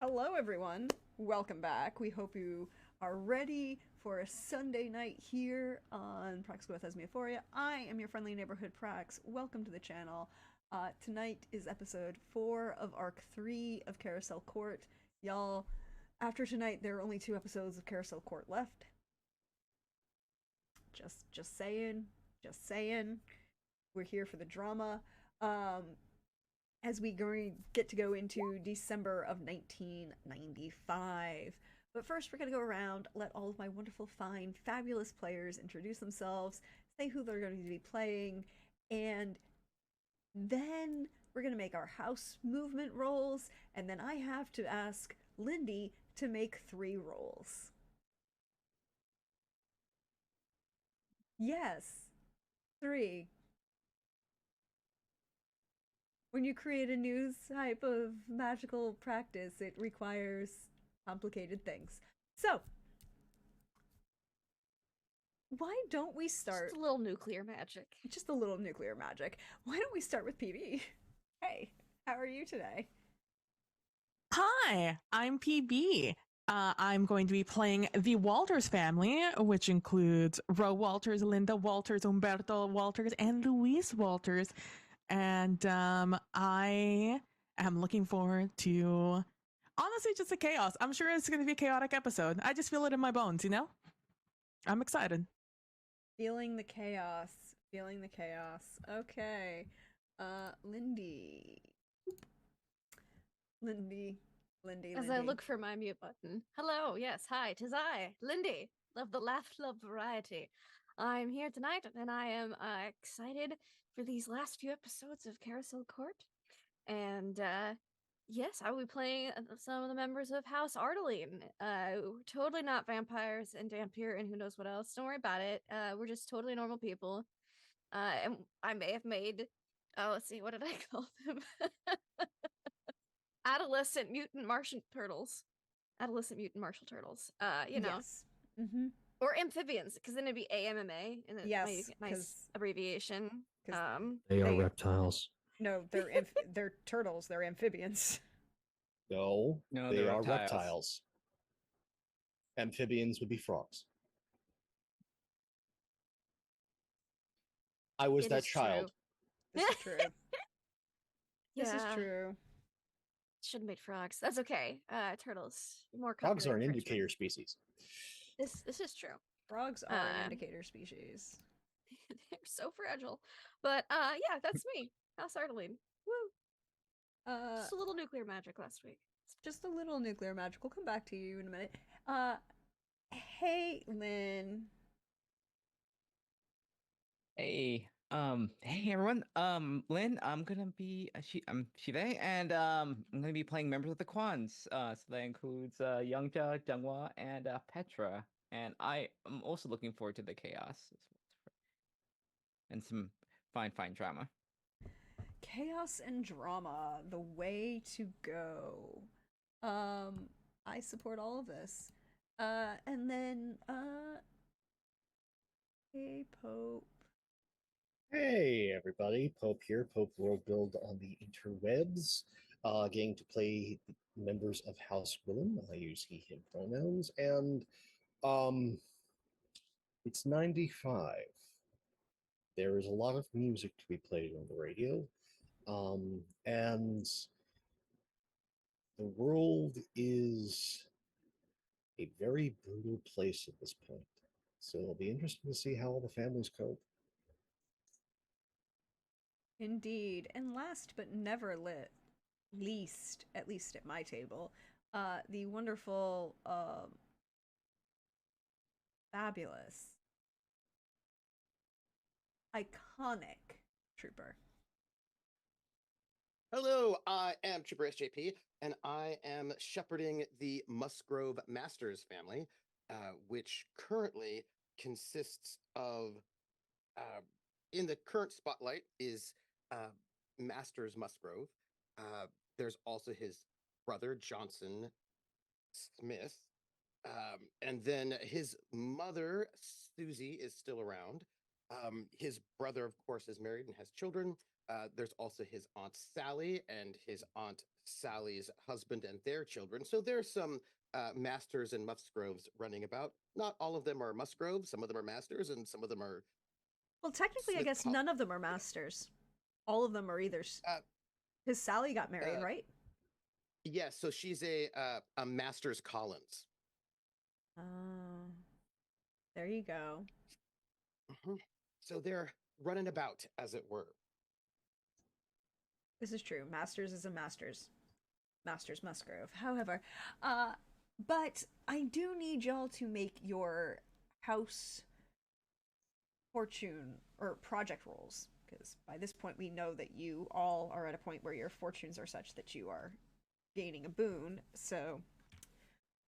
Hello, everyone. Welcome back. We hope you are ready for a Sunday night here on Prax with Esmiophoria. I am your friendly neighborhood Prax. Welcome to the channel. Tonight is episode 4 of Arc 3 of Carousel Court. Y'all, after tonight, there are only 2 episodes of Carousel Court left. Just saying. Just saying. We're here for the drama. As we get to go into December of 1995. But first, we're going to go around, let all of my wonderful, fine, fabulous players introduce themselves, say who they're going to be playing, and then we're going to make our house movement rolls, and then I have to ask Lindy to make 3 rolls. Yes, 3. When you create a new type of magical practice, it requires complicated things. So, why don't we start? Just a little nuclear magic. Just a little nuclear magic. Why don't we start with PB? Hey, how are you today? Hi, I'm PB. I'm going to be playing the Walters family, which includes Ro Walters, Linda Walters, Umberto Walters, and Luis Walters. And I am looking forward to, honestly, just the chaos. I'm sure it's going to be a chaotic episode. I just feel it in my bones, you know? I'm excited. Feeling the chaos. Feeling the chaos. Okay. Lindy. Lindy. As I look for my mute button. Hello, yes, hi, 'tis I, Lindy, of the Laugh Club variety. I'm here tonight, and I am excited for these last few episodes of Carousel Court. And yes, I will be playing some of the members of House Ardeline. Totally not vampires and Dampier and who knows what else. Don't worry about it. We're just totally normal people. And I may have made, oh, let's see, what did I call them? Adolescent mutant Martian turtles. Adolescent mutant martial turtles. You know. Yes. Mm-hmm. Or amphibians, because then it'd be AMMA, and then Yes, nice abbreviation. They are reptiles. No, they're turtles. They're amphibians. No, No, they they're are reptiles. reptiles. Amphibians would be frogs. I was that child. This is true. This is Yeah. true. Should have made frogs. That's okay. Turtles. More Frogs are an copyright indicator species. This is true. Frogs are an indicator species. They're so fragile. But yeah, that's me. House Ardeline. Woo. Just a little nuclear magic last week. Just a little nuclear magic. We'll come back to you in a minute. Hey, Lynn. Hey everyone. Lynn, I'm gonna be I'm Shive, and I'm gonna be playing members of the Kwans. So that includes Youngja, Junghwa, and Petra. And I am also looking forward to the chaos and some fine drama. Chaos and drama, the way to go. I support all of this. And then hey, Pope. Hey everybody, Pope here, Pope World Build on the interwebs. Getting to play members of House Willem. I use he, him pronouns, and it's 95. There is a lot of music to be played on the radio. And the world is a very brutal place at this point. So it'll be interesting to see how all the families cope. Indeed. And last but never least, at least at my table, the wonderful, fabulous, iconic Trooper. Hello, I am Trooper SJP, and I am shepherding the Musgrove Masters family, which currently consists of, in the current spotlight is Masters Musgrove. There's also his brother, Johnson Smith, and then his mother, Susie, is still around. His brother, of course, is married and has children. There's also his Aunt Sally and his Aunt Sally's husband and their children. So there's some masters and musgroves running about. Not all of them are musgroves. Some of them are masters, and some of them are Well, technically, I Smith. guess none of them are masters. All of them are either. Uh, Because Sally got married, right? Yeah, so she's a master's Collins. Oh, there you go. So they're running about, as it were. This is true. Masters is a master's. Masters Musgrove. However, but I do need y'all to make your house fortune or project rolls, because by this point we know that you all are at a point where your fortunes are such that you are gaining a boon. So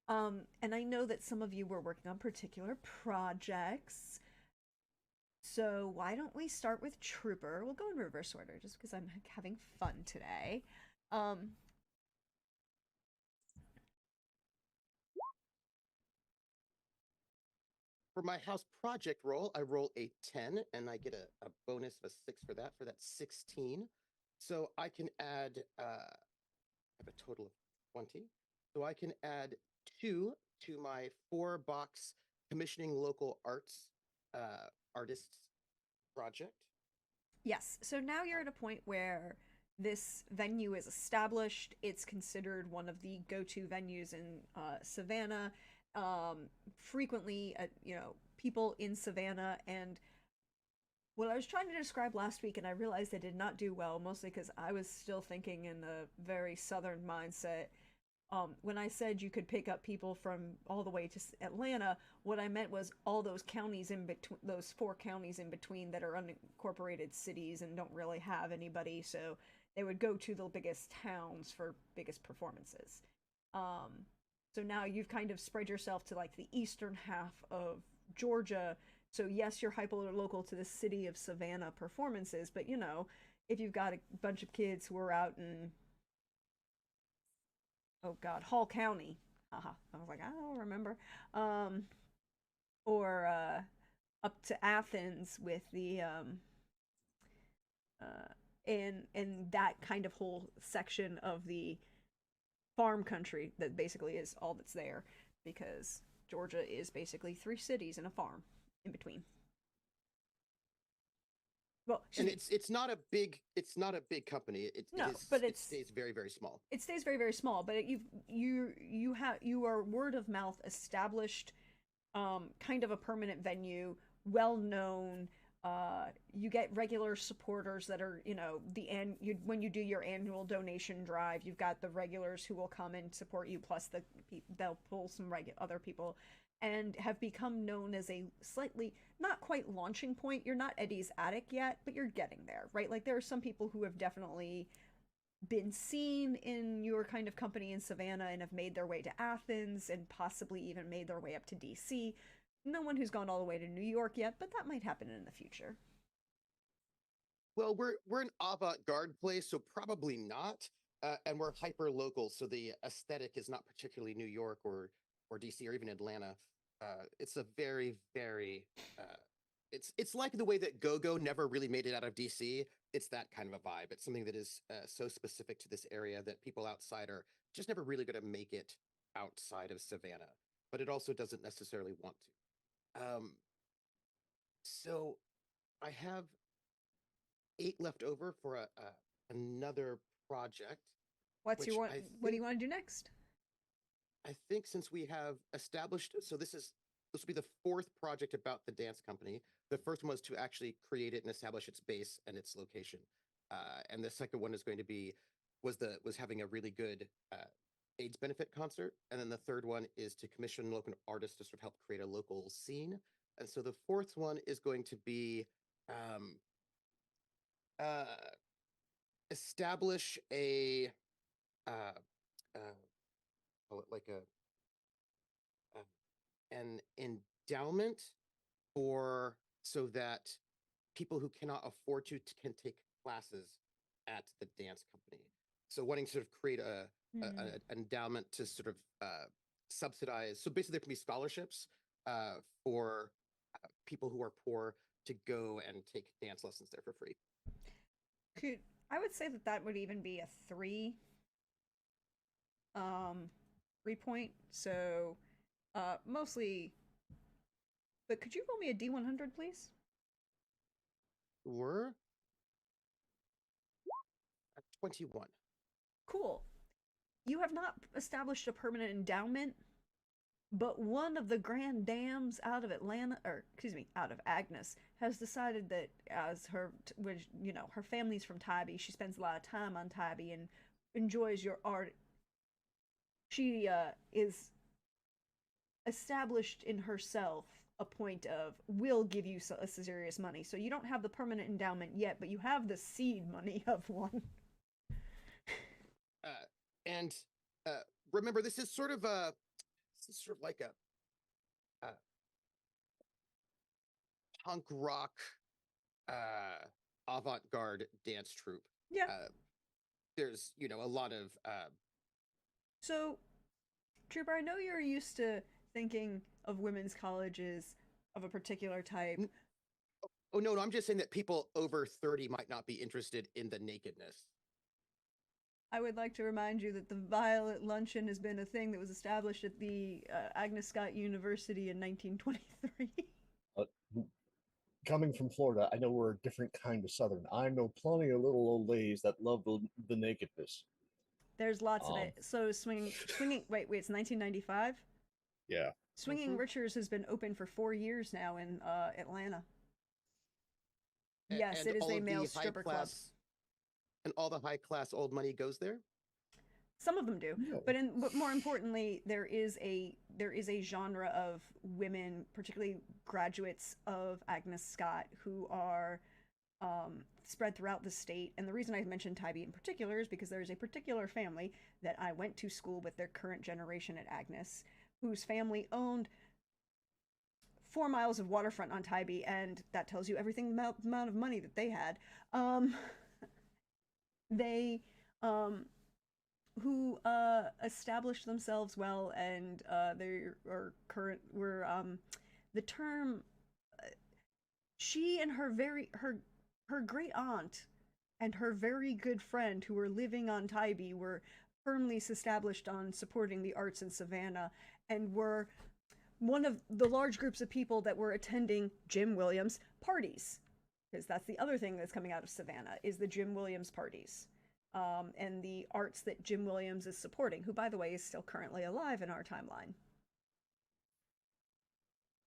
and I know that some of you were working on particular projects. So why don't we start with Trooper? We'll go in reverse order just because I'm having fun today. For my house project roll, I roll a 10 and I get a bonus of a 6 for that. For that 16. So I can add, I have a total of 20. So I can add 2 to my 4-box commissioning local artists project. Yes. So now you're at a point where this venue is established. It's considered one of the go-to venues in Savannah. Frequently, people in Savannah, and what I was trying to describe last week, and I realized I did not do well, mostly because I was still thinking in a very southern mindset. When I said you could pick up people from all the way to Atlanta, what I meant was all those counties in between, those 4 counties in between that are unincorporated cities and don't really have anybody, so they would go to the biggest towns for biggest performances. So now you've kind of spread yourself to like the eastern half of Georgia. So yes, you're hyper local to the city of Savannah performances, but if you've got a bunch of kids who are out in Hall County. Haha. I was like, I don't remember. Or up to Athens with the in that kind of whole section of the farm country that basically is all that's there, because Georgia is basically 3 cities and a farm in between. Well, and it's not a big company. It stays very, very small. It stays very, very small, but you are word of mouth established, kind of a permanent venue, well known. You get regular supporters that are, when you do your annual donation drive, you've got the regulars who will come and support you, plus they'll pull some other people, and have become known as a slightly, not quite launching point. You're not Eddie's Attic yet, but you're getting there, right? Like there are some people who have definitely been seen in your kind of company in Savannah and have made their way to Athens and possibly even made their way up to DC. No one who's gone all the way to New York yet, but that might happen in the future. Well, we're an avant-garde place, so probably not. And we're hyper local, so the aesthetic is not particularly New York or DC or even Atlanta. It's a very, very it's like the way that Go-Go never really made it out of DC. It's that kind of a vibe. It's something that is so specific to this area that people outside are just never really going to make it outside of Savannah. But it also doesn't necessarily want to. So I have 8 left over for another project. What do you want to do next? I think since we have established, so this will be the 4th project about the dance company. The first one was to actually create it and establish its base and its location, and the second one is going to be was having a really good AIDS benefit concert, and then the third one is to commission local artists to sort of help create a local scene, and so the 4th one is going to be establish a call it like an endowment so that people who cannot afford to can take classes at the dance company. So wanting to sort of create an endowment to sort of subsidize. So basically, there can be scholarships for people who are poor to go and take dance lessons there for free. I would say that would even be a 3 point. So mostly, but could you roll me a D100, please? We're at 21. Cool. You have not established a permanent endowment, but one of the grand dams out of Atlanta, or excuse me, out of Agnes, has decided that as her family's from Tybee, she spends a lot of time on Tybee and enjoys your art. She is established in herself a point of will give you a serious money. So you don't have the permanent endowment yet, but you have the seed money of one. And remember, this is sort of like a punk rock avant-garde dance troupe. Yeah. There's a lot of So, Trooper, I know you're used to thinking of women's colleges of a particular type. Oh no, I'm just saying that people over 30 might not be interested in the nakedness. I would like to remind you that the Violet Luncheon has been a thing that was established at the Agnes Scott University in 1923. Coming from Florida, I know we're a different kind of Southern. I know plenty of little old ladies that love the nakedness. There's lots of it. So swinging. Wait, it's 1995. Yeah. Swinging Richards has been open for 4 years now in Atlanta. Yes, and it is all a of male the stripper club. high-class, and all the high-class old money goes there. Some of them do, No. but more importantly, there is a genre of women, particularly graduates of Agnes Scott, who are spread throughout the state. And the reason I mentioned Tybee in particular is because there is a particular family that I went to school with, their current generation at Agnes, whose family owned 4 miles of waterfront on Tybee, and that tells you everything about the amount of money that they had. They who established themselves well, and they are current were the term she and her great aunt and her very good friend who were living on Tybee were firmly established on supporting the arts in Savannah, and were one of the large groups of people that were attending Jim Williams parties, because that's the other thing that's coming out of Savannah is the Jim Williams parties. And the arts that Jim Williams is supporting, who, by the way, is still currently alive in our timeline,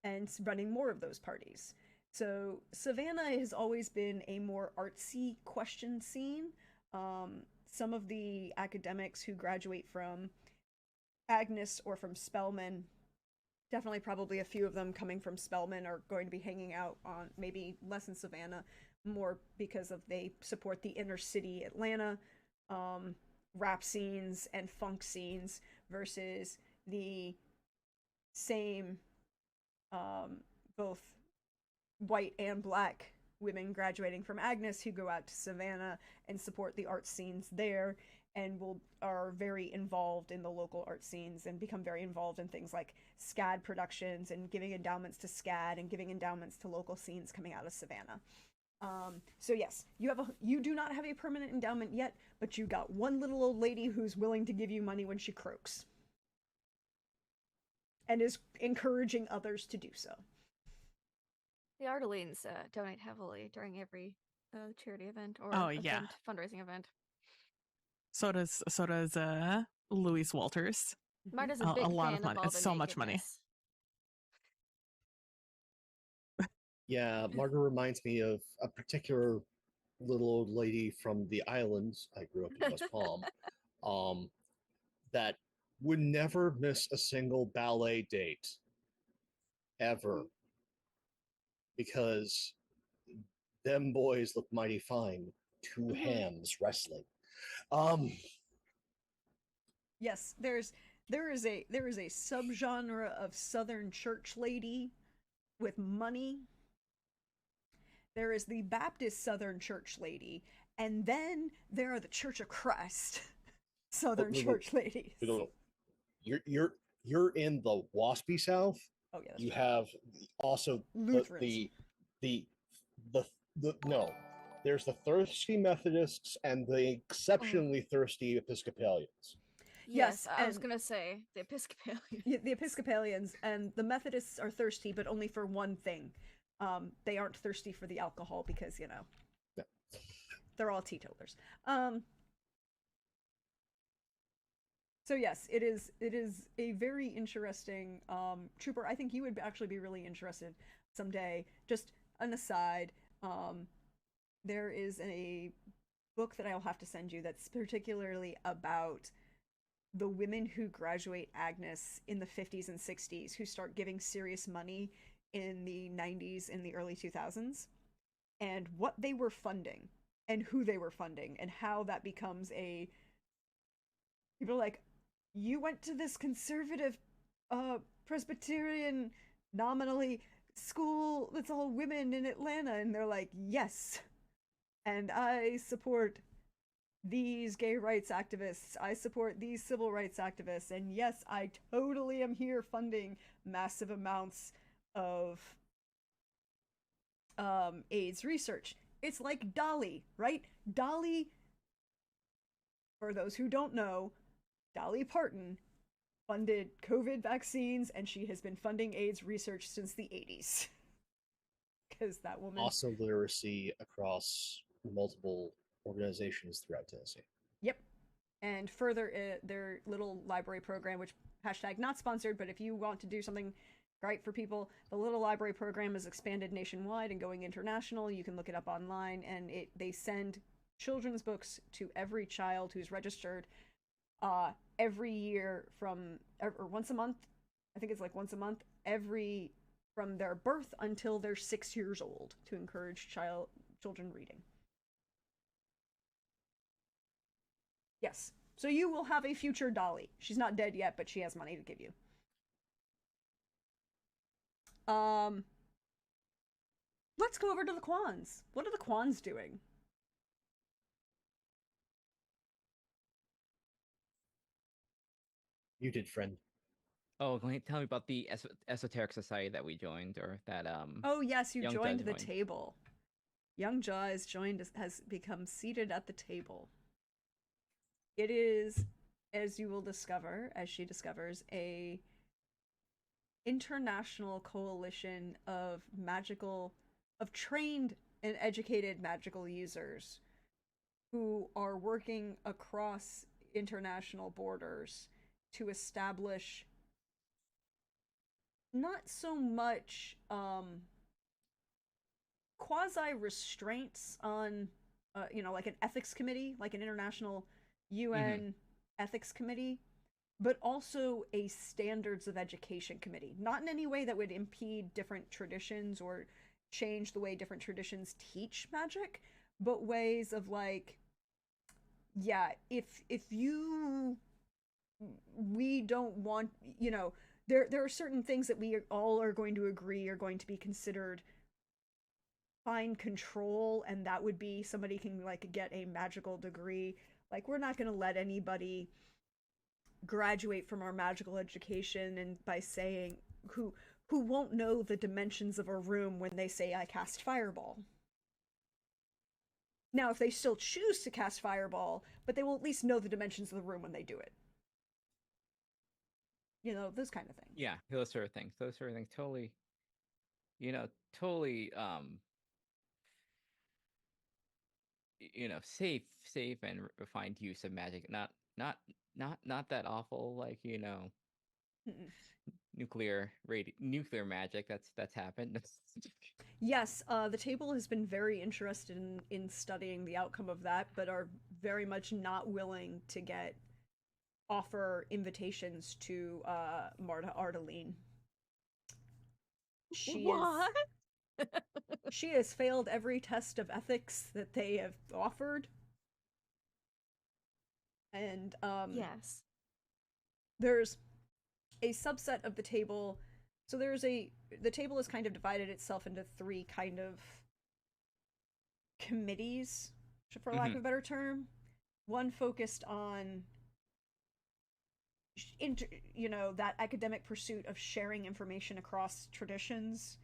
and running more of those parties. So Savannah has always been a more artsy question scene. Some of the academics who graduate from Agnes or from Spelman, definitely probably a few of them coming from Spelman, are going to be hanging out on maybe less in Savannah, more because of they support the inner city Atlanta rap scenes and funk scenes versus the same both white and black women graduating from Agnes who go out to Savannah and support the art scenes there, and are very involved in the local art scenes and become very involved in things like SCAD productions and giving endowments to SCAD and giving endowments to local scenes coming out of Savannah. So yes, you do not have a permanent endowment yet, but you got one little old lady who's willing to give you money when she croaks, and is encouraging others to do so. The Ardelines donate heavily during every charity event or fundraising event. So does Louise Walters. Marta's a big a lot fan of money. all It's the so much money. nakedness. Yeah, Margaret reminds me of a particular little old lady from the islands. I grew up in West Palm. That would never miss a single ballet date ever, because them boys look mighty fine. Two hams wrestling. Yes, there is a subgenre of Southern church lady with money. There is the Baptist Southern church lady, and then there are the Church of Christ Southern church ladies. You're in the waspy South. Oh yeah, that's you true. have also Lutherans. the no. There's the thirsty Methodists and the exceptionally thirsty Episcopalians. Yes, Yes, I was and- gonna say the Episcopalian. The Episcopalians and the Methodists are thirsty, but only for one thing. They aren't thirsty for the alcohol because, you know, Yeah. they're all teetotalers. So yes, it is a very interesting trooper. I think you would actually be really interested someday. Just an aside, there is a book that I'll have to send you that's particularly about the women who graduate Agnes in the 50s and 60s who start giving serious money in the 90s and the early 2000s, and what they were funding and who they were funding and how that becomes a people are like, you went to this conservative Presbyterian nominally school that's all women in Atlanta, and they're like, yes, and I support these gay rights activists, I support these civil rights activists, and yes, I totally am here funding massive amounts of AIDS research. It's like Dolly, right? Dolly, for those who don't know, Dolly Parton funded COVID vaccines, and she has been funding AIDS research since the 80s. Because that woman. Also, literacy across multiple organizations throughout Tennessee. Yep. And further, their little library program, which hashtag not sponsored, but if you want to do something great for people, the little library program is expanded nationwide and going international. You can look it up online, and they send children's books to every child who's registered every year or once a month. I think it's like once a month, from their birth until they're 6 years old, to encourage children reading. Yes. So you will have a future Dolly. She's not dead yet, but she has money to give you. Let's go over to the Quans. What are the Quans doing? You did, friend. Oh, can you tell me about the esoteric society that we joined, or that Oh yes, you Young joined Jaw the joined. table. Young Jaw has become seated at the table. It is, as you will discover, as she discovers, a international coalition of trained and educated magical users who are working across international borders to establish not so much quasi restraints on like an ethics committee, like an international UN ethics committee, but also a standards of education committee. Not in any way that would impede different traditions or change the way different traditions teach magic, but ways of like, yeah, if we don't want, there are certain things that we all are going to agree are going to be considered fine control, and that would be somebody can like get a magical degree. Like, we're not going to let anybody graduate from our magical education and by saying who won't know the dimensions of a room when they say I cast fireball. Now, if they still choose to cast fireball, but they will at least know the dimensions of the room when they do it. Those kind of things. Yeah, those sort of things. Totally, totally safe and refined use of magic. Not that awful, like, Mm-mm. nuclear magic that's happened. Yes, the table has been very interested in studying the outcome of that, but are very much not willing to offer invitations to Marta Ardeline. What? She has failed every test of ethics that they have offered. And yes. There's a subset of the table. So the table has kind of divided itself into three kind of committees, for lack of a better term. One focused on that academic pursuit of sharing information across traditions,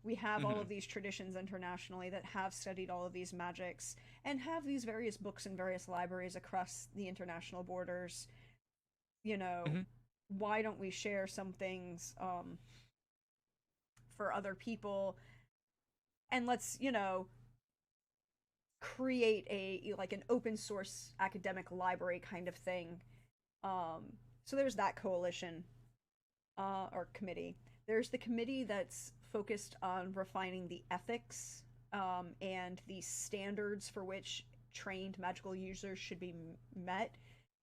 We have all Mhm. of these traditions internationally that have studied all of these magics and have these various books in various libraries across the international borders. You know, Mhm. why don't we share some things for other people? And let's, create a like an open source academic library kind of thing. So there's that coalition or committee. There's the committee that's focused on refining the ethics and the standards for which trained magical users should be met.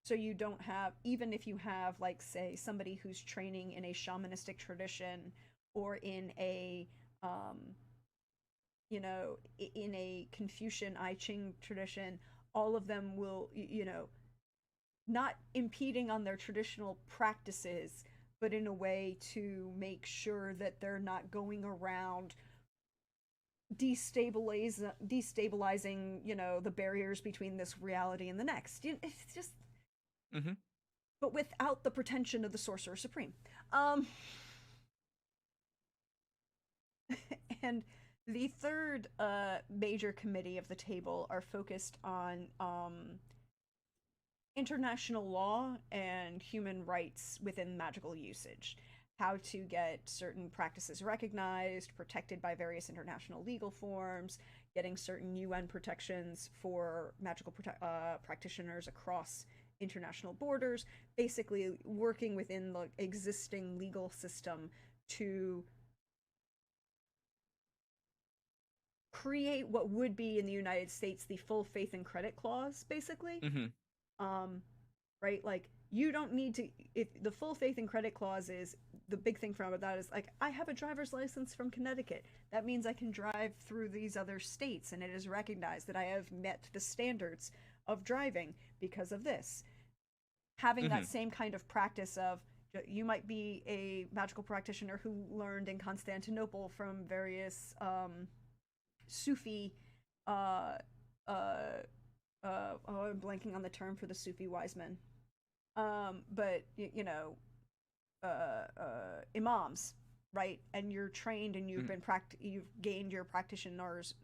So you don't have, even if you have, like, say, somebody who's training in a shamanistic tradition or in a, in a Confucian I Ching tradition, all of them will, not impeding on their traditional practices, but in a way to make sure that they're not going around destabilizing, the barriers between this reality and the next. It's just, Mhm. but without the pretension of the Sorcerer Supreme. Um, and the third major committee of the table are focused on international law and human rights within magical usage. How to get certain practices recognized, protected by various international legal forms, getting certain UN protections for magical practitioners across international borders, basically working within the existing legal system to create what would be in the United States the full faith and credit clause, basically. Mhm. Um, right? Like, you don't need to, if the full faith and credit clause is the big thing from that is like, I have a driver's license from Connecticut. That means I can drive through these other states, and it is recognized that I have met the standards of driving because of this. Having that Mhm. same kind of practice of, you might be a magical practitioner who learned in Constantinople from various Sufi uh uh oh, I'm blanking on the term for the Sufi wise men. But imams, right? And you're trained and Mhm. you've gained your practitioner's,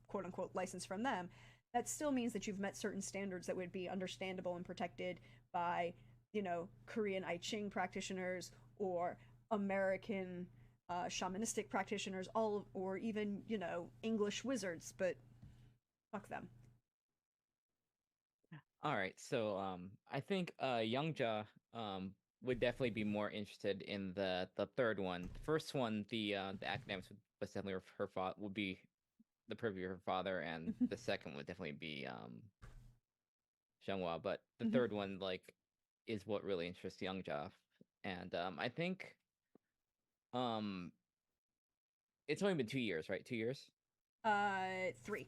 quote unquote license from them. That still means that you've met certain standards that would be understandable and protected by, Korean I Ching practitioners or American shamanistic practitioners, all or even, English wizards. But fuck them. All right. So I think Youngja would definitely be more interested in the third one. The first one, the academics was definitely her father would be the purview of her father, and the second would definitely be Xianghua. But the Mhm. third one, like, is what really interests Youngja. And I think um it's only been 2 years, right? 2 years? 3.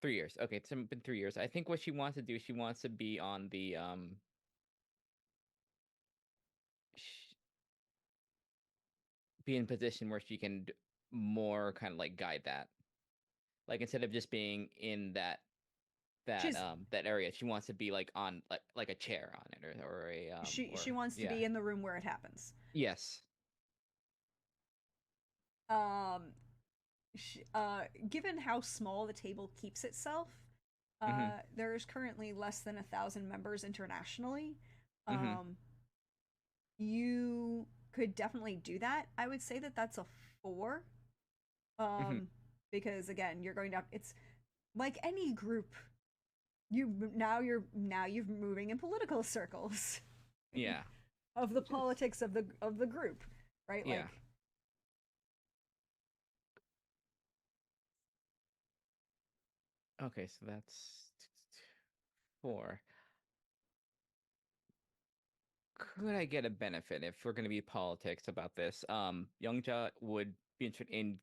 3 years. Okay, it's been 3 years. I think what she wants to do, she wants to be on the sh- be in a position where she can more kind of like guide that. Like, instead of just being in She's that area, she wants to be like on like a chair on it, or a she or wants to yeah. be in the room where it happens. Yes. Um, Given how small the table keeps itself, Mhm. there is currently less than 1,000 members internationally. Mhm. Um, you could definitely do that. I would say that that's a 4. Mhm. Um, because again, you're going to. It's like any group. You're moving in political circles Yeah. of the Which is politics of the group, right? yeah. Like, Okay, so that's 4. Could I get a benefit if we're going to be politics about this? Youngja would be interested in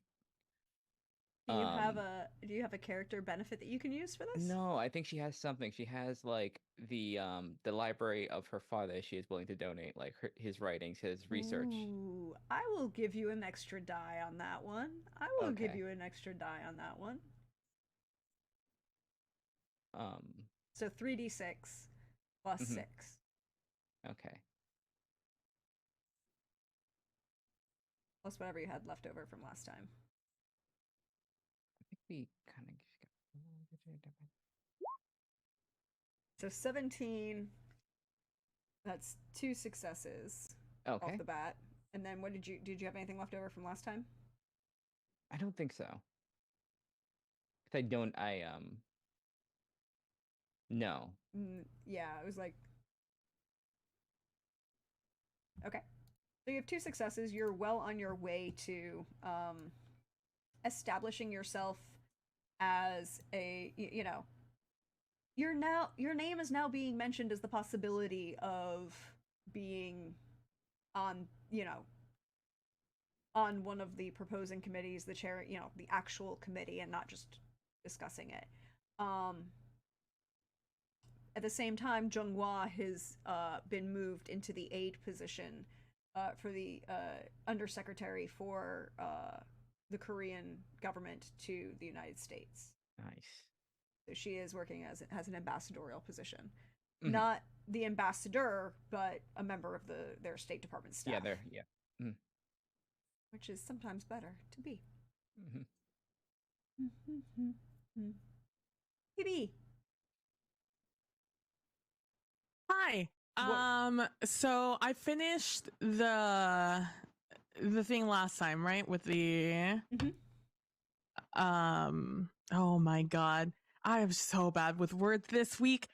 um do you have a character benefit that you can use for this? no, I think she has something. She has like the library of her father she is willing to donate, like his writings, his research. Ooh, I will give you an extra die on that one. I will give Okay. you an extra die on that one. Um So 3d6 plus mhm, 6 okay. plus whatever you had left over from last time. we kind of. So 17. That's 2 successes Okay. off the bat. And then what did you have anything left over from last time? I don't think so. Cause I don't. No. Yeah, it was like. Okay. So you have 2 successes. You're well on your way to establishing yourself as a, you know, your name is now being mentioned as the possibility of being on, on one of the proposing committees, the chair, the actual committee, and not just discussing it. At the same time, Zhonghua has been moved into the aide position for the undersecretary for the Korean government to the United States. Nice. So she is working as an ambassadorial position, Mhm. not the ambassador, but a member of their State Department staff. Yeah, there. Yeah. Mm. Which is sometimes better to be. Mm-hmm. PB. Hi. What? So I finished the thing last time, right? With the oh my god. I am so bad with words this week.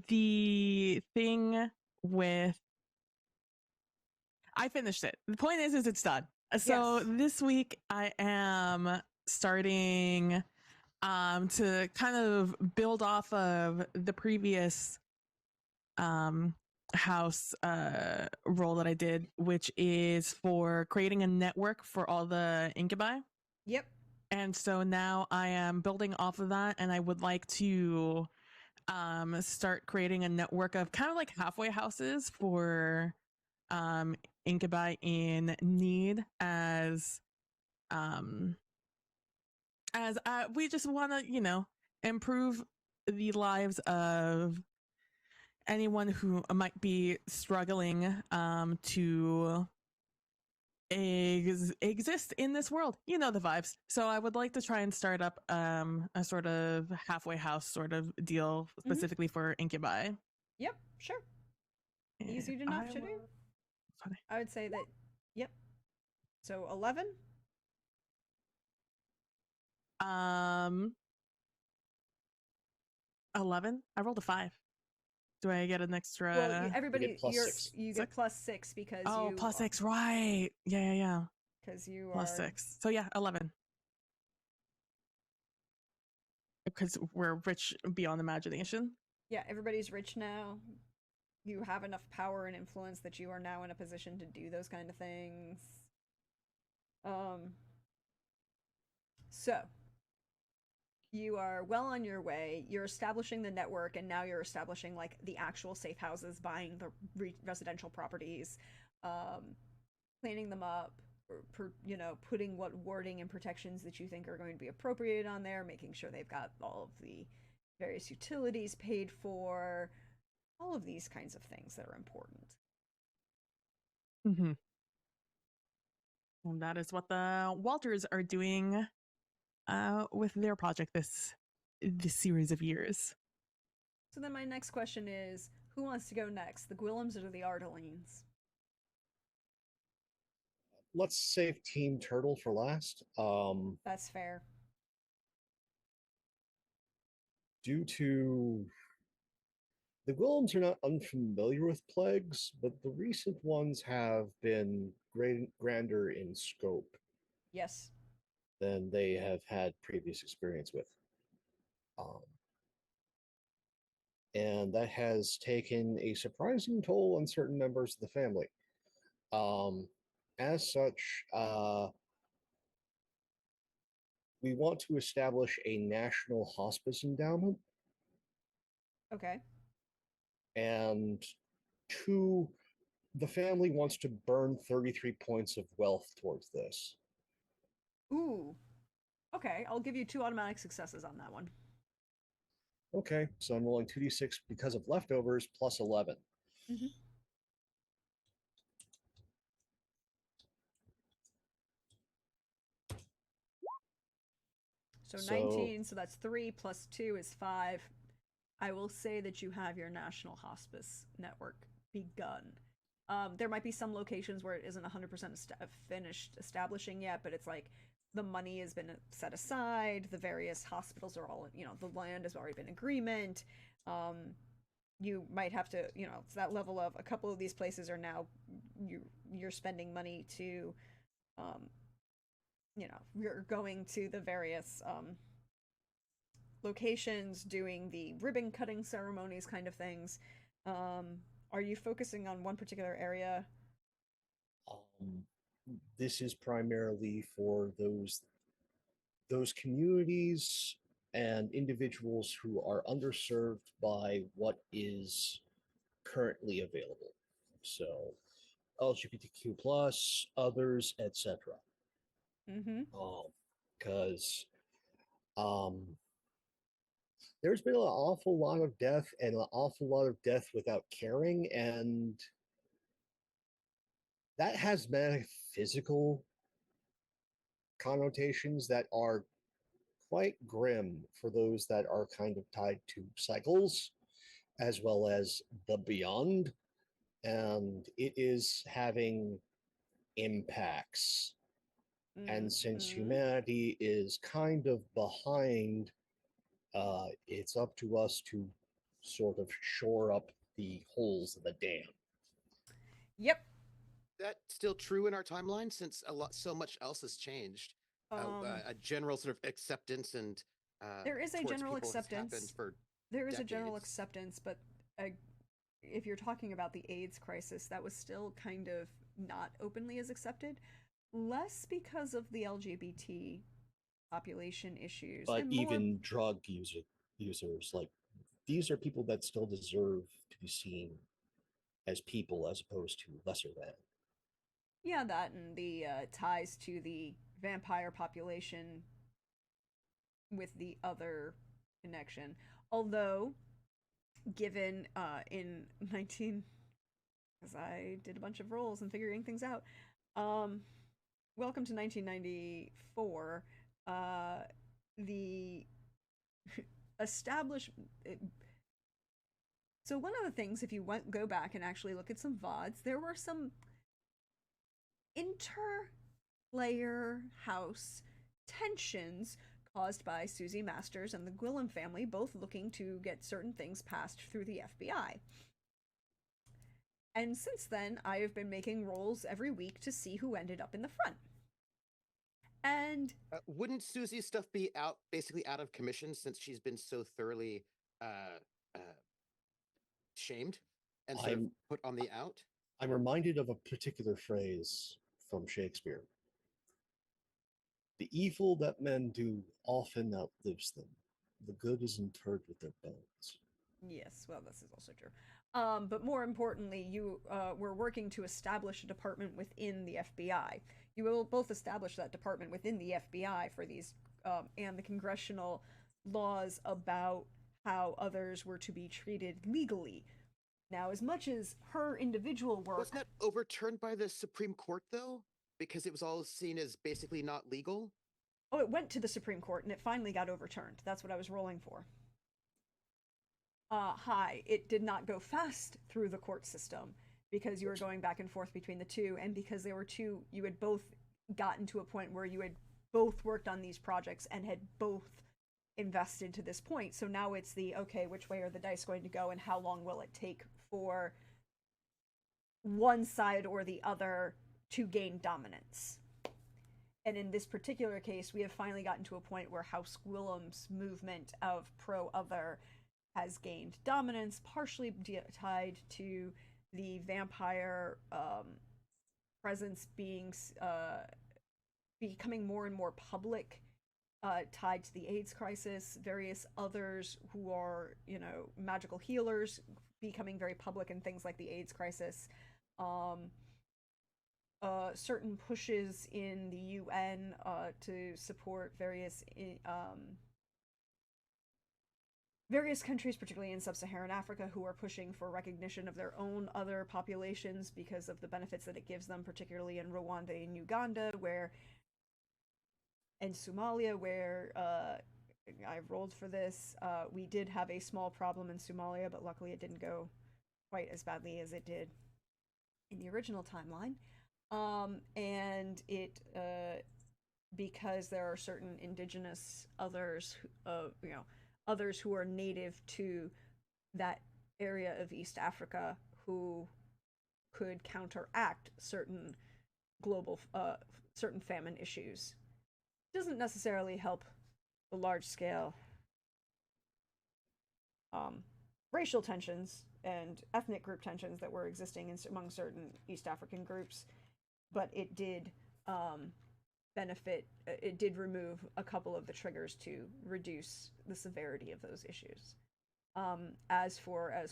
The thing with I finished it. The point is it's done. So Yes. this week I am starting to kind of build off of the previous house role that I did, which is for creating a network for all the incubi. Yep. And so now I am building off of that, and I would like to start creating a network of kind of like halfway houses for incubi in need, as we just want to improve the lives of anyone who might be struggling to exist in this world. You know the vibes. So I would like to try and start up a sort of halfway house sort of deal specifically for incubi. Yep, sure. Easy enough to do. Sorry. I would say that, yep. So 11? 11. I rolled a 5. Do I get an extra? Well, everybody, you get plus 6 because you. Plus 6, right? Yeah. Because you plus are 6. So yeah, 11. Because we're rich beyond imagination. Yeah, everybody's rich now. You have enough power and influence that you are now in a position to do those kind of things. So you are well on your way. You're establishing the network, and now you're establishing like the actual safe houses, buying the residential properties, cleaning them up, putting what warding and protections that you think are going to be appropriate on there, making sure they've got all of the various utilities paid for, all of these kinds of things that are important. Mm-hmm. And that is what the Walters are doing with their project this series of years. So then my next question is, who wants to go next, the Gwillums or the Ardalines? Let's save Team Turtle for last. That's fair. Due to the Gwillums are not unfamiliar with plagues, but the recent ones have been grander in scope Yes. than they have had previous experience with. And that has taken a surprising toll on certain members of the family. As such, we want to establish a national hospice endowment. Okay. And 2, the family wants to burn 33 points of wealth towards this. Ooh. Okay, I'll give you 2 automatic successes on that one. Okay, so I'm rolling 2d6 because of leftovers plus 11. Mm-hmm. So 19, so that's 3 plus 2 is 5. I will say that you have your national hospice network begun. There might be some locations where it isn't 100% finished establishing yet, but it's like the money has been set aside, the various hospitals are all, the land has already been agreement. You might have to, it's that level of a couple of these places are now you're spending money to you're going to the various locations, doing the ribbon cutting ceremonies kind of things. Are you focusing on one particular area? This is primarily for those communities and individuals who are underserved by what is currently available. So LGBTQ plus, others, etc. Mm-hmm. Because there's been an awful lot of death and an awful lot of death without caring, and that has metaphysical connotations that are quite grim for those that are kind of tied to cycles as well as the beyond. And it is having impacts. And since Mm-hmm. humanity is kind of behind, it's up to us to sort of shore up the holes in the dam. Yep. That still true in our timeline since so much else has changed. A general sort of acceptance and there is a towards general people has happened acceptance. for There is decades. a general acceptance, but if you're talking about the AIDS crisis, that was still kind of not openly as accepted, less because of the LGBT population issues, But and more. even drug users, like these are people that still deserve to be seen as people as opposed to lesser than. Yeah, that and the ties to the vampire population with the other connection. Although, given in 19, because I did a bunch of roles and figuring things out, welcome to 1994, the established. So one of the things, if you go back and actually look at some VODs, there were some inter-player house tensions caused by Susie Masters and the Gwillem family both looking to get certain things passed through the FBI. And since then, I have been making rolls every week to see who ended up in the front. And wouldn't Susie's stuff be basically out of commission since she's been so thoroughly shamed and sort of put on the out? I'm reminded of a particular phrase from Shakespeare. The evil that men do often outlives them. The good is interred with their bones. Yes, well, this is also true. But more importantly, you were working to establish a department within the FBI. You will both establish that department within the FBI for these and the congressional laws about how others were to be treated legally. Now, as much as her individual work... Wasn't that overturned by the Supreme Court, though? Because it was all seen as basically not legal? Oh, it went to the Supreme Court, and it finally got overturned. That's what I was rolling for. It did not go fast through the court system because you were going back and forth between the two, and because there were two, you had both gotten to a point where you had both worked on these projects and had both invested to this point. So now it's the, okay, which way are the dice going to go, and how long will it take for one side or the other to gain dominance? And in this particular case, we have finally gotten to a point where House Gwillem's movement of pro-other has gained dominance, partially tied to the vampire presence becoming more and more public, tied to the AIDS crisis, various others who are, magical healers becoming very public in things like the AIDS crisis, certain pushes in the UN to support various countries, particularly in sub-Saharan Africa, who are pushing for recognition of their own other populations because of the benefits that it gives them, particularly in Rwanda and Uganda, where in Somalia, where I rolled for this. We did have a small problem in Somalia, but luckily it didn't go quite as badly as it did in the original timeline. And it because there are certain indigenous others, others who are native to that area of East Africa who could counteract certain famine issues. Doesn't necessarily help the large scale racial tensions and ethnic group tensions that were existing among certain East African groups, but it did benefit. It did remove a couple of the triggers to reduce the severity of those issues. As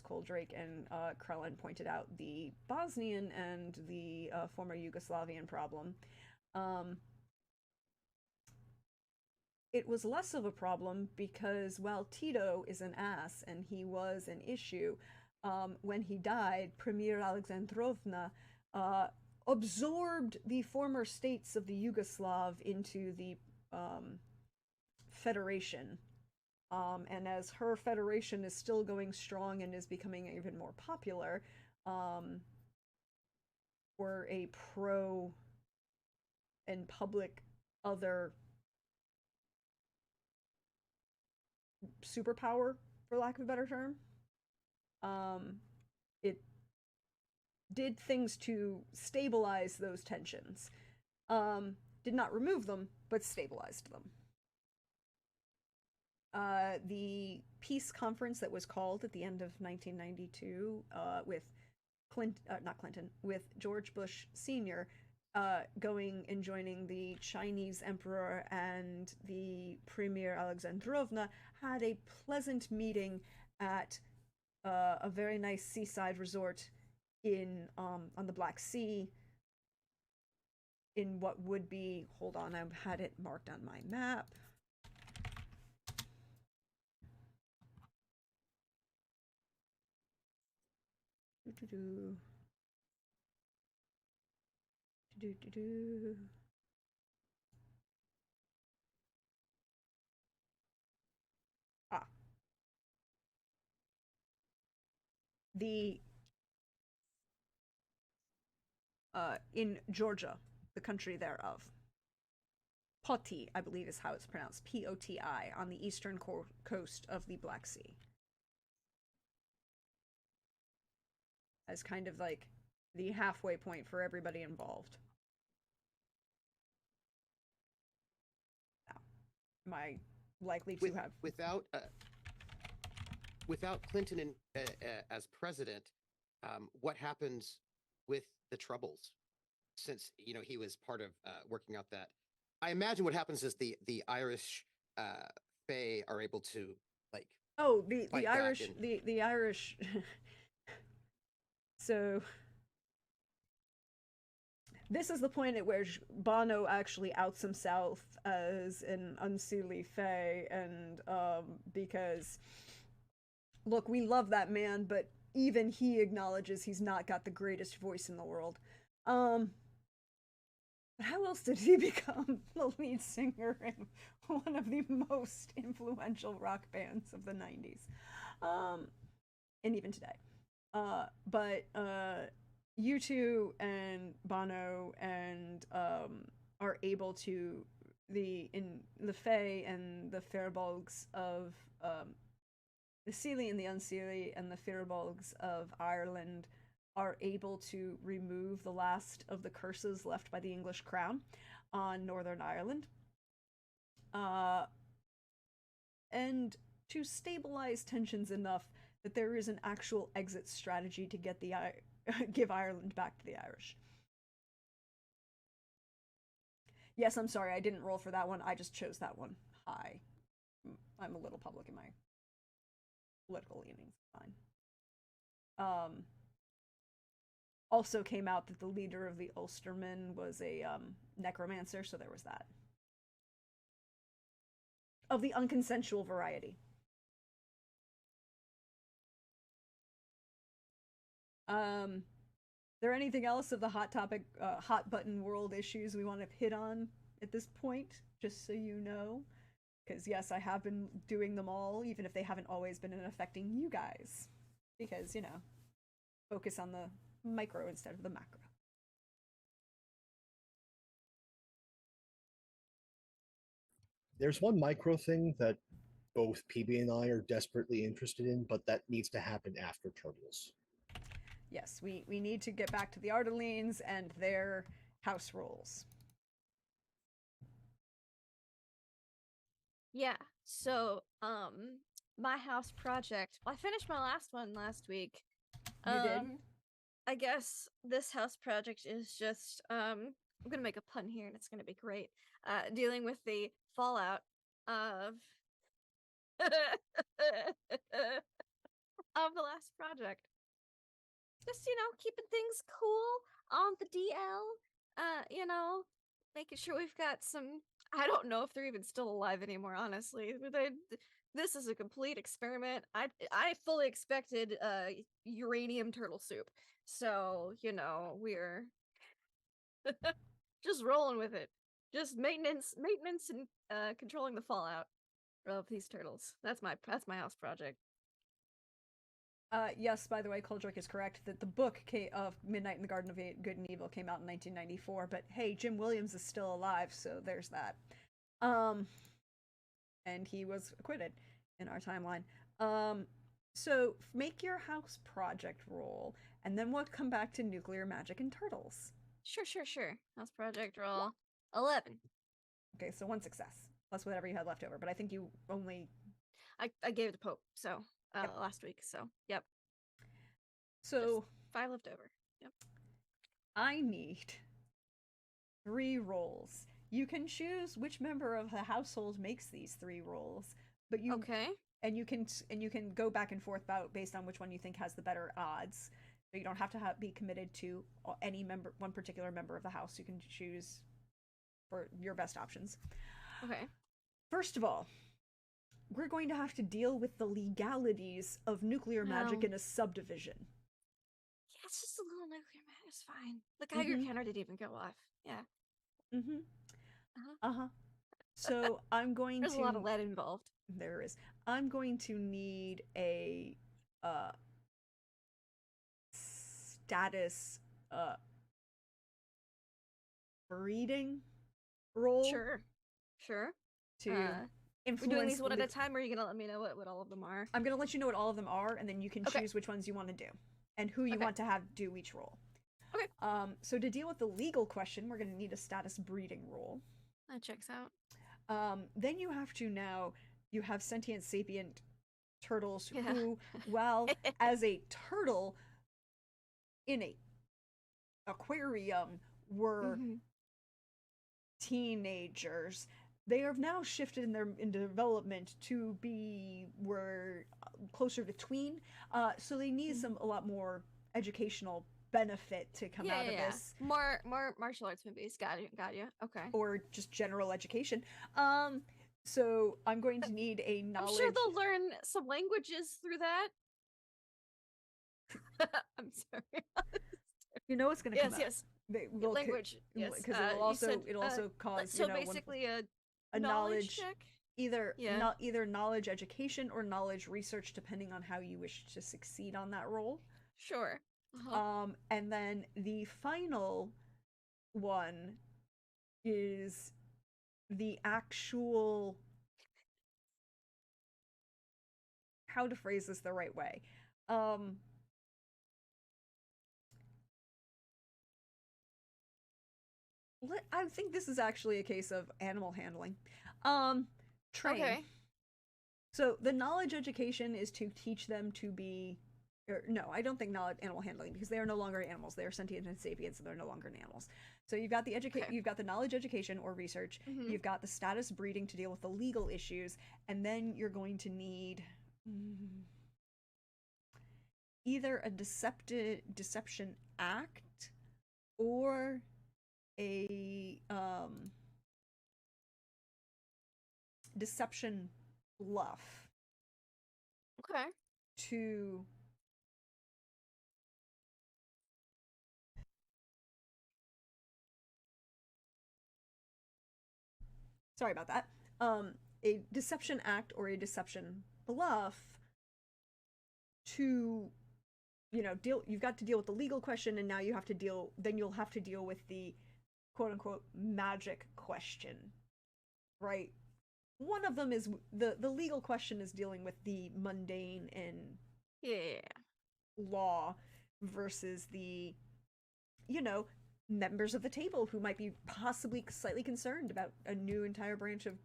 Coldrake and Krellin pointed out, the Bosnian and the former Yugoslavian problem, it was less of a problem because, while Tito is an ass and he was an issue, when he died, Premier Alexandrovna absorbed the former states of the Yugoslav into the federation. And as her federation is still going strong and is becoming even more popular, for a pro and public other superpower, for lack of a better term, it did things to stabilize those tensions. Did not remove them, but stabilized them. The peace conference that was called at the end of 1992 with with George Bush Sr. Going and joining the Chinese emperor and the Premier Alexandrovna, had a pleasant meeting at a very nice seaside resort in on the Black Sea, in what would be, hold on, I had it marked on my map. Ah. The in Georgia, the country thereof. Poti, I believe is how it's pronounced, Poti, on the eastern coast of the Black Sea. As kind of like the halfway point for everybody involved. Now, am I likely to have... Without Clinton as president, what happens with the Troubles? Since, you know, he was part of working out that. I imagine what happens is the Irish Fae are able to, like, the Irish and... the Irish so this is the point at where Bono actually outs himself as an unseelie Fae, and because, look, we love that man, but even he acknowledges he's not got the greatest voice in the world. But how else did he become the lead singer in one of the most influential rock bands of the 90s? And even today. But U2 and Bono and are able to, the Fae and the Firbolgs of the Seelie and the Unseelie and the Firbolgs of Ireland are able to remove the last of the curses left by the English crown on Northern Ireland, and to stabilize tensions enough that there is an actual exit strategy to get give Ireland back to the Irish. Yes, I'm sorry, I didn't roll for that one. I just chose that one. Hi. I'm a little public in my political leanings. Fine. Also came out that the leader of the Ulstermen was a necromancer, so there was that. Of the unconsensual variety. There anything else of the hot topic, hot button world issues we want to hit on at this point, just so you know. Because, yes, I have been doing them all, even if they haven't always been affecting you guys. Because, focus on the micro instead of the macro. There's one micro thing that both PB and I are desperately interested in, but that needs to happen after Turtles. Yes, we need to get back to the Ardelines and their house rules. Yeah. So, my house project. Well, I finished my last one last week. You did? I guess this house project is just I'm gonna make a pun here and it's gonna be great. Dealing with the fallout of of the last project. Just, keeping things cool on the DL. Making sure we've got some. I don't know if they're even still alive anymore, honestly. This is a complete experiment. I fully expected uranium turtle soup. So, we're just rolling with it. Just maintenance and controlling the fallout of these turtles. That's my house project. Yes, by the way, Koldrick is correct that the book of Midnight in the Garden of Good and Evil came out in 1994, but hey, Jim Williams is still alive, so there's that. And he was acquitted in our timeline. So make your house project roll, and then we'll come back to nuclear magic and turtles. Sure. House project roll 11. Okay, so 1 success plus whatever you had left over, but I think you only. I gave it to Pope, so Yep. last week, so yep. So just 5 left over. Yep. I need 3 rolls. You can choose which member of the household makes these 3 rolls, but okay. And you can go back and forth based on which one you think has the better odds. So you don't have to be committed to one particular member of the house. You can choose for your best options. Okay. First of all, we're going to have to deal with the legalities of nuclear magic in a subdivision. Yeah, it's just a little nuclear magic. It's fine. The Geiger counter didn't even go off. Yeah. So I'm going There's a lot of lead involved. There is. I'm going to need a status breeding roll. Sure. To influence. We're doing these one at a time, or are you gonna let me know what all of them are? I'm gonna let you know what all of them are, and then you can choose which ones you want to do and who you want to have do each roll. Okay. So to deal with the legal question, we're gonna need a status breeding roll. That checks out. Then you have sentient sapient turtles who, well, as a turtle in a aquarium, were teenagers. They have now shifted in development to were closer to tween. So they need a lot more educational benefit to come out of this. More martial arts movies. Got you. Okay. Or just general education. So I'm going to need a knowledge. I'm sure they'll learn some languages through that. I'm sorry. You know what's going to come out. Yes. Language. Yes. Because it'll also cause so basically a knowledge check. Either knowledge education or knowledge research, depending on how you wish to succeed on that role. Sure. And then the final one is the actual, how to phrase this the right way. I think this is actually a case of animal handling. Train. Okay. So the knowledge education is to teach them to be. No, I don't think animal handling, because they are no longer animals. They are sentient and sapient, so they're no longer animals. So you've got you've got the knowledge education or research. You've got the status breeding to deal with the legal issues, and then you're going to need either a deception act or a deception bluff. Okay. To sorry about that, a deception act or a deception bluff to, you've got to deal with the legal question, and now you'll have to deal with the quote unquote magic question, right? One of them is the legal question is dealing with the mundane and law versus the, members of the table who might be possibly slightly concerned about a new entire branch of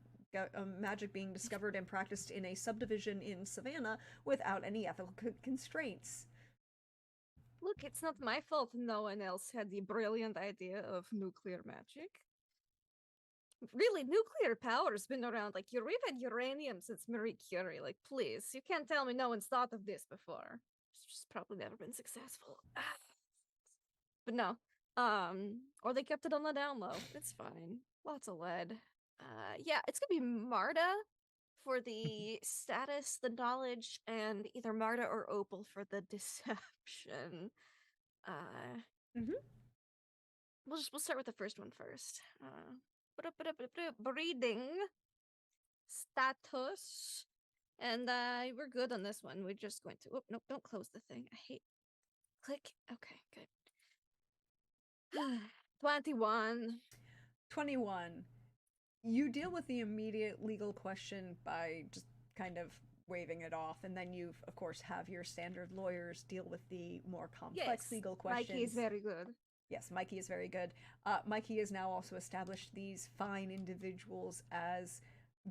magic being discovered and practiced in a subdivision in Savannah without any ethical constraints. Look, it's not my fault no one else had the brilliant idea of nuclear magic. Really, nuclear power's been around. Like, you've had uranium since Marie Curie. Like, please, you can't tell me no one's thought of this before. It's just probably never been successful. But no. Or they kept it on the down low. It's fine. Lots of lead. Yeah, it's gonna be Marta for the status, the knowledge, and either Marta or Opal for the deception. We'll start with the first one first. Breeding status, and we're good on this one. We're just going to. Oh no! Don't close the thing. I hate. Click. Okay, good. 21. 21. You deal with the immediate legal question by just kind of waving it off, and then you, of course, have your standard lawyers deal with the more complex legal questions. Mikey is very good. Yes, Mikey is very good. Mikey has now also established these fine individuals as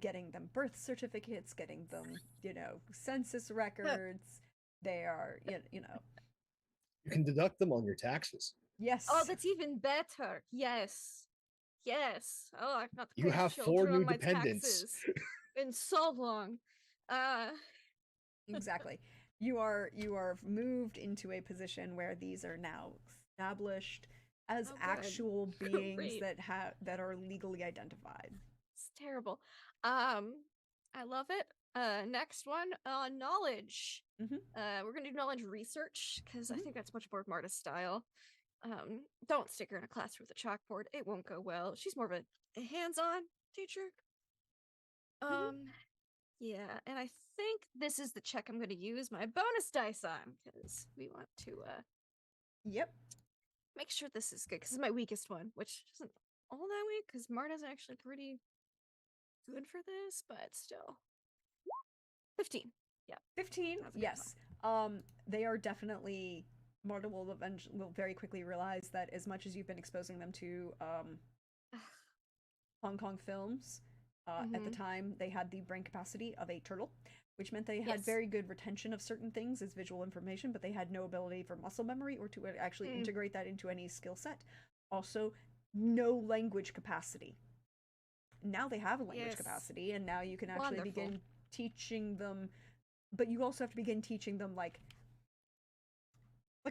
getting them birth certificates, getting them, census records. They are, You can deduct them on your taxes. Yes. Oh, that's even better. Yes. Yes. Oh, I've not You have 4 new dependents in so long. Exactly. You are moved into a position where these are now established as actual beings that are legally identified. It's terrible. I love it. Next one, knowledge. We're gonna do knowledge research because I think that's much more Marta's style. Don't stick her in a classroom with a chalkboard. It won't go well. She's more of a hands-on teacher. Yeah, and I think this is the check I'm going to use my bonus dice on because we want to Yep. Make sure this is good because this is my weakest one, which isn't all that weak because Marta's actually pretty good for this, but still. 15. Yeah. 15? Yes. They are definitely. Marta will very quickly realize that as much as you've been exposing them to Hong Kong films, at the time they had the brain capacity of a turtle, which meant they had very good retention of certain things as visual information, but they had no ability for muscle memory or to actually integrate that into any skill set. Also, no language capacity. Now they have a language capacity, and now you can actually begin teaching them, but you also have to begin teaching them like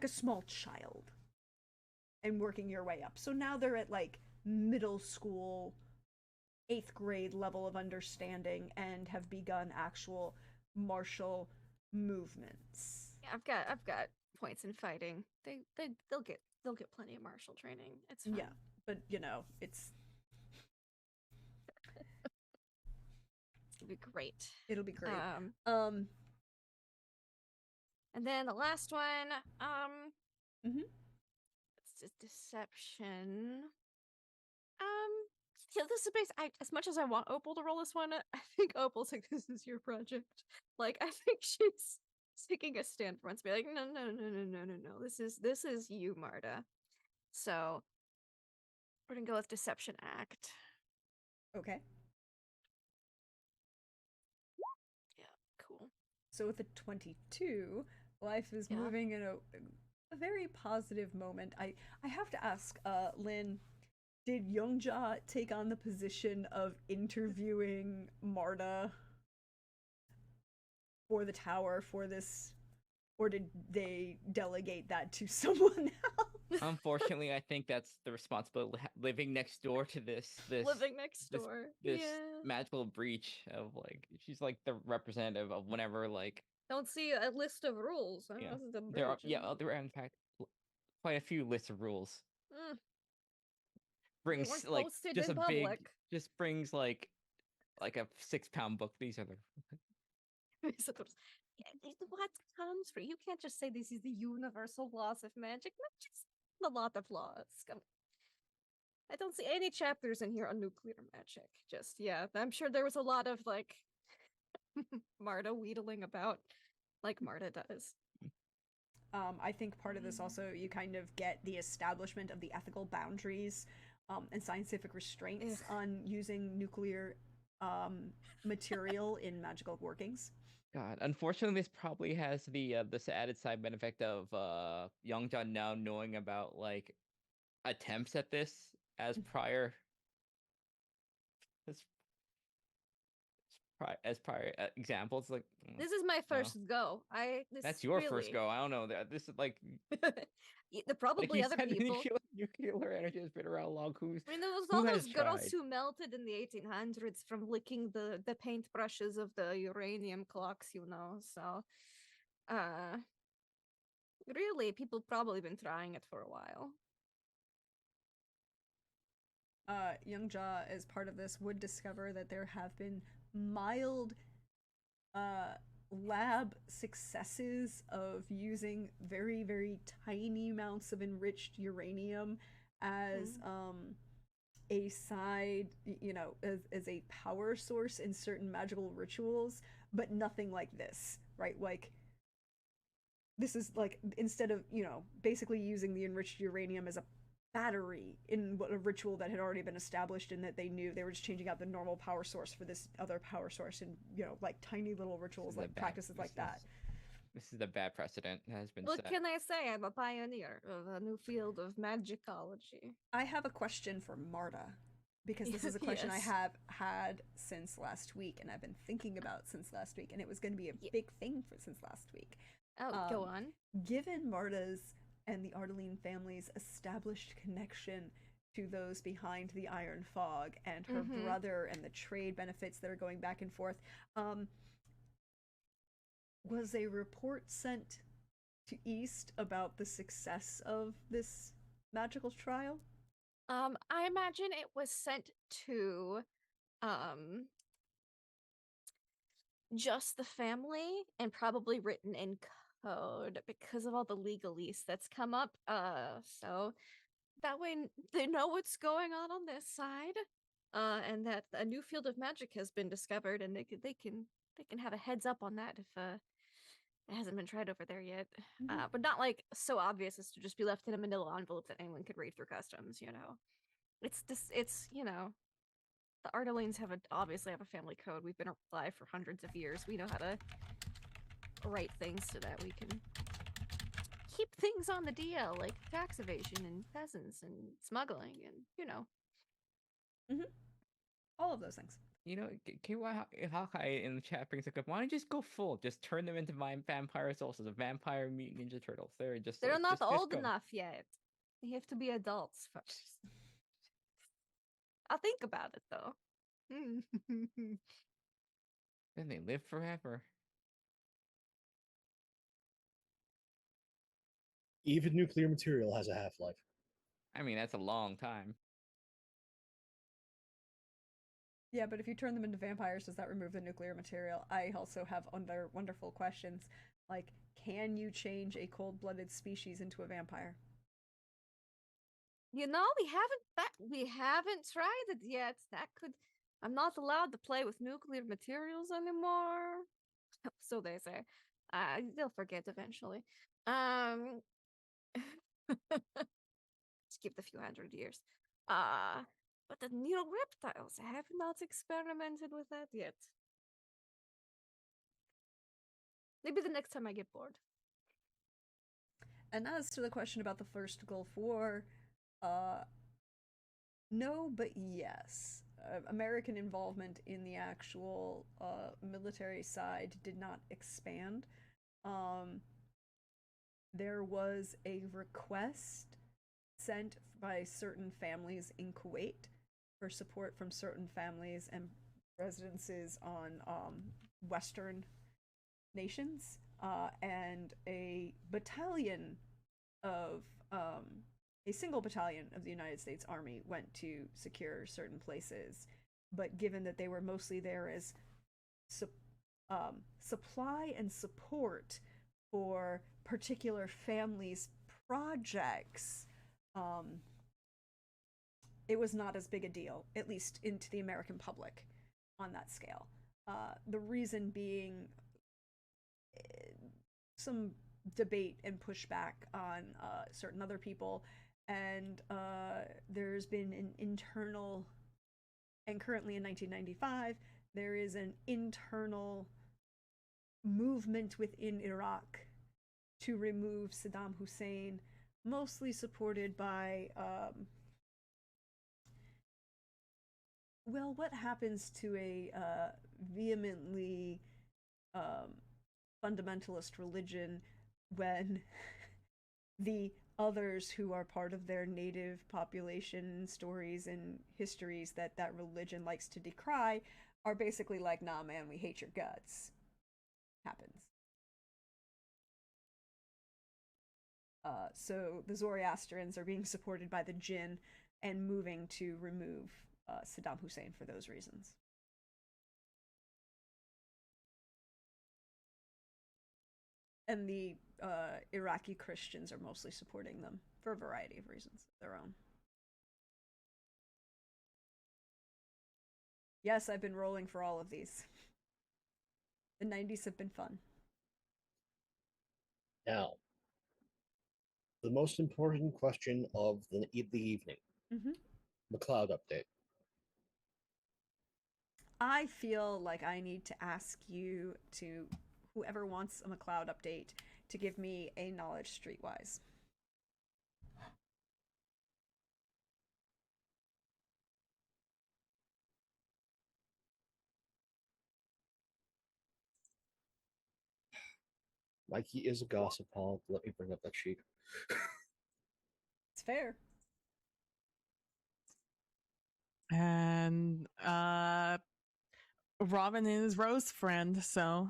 a small child and working your way up. So now they're at like middle school, 8th grade level of understanding and have begun actual martial movements. Yeah, I've got points in fighting. They'll get plenty of martial training. It's fine. Yeah, but it's it'll be great. It'll be great. And then the last one, it's just deception. Yeah, this is as much as I want Opal to roll this one, I think Opal's like, this is your project. Like, I think she's taking a stand for once, be like, no. This is you, Marta. So we're gonna go with Deception Act. Okay. Yeah, cool. So with a 22, life is moving in a very positive moment. I have to ask, Lynn, did Youngja take on the position of interviewing Marta for the tower for this, or did they delegate that to someone else? Unfortunately, I think that's the responsibility living next door to this living next door. This magical breach of like she's like the representative of whenever like don't see a list of rules. There are in fact quite a few lists of rules. Brings like just a big, just brings like like a 6-pound book. These are the What comes for you? Can't just say this is the universal laws of magic. Not just a lot of laws. I don't see any chapters in here on nuclear magic. Just yeah, I'm sure there was a lot of like Marta wheedling about, like Marta does. I think part of this also, you kind of get the establishment of the ethical boundaries and scientific restraints on using nuclear material in magical workings. God, unfortunately, this probably has the this added side benefit of Youngja now knowing about like attempts at this as prior as prior examples. Like this is my first go. That's your really... first go. I don't know that this is like probably like other people. Nuclear energy has been around long. I mean, there was all those girls who melted in the 1800s from licking the paintbrushes of the uranium clocks, you know. So, really, people probably been trying it for a while. Youngja, as part of this, would discover that there have been mild lab successes of using very, very tiny amounts of enriched uranium as a side, you know, as a power source in certain magical rituals, but nothing like this, right? Like, this is like, instead of, you know, basically using the enriched uranium as a battery in a ritual that had already been established and that they knew, they were just changing out the normal power source for this other power source, and, you know, like tiny little rituals, like practices like that. This is the bad precedent that has been What set. can I say? I'm a pioneer of a new field of magicology. I have a question for Marta, because this is a question I have had since last week, and I've been thinking about since last week, and it was going to be a big thing since last week. Oh, go on. Given Marta's and the Ardeline family's established connection to those behind the Iron Fog and her brother and the trade benefits that are going back and forth, was a report sent to East about the success of this magical trial? I imagine it was sent to just the family and probably written in code because of all the legalese that's come up. So that way they know what's going on this side, and that a new field of magic has been discovered, and they can have a heads up on that if it hasn't been tried over there yet. But not like so obvious as to just be left in a manila envelope that anyone could read through customs, you know. It's you know, the Ardelines obviously have a family code. We've been alive for hundreds of years. We know how to write things so that we can keep things on the DL, like tax evasion and peasants and smuggling and, you know. All of those things. You know, Hawkeye in the chat brings up, why don't you just go full? Just turn them into vampires also, the Vampire Mutant Ninja Turtles. They're not old enough yet. They have to be adults first. I'll think about it, though. Then they live forever. Even nuclear material has a half-life. I mean, that's a long time. Yeah, but if you turn them into vampires, does that remove the nuclear material? I also have other wonderful questions, like, can you change a cold-blooded species into a vampire? You know, we haven't tried it yet. That could... I'm not allowed to play with nuclear materials anymore. So they say. They'll forget eventually. Skip the few hundred years. But the reptiles, I have not experimented with that yet. Maybe the next time I get bored. And as to the question about the first Gulf War, no, but yes. American involvement in the actual military side did not expand. There was a request sent by certain families in Kuwait for support from certain families and residences on Western nations, and a single battalion of the United States Army went to secure certain places. but given that they were mostly there as supply and support for particular families' projects, it was not as big a deal, at least into the American public on that scale. The reason being some debate and pushback on certain other people, and there's been an internal, and currently in 1995, there is an internal movement within Iraq to remove Saddam Hussein, mostly supported by well, what happens to a vehemently fundamentalist religion when the others who are part of their native population stories and histories that that religion likes to decry are basically like, nah, man, we hate your guts. Happens. So the Zoroastrians are being supported by the jinn and moving to remove Saddam Hussein for those reasons. And the Iraqi Christians are mostly supporting them for a variety of reasons of their own. Yes, I've been rolling for all of these. The 90s have been fun. Now, the most important question of the evening. Mm-hmm. McLeod update. I feel like I need to ask you to, whoever wants a McLeod update, to give me a knowledge streetwise. Mikey is a gossip hog. Let me bring up that sheet. It's fair. And Robin is Rose's friend, so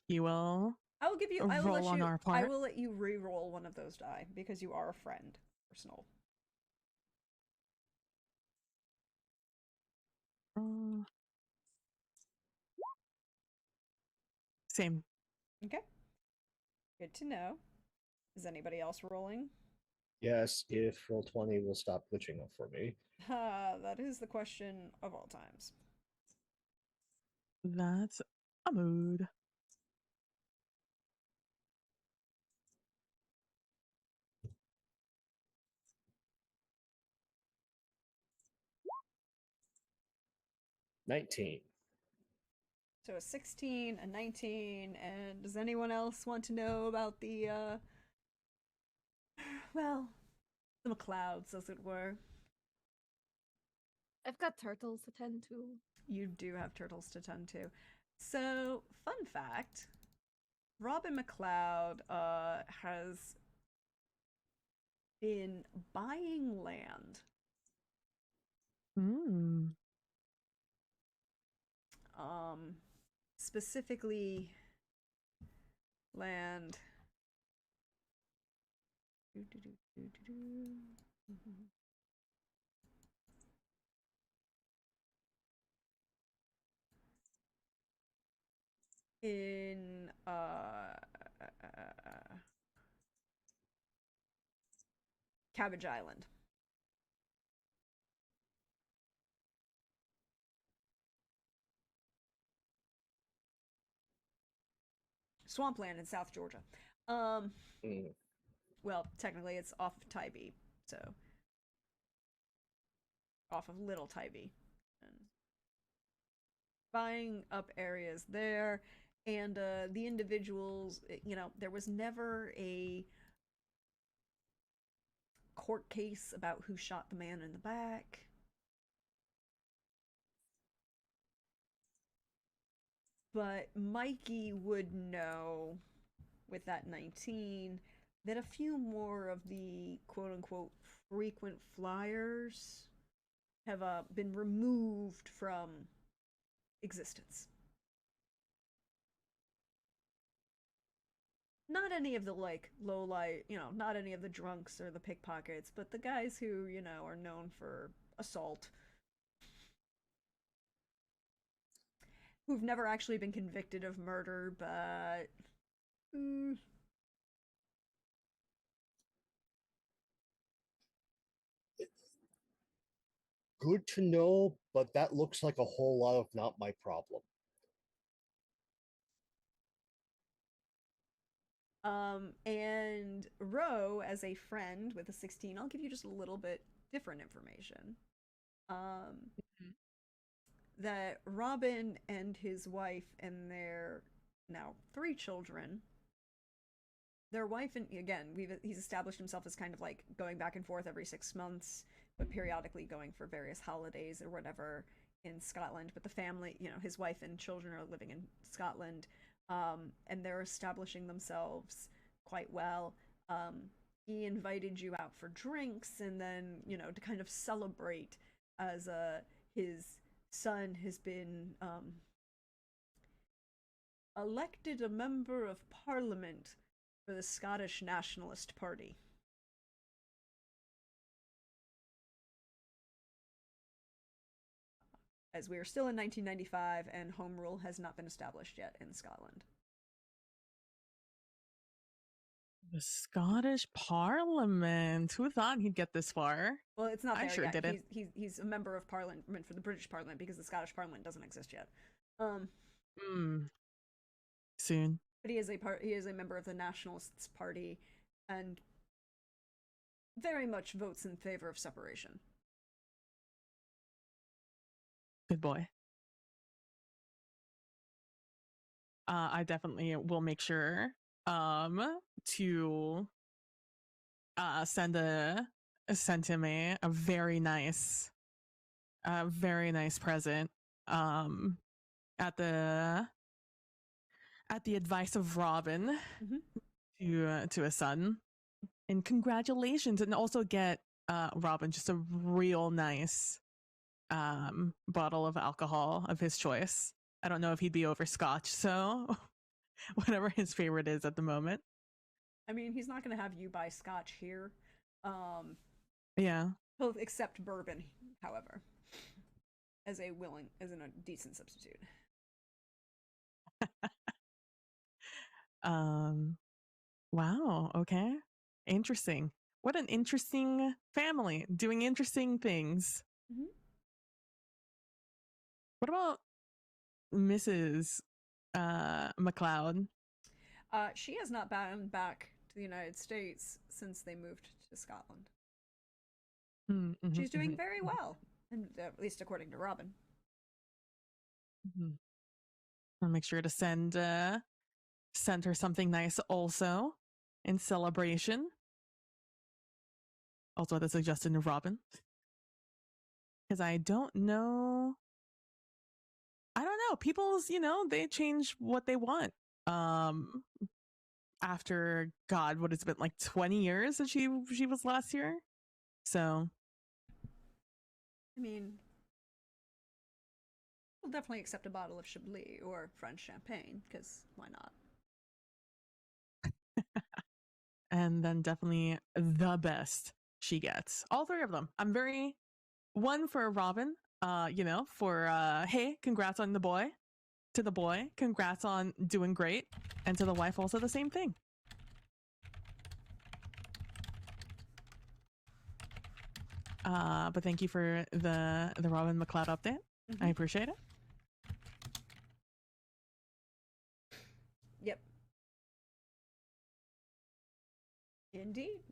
he will I will give you. I will roll let on you. our part. I will let you re-roll one of those die because you are a friend. Personal. Same. Okay. Good to know. Is anybody else rolling? Yes, if Roll20 will stop glitching up for me. That is the question of all times. That's a mood. $19. So a 16, a 19, and does anyone else want to know about the, well, the McLeods, as it were? I've got turtles to tend to. You do have turtles to tend to. So, fun fact, Robin McLeod has been buying land. Specifically land in Cabbage Island. Swampland in South Georgia. Well, technically it's off of Tybee, so off of Little Tybee. And buying up areas there, and the individuals, you know, there was never a court case about who shot the man in the back. But Mikey would know, with that 19, that a few more of the quote-unquote frequent flyers have been removed from existence. Not any of the, like, low-light, you know, not any of the drunks or the pickpockets, but the guys who, you know, are known for assault. who've never actually been convicted of murder, but Good to know, but that looks like a whole lot of not my problem. And Ro, as a friend with a 16, I'll give you just a little bit different information. That Robin and his wife and their now 3 children, their wife, and again, he's established himself as kind of like going back and forth every 6 months, but periodically going for various holidays or whatever in Scotland. But the family, his wife and children are living in Scotland, and they're establishing themselves quite well. He invited you out for drinks, and then to kind of celebrate as his son has been elected a member of parliament for the Scottish Nationalist Party. As we are still in 1995 and home rule has not been established yet in Scotland. The Scottish Parliament. Who thought he'd get this far? Well, it's not there I sure yet. didn't. He's a member of Parliament for the British Parliament because the Scottish Parliament doesn't exist yet. Soon. But he is a member of the Nationalists Party and very much votes in favor of separation. Good boy. I definitely will make sure to send him a very nice present at the advice of Robin to his son. And congratulations, and also get Robin just a real nice bottle of alcohol of his choice. I don't know if he'd be over scotch, so whatever his favorite is at the moment. I mean, he's not going to have you buy scotch here. Yeah. He'll accept bourbon, however, as a decent substitute. Wow. Okay. Interesting. What an interesting family doing interesting things. What about Mrs. McLeod? She has not been back to the United States since they moved to Scotland. She's doing very well, and at least according to Robin. I'll make sure to send her something nice also in celebration. Also, the suggestion of Robin, because I don't know. People's, they change what they want. After God, what has it been, like 20 years that she was last here? So, I mean, we'll definitely accept a bottle of Chablis or French champagne, because why not? And then definitely the best she gets. All 3 of them. I'm very one for Robin, for hey, congrats on the boy. To the boy, congrats on doing great. And to the wife, also the same thing. But thank you for the Robin McLeod update. I appreciate it. Yep. Indeed.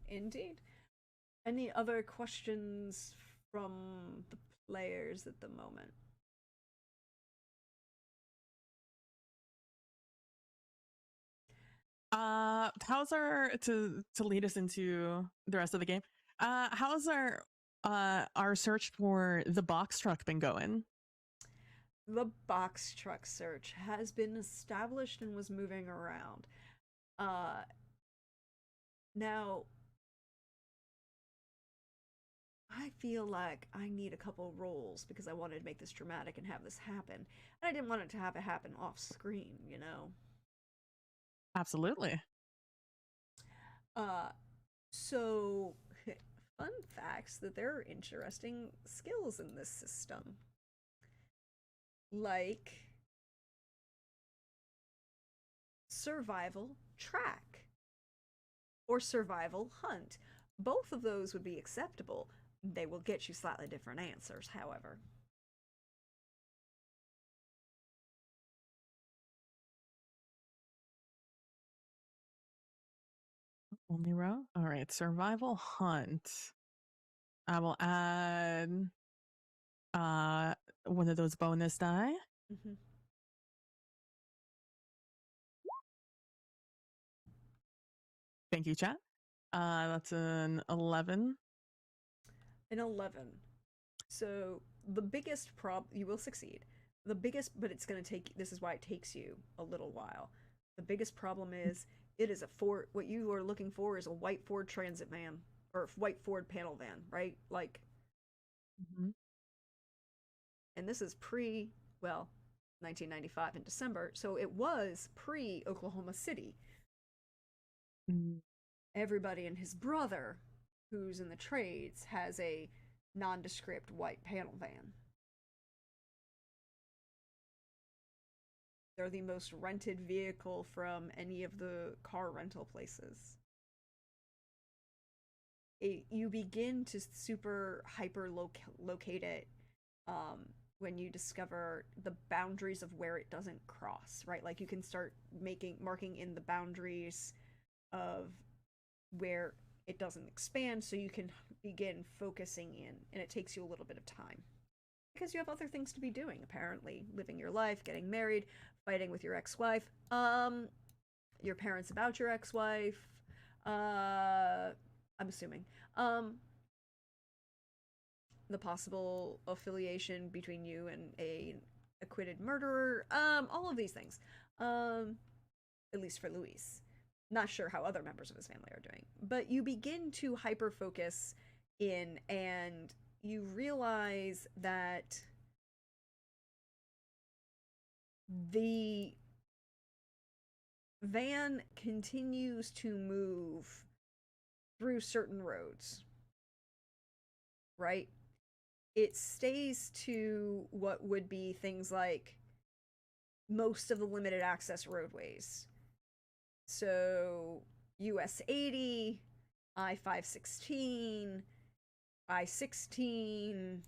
Any other questions from the players at the moment? How's to lead us into the rest of the game? How's our search for the box truck been going? The box truck search has been established and was moving around. Now, I feel like I need a couple rolls because I wanted to make this dramatic and have this happen. And I didn't want it to have it happen off screen, Absolutely. So fun facts that there are interesting skills in this system. Like survival track or survival hunt. Both of those would be acceptable. They will get you slightly different answers, however. Only row? All right, survival hunt. I will add one of those bonus die. Mm-hmm. Thank you, chat. That's an 11. An 11. So the biggest you will succeed. The biggest, but it's going to take, this is why it takes you a little while. The biggest problem is it is a Ford, what you are looking for is a white Ford Transit van, or white Ford panel van, right? Like, and this is well, 1995 in December, so it was pre-Oklahoma City. Everybody and his brother, who's in the trades, has a nondescript white panel van. They're the most rented vehicle from any of the car rental places. You begin to super hyper locate it when you discover the boundaries of where it doesn't cross, right? Like you can start marking in the boundaries of where it doesn't expand, so you can begin focusing in, and it takes you a little bit of time because you have other things to be doing, apparently. Living your life, getting married, fighting with your ex-wife, your parents about your ex-wife, I'm assuming, the possible affiliation between you and a acquitted murderer, all of these things, at least for Luis. Not sure how other members of his family are doing, but you begin to hyper focus in, and you realize that the van continues to move through certain roads, right? It stays to what would be things like most of the limited access roadways. So US 80, I-516, I-16,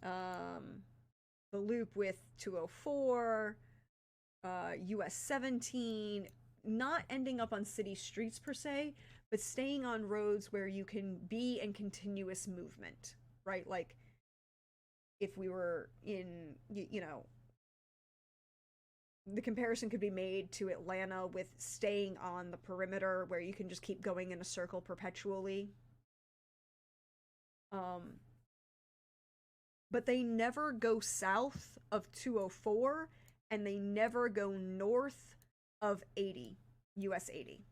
the loop with 204, US 17, not ending up on city streets per se, but staying on roads where you can be in continuous movement, right? Like if we were in, you know, the comparison could be made to Atlanta with staying on the perimeter where you can just keep going in a circle perpetually. But they never go south of 204, and they never go north of 80, US 80.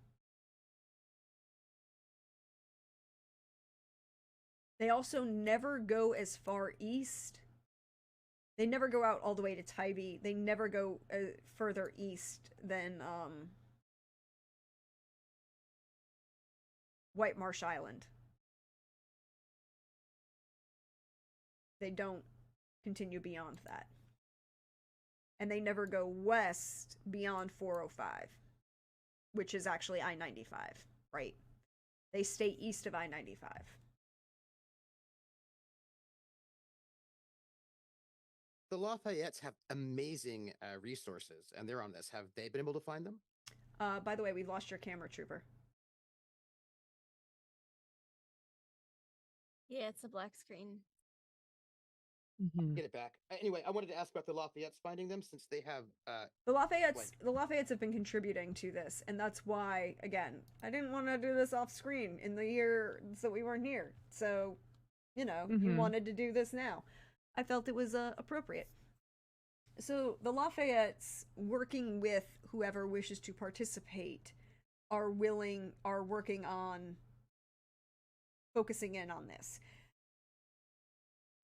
They also never go as far east. They never go out all the way to Tybee. They never go further east than White Marsh Island. They don't continue beyond that. And they never go west beyond 405, which is actually I-95, right? They stay east of I-95. The Lafayettes have amazing resources, and they're on this. Have they been able to find them? By the way, we've lost your camera, Trooper. Yeah, it's a black screen. Get it back. Anyway, I wanted to ask about the Lafayettes finding them, since they have the Lafayettes have been contributing to this, and that's why, again, I didn't want to do this off screen in the year that we weren't here. So, you know, you wanted to do this now. I felt it was appropriate. So the Lafayettes, working with whoever wishes to participate, are working on focusing in on this.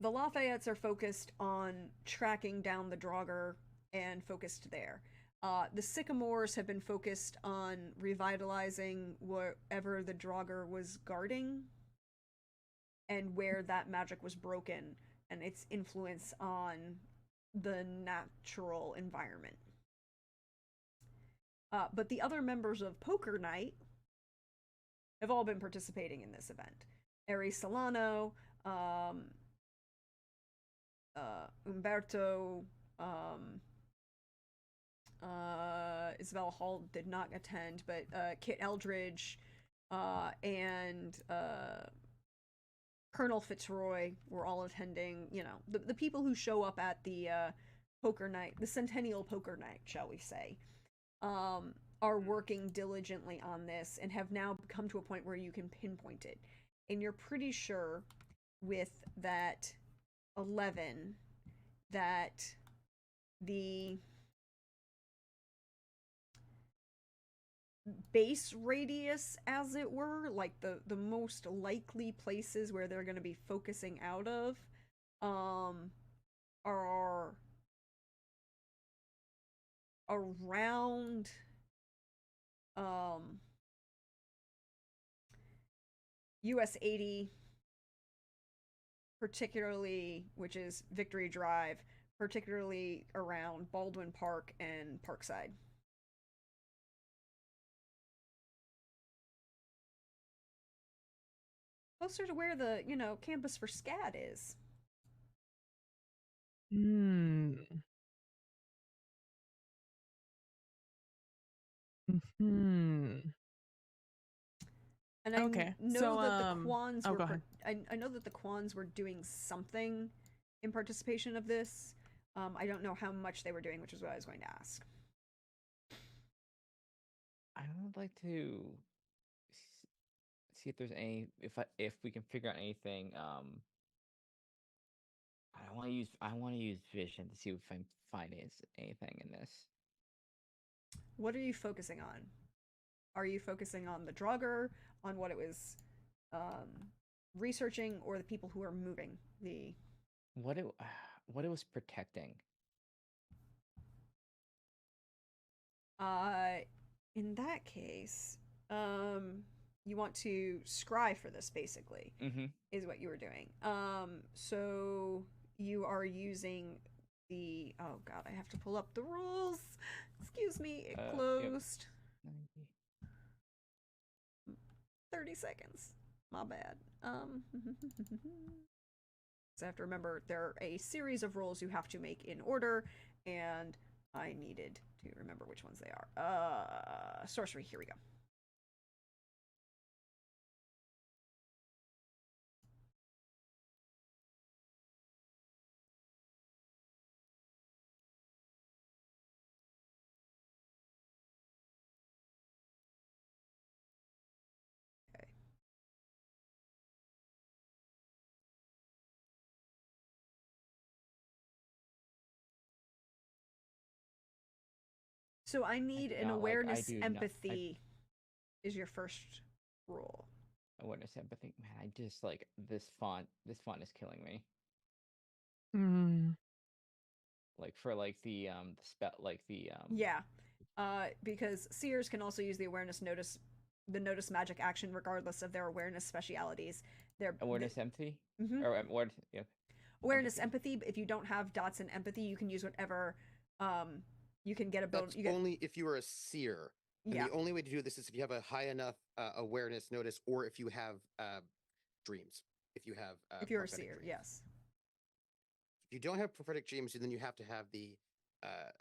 The Lafayettes are focused on tracking down the Draugr and focused there. The Sycamores have been focused on revitalizing whatever the Draugr was guarding and where that magic was broken and its influence on the natural environment. But the other members of Poker Night have all been participating in this event. Ari Solano, Umberto, Isabella Hall did not attend, but Kit Eldridge and Colonel Fitzroy were all attending. You know, the people who show up at the poker night, the Centennial Poker Night, shall we say, are working diligently on this and have now come to a point where you can pinpoint it. And you're pretty sure with that 11 that the base radius, as it were, like the most likely places where they're going to be focusing out of, are around US 80, particularly, which is Victory Drive, particularly around Baldwin Park and Parkside. Closer to where the, campus for SCAD is. Hmm. Hmm. And I Okay, know so, that the Quans oh, were go ahead. I know that the Quans were doing something in participation of this. I don't know how much they were doing, which is what I was going to ask. I would like to see if there's any if we can figure out anything. I want to use vision to see if I can find anything in this. What are you focusing on? Are you focusing on the drugger, on what it was researching, or the people who are moving the? What it was protecting. In that case, you want to scry for this, basically, is what you were doing. So you are using the, oh god, I have to pull up the rules. Excuse me, it closed. Yep. 30 seconds. My bad. So I have to remember there are a series of rolls you have to make in order, and I needed to remember which ones they are. Sorcery, here we go. Okay. So I need an awareness empathy is your first roll. Awareness empathy. Man, I just like this font. This font is killing me. Hmm. Like for like the spell, like the Yeah. Because seers can also use the awareness notice, the notice magic action regardless of their awareness specialities. Their awareness empathy Mhm. or awareness, yeah. Awareness empathy. If you don't have dots in empathy, you can use whatever. You can get a bonus. That's only if you are a seer. And Yeah. the only way to do this is if you have a high enough awareness notice, or if you have dreams. If you have if you're a prophetic seer, dreams. yes. If you don't have prophetic dreams, then you have to have the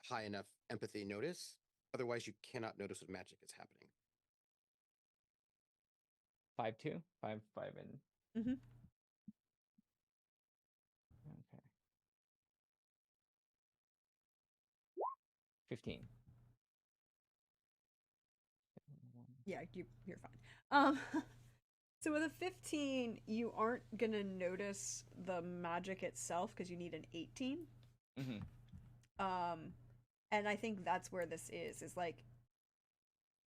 high enough empathy notice. Otherwise, you cannot notice what magic is happening. 5-2, 5 and. Mm-hmm. Okay. 15. Yeah, you're fine. So with a 15, you aren't gonna notice the magic itself because you need an 18. Mm-hmm. And I think that's where this is like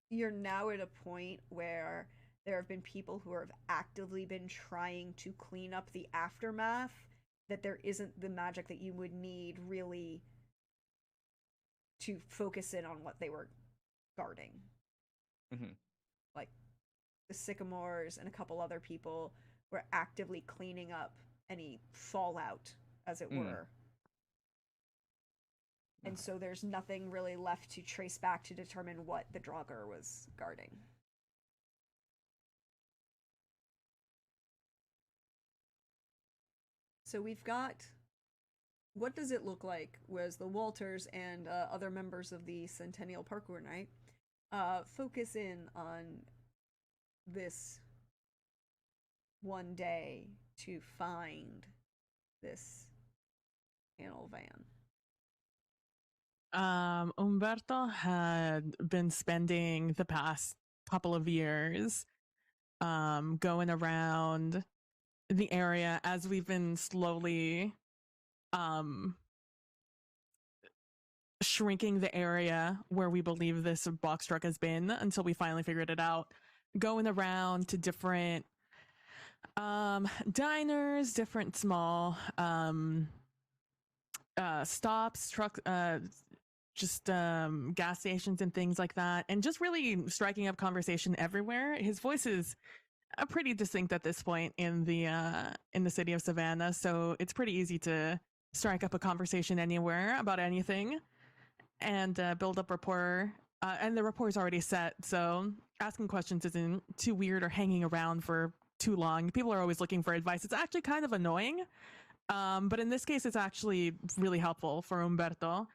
you're now at a point where there have been people who have actively been trying to clean up the aftermath, that there isn't the magic that you would need really to focus in on what they were guarding. Mm-hmm. Like the Sycamores and a couple other people were actively cleaning up any fallout, as it were. And so there's nothing really left to trace back to determine what the Draugr was guarding. So we've got, what does it look like was the Walters and other members of the Centennial Parkour Night focus in on this one day to find this panel van. Umberto had been spending the past couple of years going around the area as we've been slowly shrinking the area where we believe this box truck has been until we finally figured it out, going around to different diners, different small stops, just gas stations and things like that, and just really striking up conversation everywhere. His voice is pretty distinct at this point in the city of Savannah, so it's pretty easy to strike up a conversation anywhere about anything and build up rapport. And the rapport is already set, so asking questions isn't too weird or hanging around for too long. People are always looking for advice. It's actually kind of annoying, but in this case, it's actually really helpful for Umberto.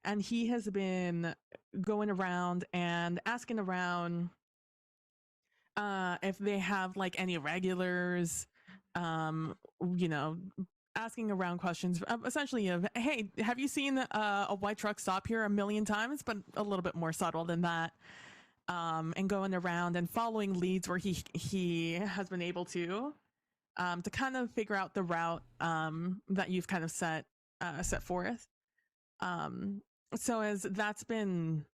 And he has been going around and asking around if they have like any regulars, you know, asking around questions, essentially of, hey, have you seen a white truck stop here a million times, but a little bit more subtle than that, and going around and following leads where he has been able to kind of figure out the route that you've kind of set forth. So as that's been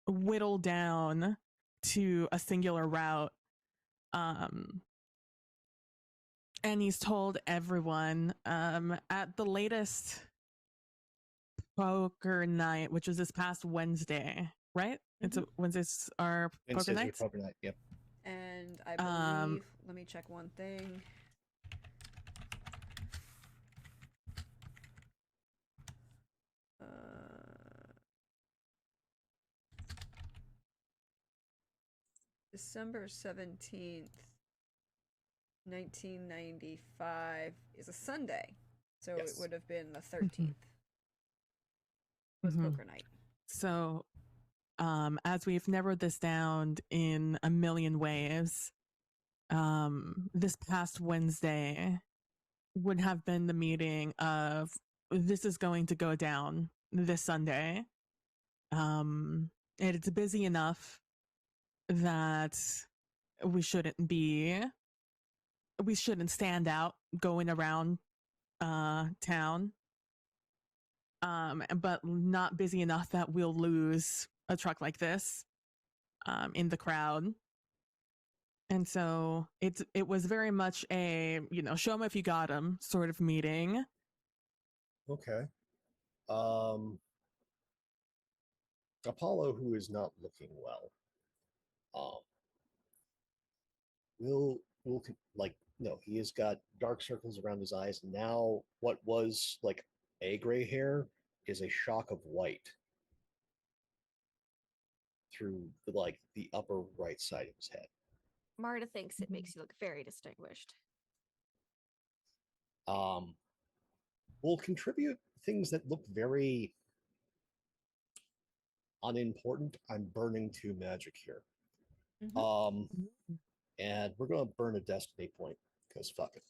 whittled down to a singular route, and he's told everyone at the latest poker night, which was this past Wednesday, right? It's Wednesdays are poker nights. Poker night, yep. And I believe, let me check one thing. December 17th, 1995 is a Sunday. So Yes. it would have been the 13th. Was poker night. So as we've narrowed this down in a million ways, this past Wednesday would have been the meeting of this is going to go down this Sunday. It's busy enough that we shouldn't stand out going around town, but not busy enough that we'll lose a truck like this in the crowd. And so it was very much a, show them if you got them sort of meeting. Okay. Apollo, who is not looking well, will like, no, he has got dark circles around his eyes. Now what was like a gray hair is a shock of white through like the upper right side of his head. Marta thinks it makes you look very distinguished. Will contribute things that look very unimportant. I'm burning 2 magic here. And we're gonna burn a destiny point because fuck it.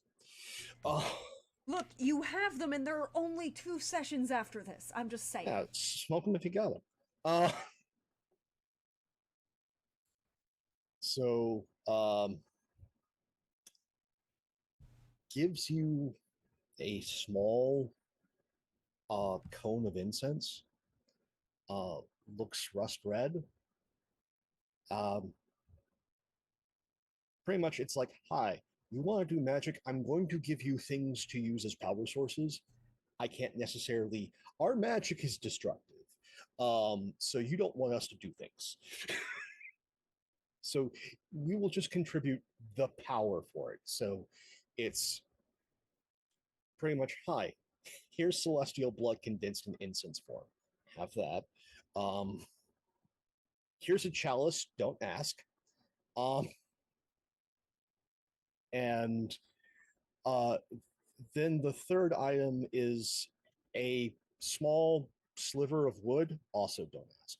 Look, you have them, and there are only 2 sessions after this. I'm just saying. Yeah, smoke them if you got them. So gives you a small cone of incense. Looks rust red. Pretty much it's like, hi, you want to do magic? I'm going to give you things to use as power sources. I can't necessarily, our magic is destructive. So you don't want us to do things. So we will just contribute the power for it. So it's pretty much, hi, here's celestial blood condensed in incense form. have that. Here's a chalice. Don't ask. Um, and uh, then the third item is a small sliver of wood. Also, don't ask.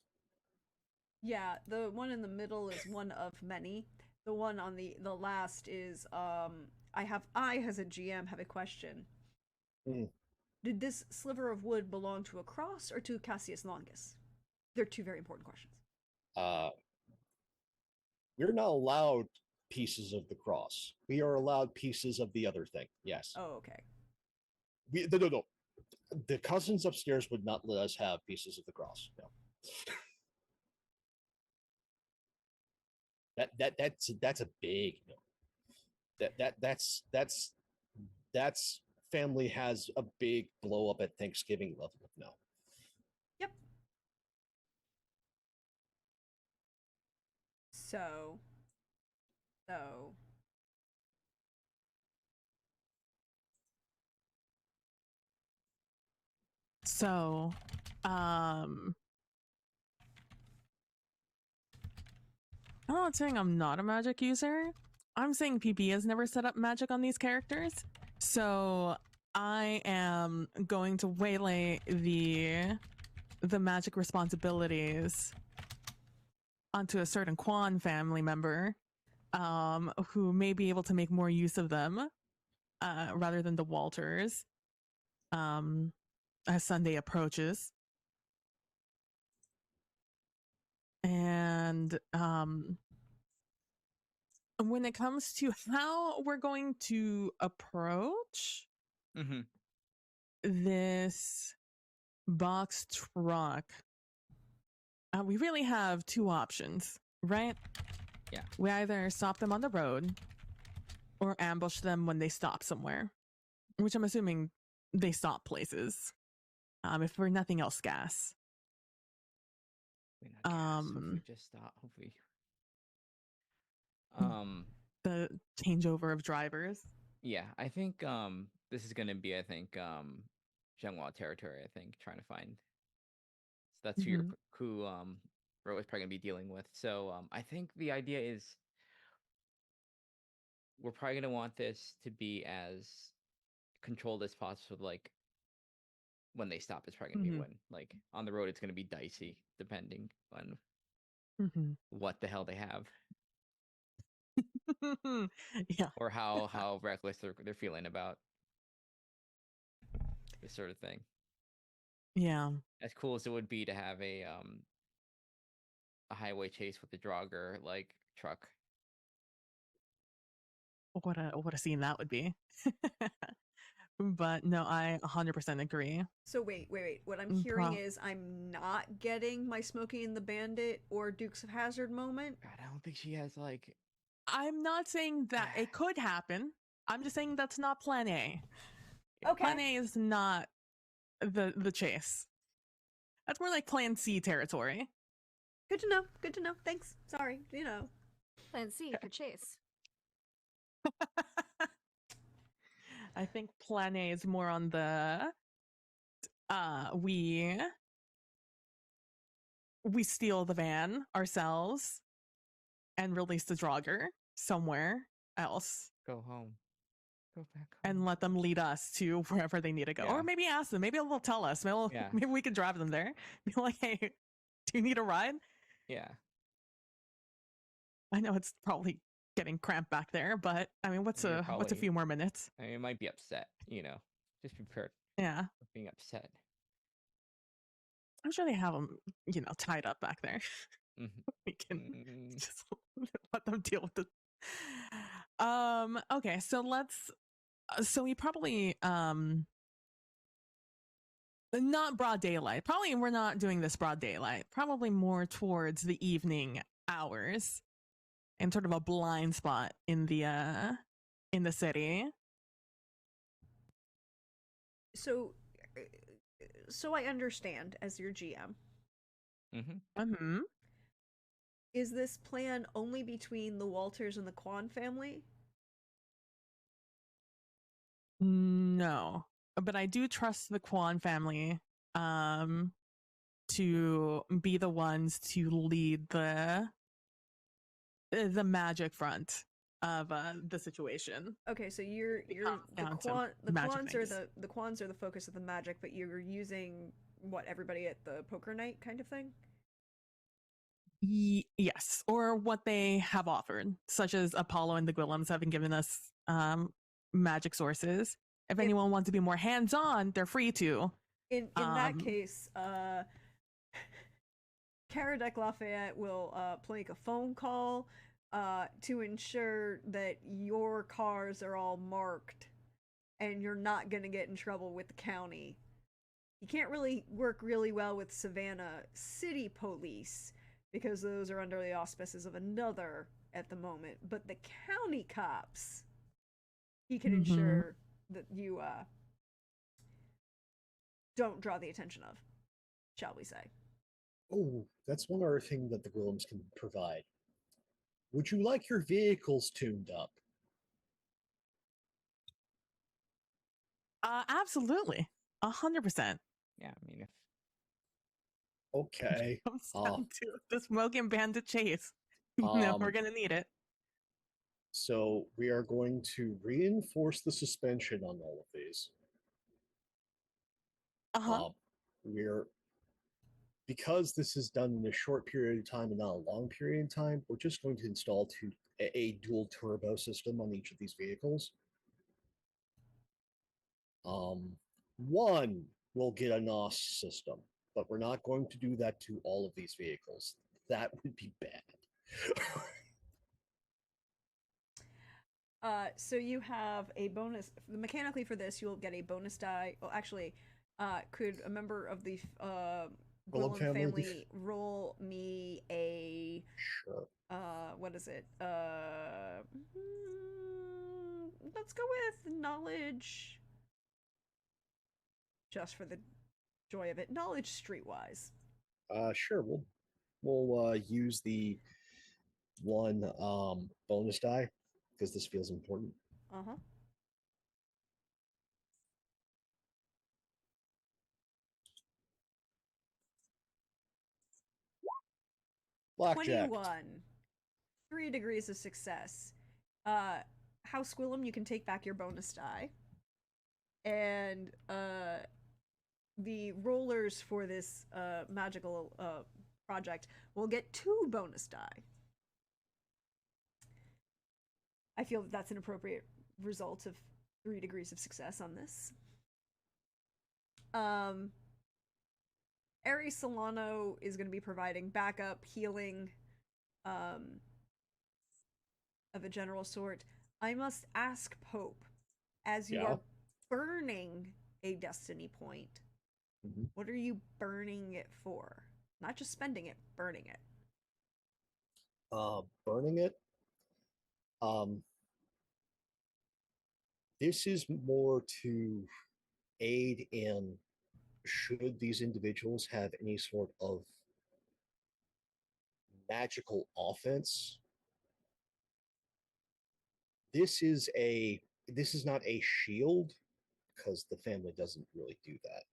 Yeah, the one in the middle is one of many. The one on the last is I as a GM have a question. Mm. Did this sliver of wood belong to a cross or to Cassius Longus? They're two very important questions. Uh, we're not allowed pieces of the cross. We are allowed pieces of the other thing. Yes. Oh, okay. No. The cousins upstairs would not let us have pieces of the cross. No. That's a big no. That's family has a big blow up at Thanksgiving level of no. Yep. So So, I'm not saying I'm not a magic user. I'm saying PB has never set up magic on these characters. So I am going to waylay the magic responsibilities onto a certain Quan family member, who may be able to make more use of them, rather than the Walters, as Sunday approaches. And when it comes to how we're going to approach Mm-hmm. this box truck, we really have two options, right? Yeah. We either stop them on the road or ambush them when they stop somewhere, which I'm assuming they stop places. If for nothing else, gas. Hopefully just stop. Hopefully. The changeover of drivers. Yeah, I think this is gonna be Zhenghua territory, I think, trying to find. So that's who Ro is probably gonna be dealing with. So I think the idea is we're probably gonna want this to be as controlled as possible. Like when they stop, it's probably gonna be when. Like on the road, it's gonna be dicey depending on what the hell they have. Yeah. Or how reckless they're feeling about this sort of thing. Yeah. As cool as it would be to have a highway chase with the Draugr like truck. What a scene that would be. But no, I 100% agree. So wait. What I'm hearing is I'm not getting my Smokey and the Bandit or Dukes of Hazzard moment. God, I don't think she has like. I'm not saying that it could happen. I'm just saying that's not Plan A. Okay. Plan A is not the chase. That's more like Plan C territory. Good to know. Thanks. Sorry. Plan C for chase. I think Plan A is more on the we steal the van ourselves and release the Draugr somewhere else. Go home. Go back home. And let them lead us to wherever they need to go. Yeah. Or maybe ask them. Maybe they'll tell us. Maybe we could drive them there. Be like, hey, do you need a ride? Yeah. I know it's probably getting cramped back there, but I mean, what's a few more minutes? I mean, it might be upset, Just be prepared. Yeah. For being upset. I'm sure they have them, tied up back there. We can just let them deal with it. Okay, so we probably not broad daylight. Probably we're not doing this broad daylight. Probably more towards the evening hours, and sort of a blind spot in the city. So I understand as your GM. Mm-hmm. Is this plan only between the Walters and the Quan family? No, but I do trust the Quan family to be the ones to lead the magic front of the situation. Okay, so you're comes the down to magic Quans are things. the Quans are the focus of the magic, but you're using what, everybody at the poker night kind of thing? Yes, or what they have offered, such as Apollo and the Gwillums having given us magic sources. If anyone wants to be more hands-on, they're free to. In that case, Caradec Lafayette will make a phone call to ensure that your cars are all marked and you're not going to get in trouble with the county. You can't really work really well with Savannah City Police because those are under the auspices of another at the moment, but the county cops, he can ensure that you don't draw the attention of, shall we say. Oh, that's one other thing that the Gwillums can provide. Would you like your vehicles tuned up? Absolutely. 100%. Yeah, I mean, if Okay. Comes down to the Smoking Bandit chase. No, we're gonna need it. So we are going to reinforce the suspension on all of these. We're because this is done in a short period of time and not a long period of time, we're just going to install a dual turbo system on each of these vehicles. One will get a NOS system, but we're not going to do that to all of these vehicles. That would be bad. So you have a bonus. Mechanically for this, you'll get a bonus die. Well, actually, could a member of the Gwillem family roll me a... Sure. What is it? Let's go with knowledge. Just for the joy of it. Knowledge streetwise. Sure. We'll use the one bonus die because this feels important. Uh-huh. Blackjack. 21. 3 degrees of success. House Gwillem, you can take back your bonus die. And the rollers for this magical project will get 2 bonus die. I feel that that's an appropriate result of 3 degrees of success on this. Aries Solano is going to be providing backup, healing, of a general sort. I must ask, Pope, as you are burning a destiny point, what are you burning it for? Not just spending it, burning it. Burning it? This is more to aid in should these individuals have any sort of magical offense. This is not a shield because the family doesn't really do that.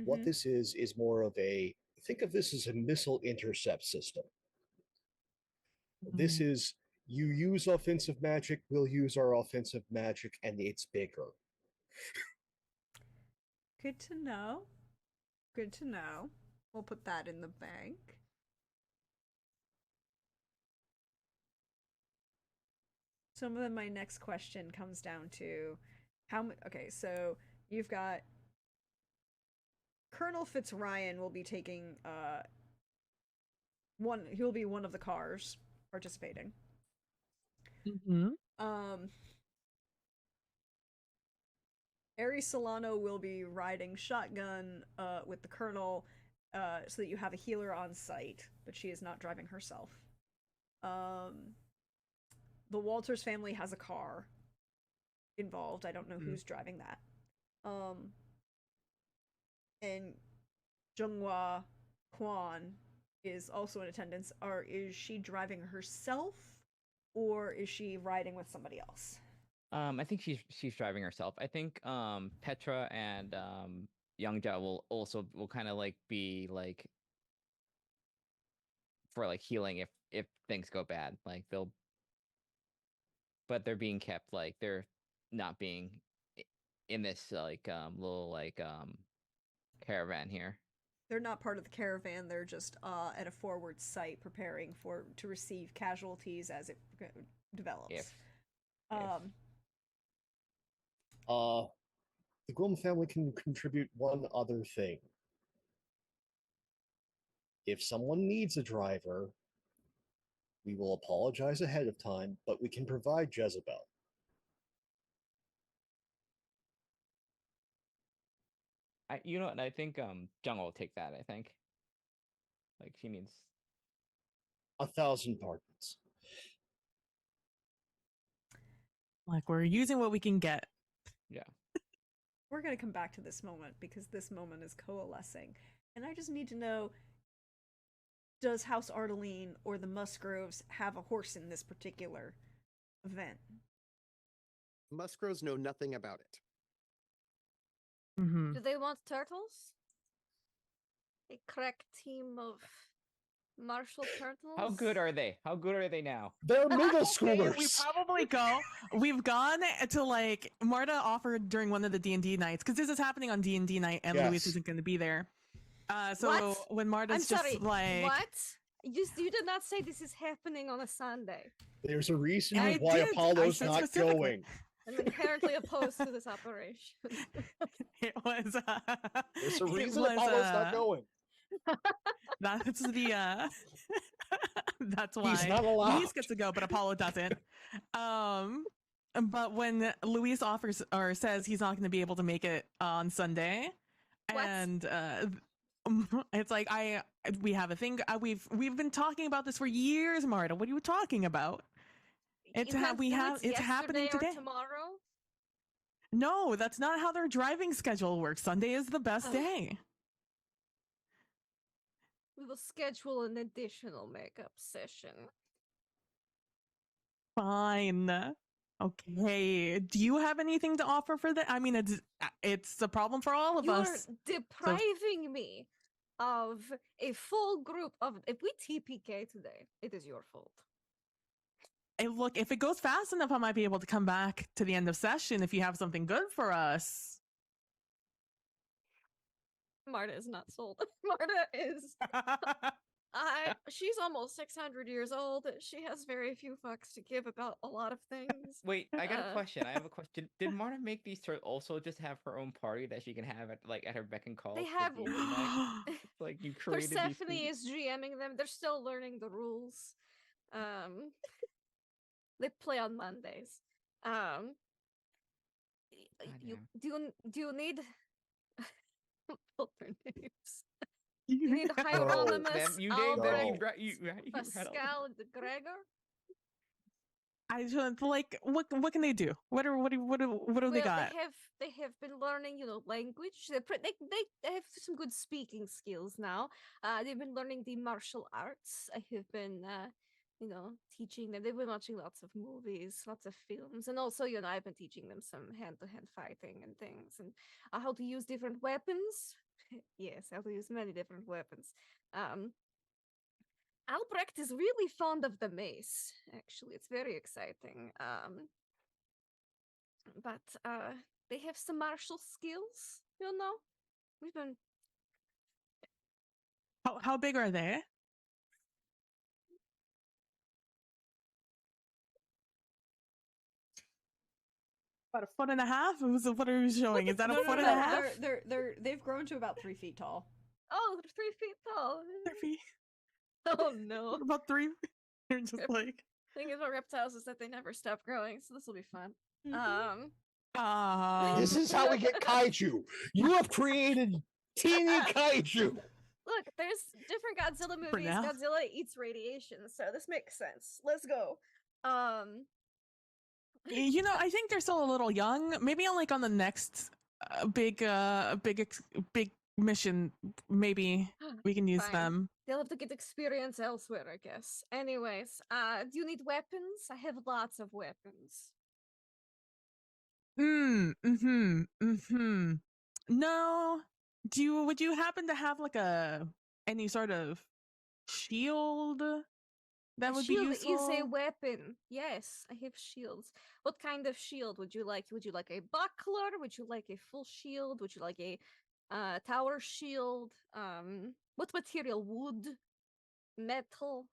What this is more of think of this as a missile intercept system. This is, you use offensive magic, we'll use our offensive magic, and it's bigger. Good to know. Good to know. We'll put that in the bank. So then my next question comes down to okay, so you've got Colonel Fitzryan will be taking he'll be one of the cars participating. Aries Solano will be riding shotgun with the Colonel so that you have a healer on site, but she is not driving herself. The Walters family has a car involved. I don't know who's driving that. And Zhenghua Quan is also in attendance. Is she driving herself, or is she riding with somebody else? I think she's driving herself. I think Petra and Youngja will kind of like be like for like healing if things go bad. Like they're being kept, like they're not being in this like little like caravan here. They're not part of the caravan. They're just at a forward site preparing to receive casualties as it develops. If The Grimm family can contribute one other thing. If someone needs a driver, we will apologize ahead of time, but we can provide Jezebel. I think Jung will take that. I think like she needs 1,000 pardons. Like, we're using what we can get. Yeah. We're going to come back to this moment because this moment is coalescing. And I just need to know, does House Ardeline or the Musgroves have a horse in this particular event? Musgroves know nothing about it. Mm-hmm. Do they want turtles? A crack team of martial turtles? How good are they? How good are they now? They're middle We schoolers. probably go. We've gone to like Marta offered during one of the D&D nights because this is happening on D&D night and Yes. Luis isn't going to be there. So What? when Marta's I'm just sorry, like, what? You did not say this is happening on a Sunday. There's a reason I why did. I Apollo's said not specifically. going. I'm inherently opposed to this operation. It was. There's a it reason was, Apollo's not going. That's the. That's why He's not allowed. Luis gets to go, but Apollo doesn't. But when Luis offers or says he's not going to be able to make it on Sunday, What? and it's like we have a thing. We've been talking about this for years, Marta. What are you talking about? It's You can't do it it's happening yesterday or today. tomorrow? No, that's not how their driving schedule works. Sunday is the best Ugh. day. We will schedule an additional makeup session. Fine. Okay. Do you have anything to offer for that? I mean, it's a problem for all of You're us. depriving me of a full group of. If we TPK today, it is your fault. Hey, look, if it goes fast enough, I might be able to come back to the end of session if you have something good for us. Marta is not sold. Marta is. She's almost 600 years old. She has very few fucks to give about a lot of things. Wait, I got a question. I have a question. Did Marta make these turtles also just have her own party that she can have at her beck and call? They for have. D&D night? Like you created Persephone these is GMing them. They're still learning the rules. They play on Mondays. Do you need filter names? You need Hieronymus, You Albert, you Pascal, and Gregor. I just like what can they do? What do they got? They have been learning, language. They have some good speaking skills now. They've been learning the martial arts. I have been teaching them. They've been watching lots of movies, lots of films, and also I've been teaching them some hand-to-hand fighting and things, and how to use different weapons. Yes, how to use many different weapons. Albrecht is really fond of the mace. Actually, it's very exciting. But they have some martial skills. We've been. How big are they? About 1.5 foot? What are you showing? Is that a foot and a half? They've grown to about 3 feet tall. Oh, they're 3 feet tall. 3 feet. Oh no! What about 3? You're just like. Thing about reptiles is that they never stop growing, so this will be fun. This is how we get kaiju. You have created teeny kaiju. Look, there's different Godzilla movies. now. Godzilla eats radiation, so this makes sense. Let's go. I think they're still a little young. Maybe on the next big mission, maybe we can use Fine. them. They'll have to get experience elsewhere, I guess. Anyways, do you need weapons? I have lots of weapons. No, would you happen to have like any sort of shield that A would be shield is a useful? weapon. Yes, I have shields. What kind of shield would you like? Would you like a buckler? Would you like a full shield? Would you like a tower shield? What material? Wood, metal,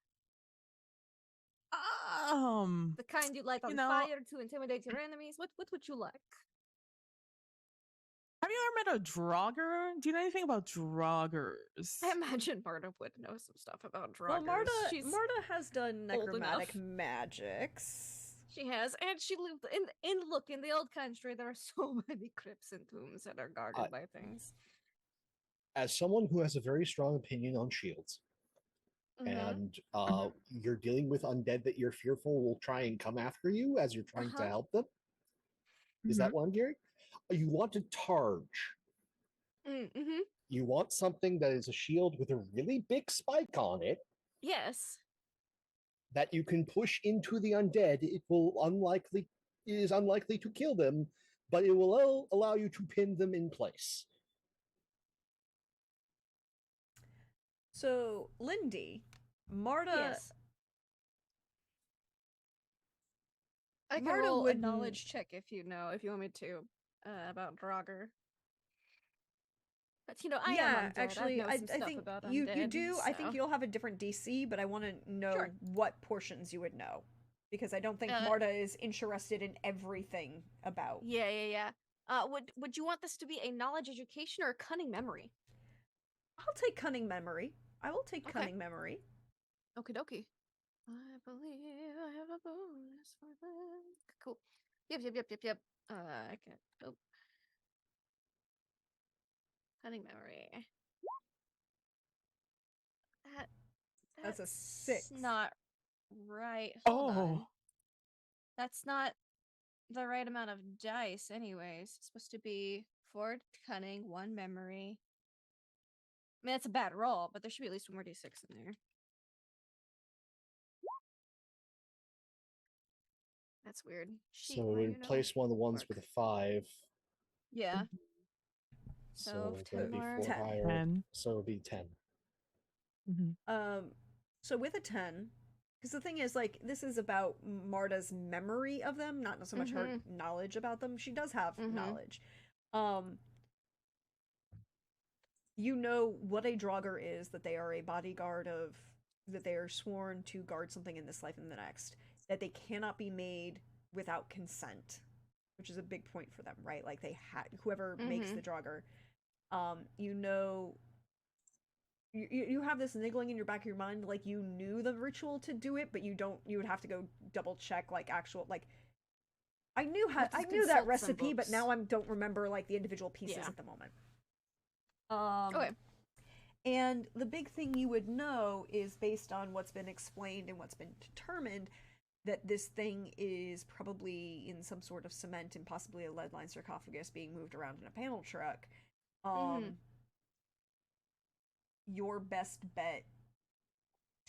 Um, the kind you light you on know, fire to intimidate your enemies. What would you like? have you ever met a Draugr? Do you know anything about Draugrs? I imagine Marta would know some stuff about Well, Draugrs. She's Marta has done old necromantic enough. magics. She has, and she lived in the old country. There are so many crypts and tombs that are guarded by things. As someone who has a very strong opinion on shields, and you're dealing with undead that you're fearful will try and come after you as you're trying to help them. Is that what I'm hearing? You want to targe. You want something that is a shield with a really big spike on it. Yes. That you can push into the undead. It is unlikely to kill them, but it will allow you to pin them in place. So, Lindy, Marta. Yes. I can Marta roll a wouldn't- knowledge check if you want me to about Draugr. But I am undead. Actually, I know some stuff think about you undead, do. So. I think you'll have a different DC, but I want to know Sure. what portions you would know, because I don't think Marta is interested in everything about. Yeah. Would you want this to be a knowledge education or a cunning memory? I'll take cunning memory. I will take cunning memory. Okie dokie. I believe I have a bonus for that. Cool. Yep. I can. Oh. Cunning memory. That's a 6. Not right. Hold on. That's not the right amount of dice, anyways. It's supposed to be 4 cunning, 1 memory. I mean, that's a bad roll, but there should be at least 1 more d6 in there. That's weird. So we replace one of the ones with a 5. Yeah. So 10 that'd be more. 4 higher. 10. So it'd be 10. So with a 10, because the thing is, like, this is about Marta's memory of them, not so much her knowledge about them. She does have knowledge. You know what a Draugr is, that they are a bodyguard of, that they are sworn to guard something in this life and the next, that they cannot be made without consent, which is a big point for them, right? Like, they whoever makes the Draugr, you know, you have this niggling in your back of your mind, like you knew the ritual to do it, but you would have to go double check, like, actual, like, I knew that recipe, but now I don't remember, like, the individual pieces at the moment. Okay. And the big thing you would know is, based on what's been explained and what's been determined, that this thing is probably in some sort of cement and possibly a lead-lined sarcophagus being moved around in a panel truck. Your best bet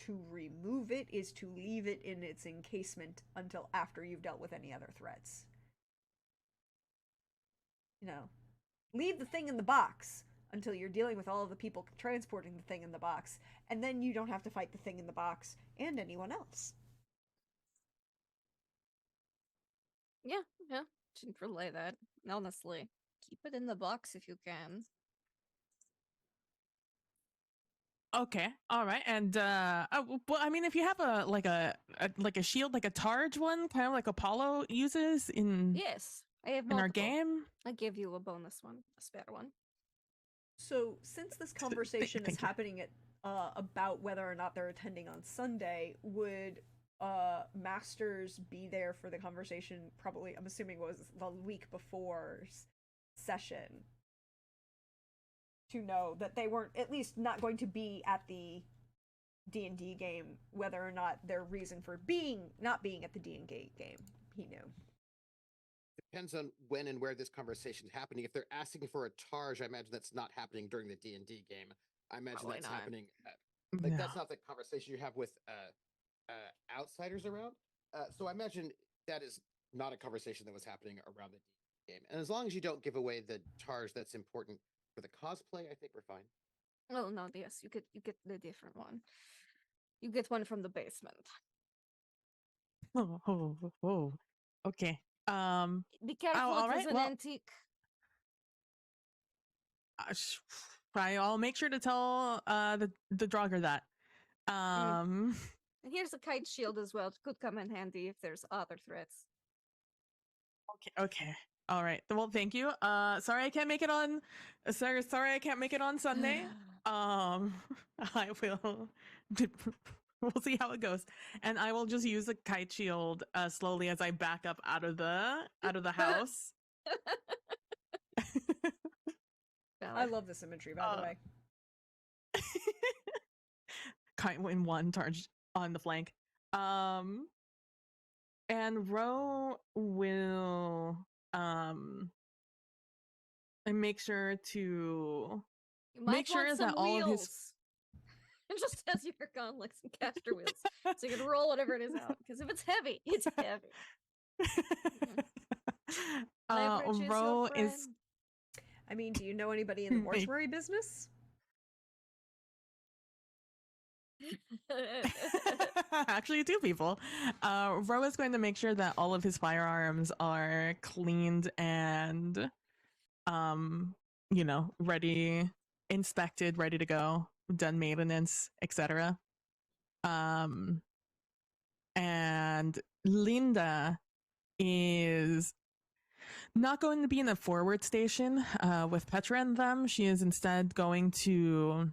to remove it is to leave it in its encasement until after you've dealt with any other threats. Leave the thing in the box until you're dealing with all of the people transporting the thing in the box, and then you don't have to fight the thing in the box and anyone else. Yeah. Shouldn't relay that. Honestly. Keep it in the box if you can. Okay, all right, and well, I mean, if you have a shield, like a Targe one, kind of like Apollo uses in I have multiple. in our game. I give you a bonus one, a spare one. So, since this conversation is happening at about whether or not they're attending on Sunday, would Masters be there for the conversation? Probably, I'm assuming, was the week before session, to know that they weren't at least not going to be at the D&D game, whether or not their reason for not being at the D&D game, he knew. Depends on when and where this conversation is happening. If they're asking for a charge, I imagine that's not happening during the D&D game. I imagine Probably that's not. happening. No. That's not the conversation you have with outsiders around. So I imagine that is not a conversation that was happening around the D&D game. And as long as you don't give away the charge that's important For the cosplay, I think we're fine. Oh no, yes, you get the different one. You get one from the basement. Oh. Okay. Be careful, all it is right. an Well, antique. I'll make sure to tell the Draugr that. And here's a kite shield as well. It could come in handy if there's other threats. Okay. All right. Well, thank you. Sorry I can't make it on. Sorry I can't make it on Sunday. I will. We'll see how it goes, and I will just use the kite shield slowly as I back up out of the house. I love this imagery, by the way. Kite in one, charged on the flank. And Ro will and make sure to You might make sure want some that all of his wheels. Just as you're gone, like some caster wheels, so you can roll whatever it is out. Because if it's heavy, it's heavy. Leverage is Ro your friend. is. I mean, do you know anybody in the mortuary business? Actually, two people. Ro is going to make sure that all of his firearms are cleaned and, ready, inspected, ready to go, done maintenance, etc. And Linda is not going to be in the forward station with Petra and them. She is instead going to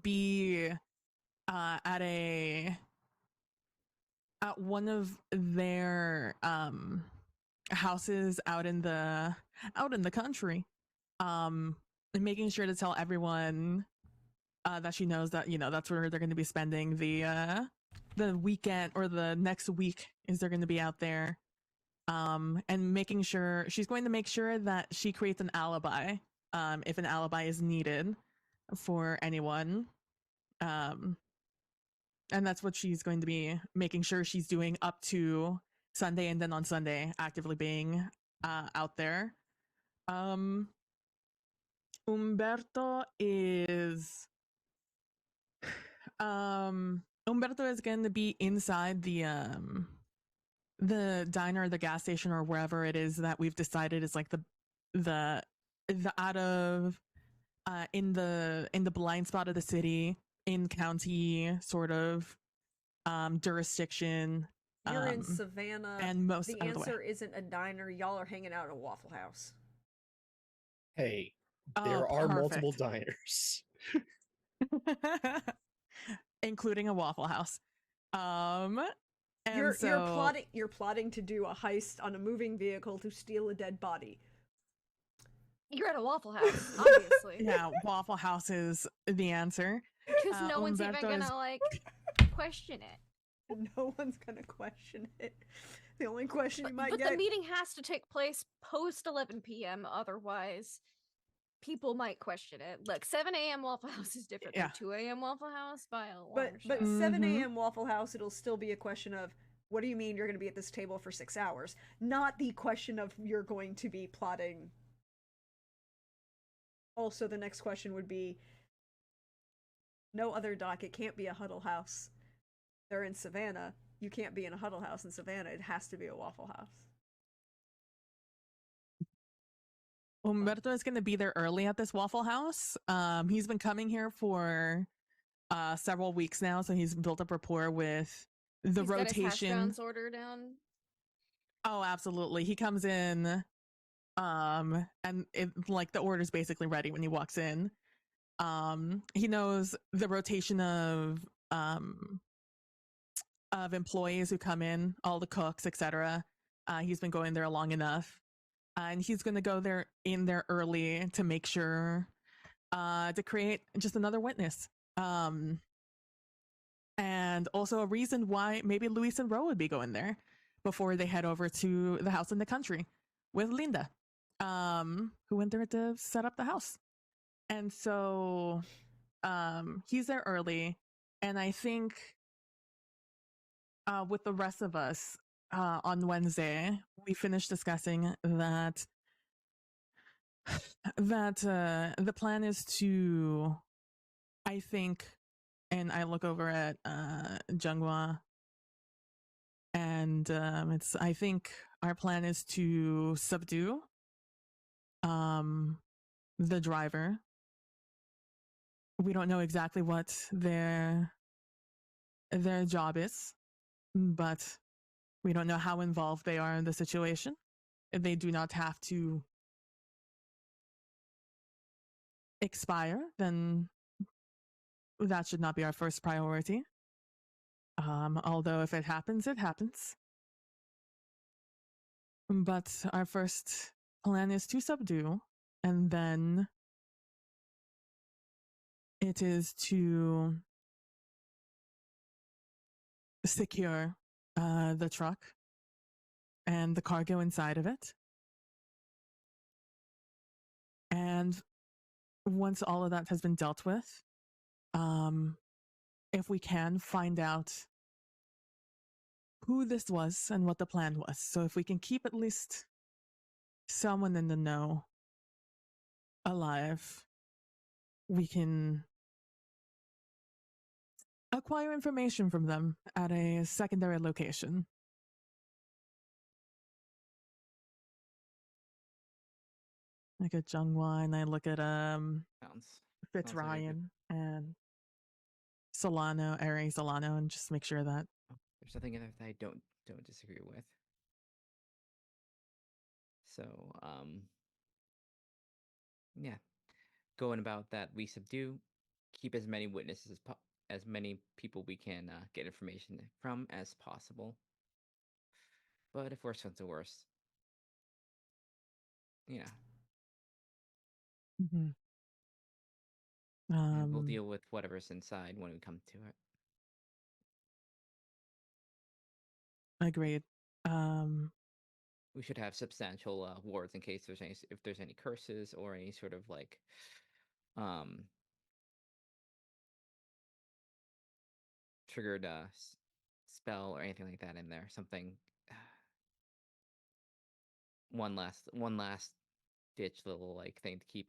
be at one of their houses out in the country, and making sure to tell everyone that she knows that that's where they're going to be spending the weekend, or the next week is they're going to be out there, and making sure she's going to make sure that she creates an alibi if an alibi is needed for anyone. And that's what she's going to be making sure she's doing up to Sunday, and then on Sunday actively being out there. Umberto is going to be inside the diner, the gas station, or wherever it is that we've decided is like the out of in the blind spot of the city, in county sort of jurisdiction. You're in Savannah, and most the answer isn't a diner. Y'all are hanging out at a Waffle House. Hey, there are multiple diners. Including a Waffle House. And you're plotting to do a heist on a moving vehicle to steal a dead body. You're at a Waffle House, obviously. Yeah, Waffle House is the answer. Because no one's even gonna question it. No one's gonna question it. The only question you might get. But the meeting has to take place post 11 p.m. Otherwise, people might question it. Like 7 a.m. Waffle House is different than 2 a.m. Waffle House by a long shot. But 7 a.m. Waffle House, it'll still be a question of, what do you mean you're going to be at this table for 6 hours? Not the question of you're going to be plotting. Also, the next question would be, no other dock. It can't be a Huddle House. They're in Savannah. You can't be in a Huddle House in Savannah. It has to be a Waffle House. Umberto is going to be there early at this Waffle House. He's been coming here for several weeks now, so he's built up rapport with the rotation. Got his hash browns order down. Oh, absolutely. He comes in, and the order's basically ready when he walks in. He knows the rotation of employees who come in, all the cooks, etc. He's been going there long enough. And he's going to go in there early to make sure to create just another witness. And also a reason why maybe Luis and Ro would be going there before they head over to the house in the country with Linda, who went there to set up the house. And so he's there early. And I think with the rest of us, on Wednesday, we finished discussing that that the plan is to, I think, and I look over at Jungwa, and I think our plan is to subdue the driver. We don't know exactly what their job is, but we don't know how involved they are in the situation. They do not have to expire, then that should not be our first priority. Although if it happens, it happens. But our first plan is to subdue, and then it is to secure the truck and the cargo inside of it. And once all of that has been dealt with, if we can find out who this was and what the plan was. So if we can keep at least someone in the know alive, we can acquire information from them at a secondary location. Look at Jungwa, and I look at Fitz Ryan and Solano, Ari Solano, and just make sure that there's nothing in there that I don't disagree with. So yeah, going about that, we subdue, keep as many witnesses as many people we can get information from as possible. But if worse comes to worse, yeah. Mm-hmm. And we'll deal with whatever's inside when we come to it. Agreed. We should have substantial wards in case if there's any curses or any sort of like triggered spell or anything like that in there. Something one last ditch little like thing to keep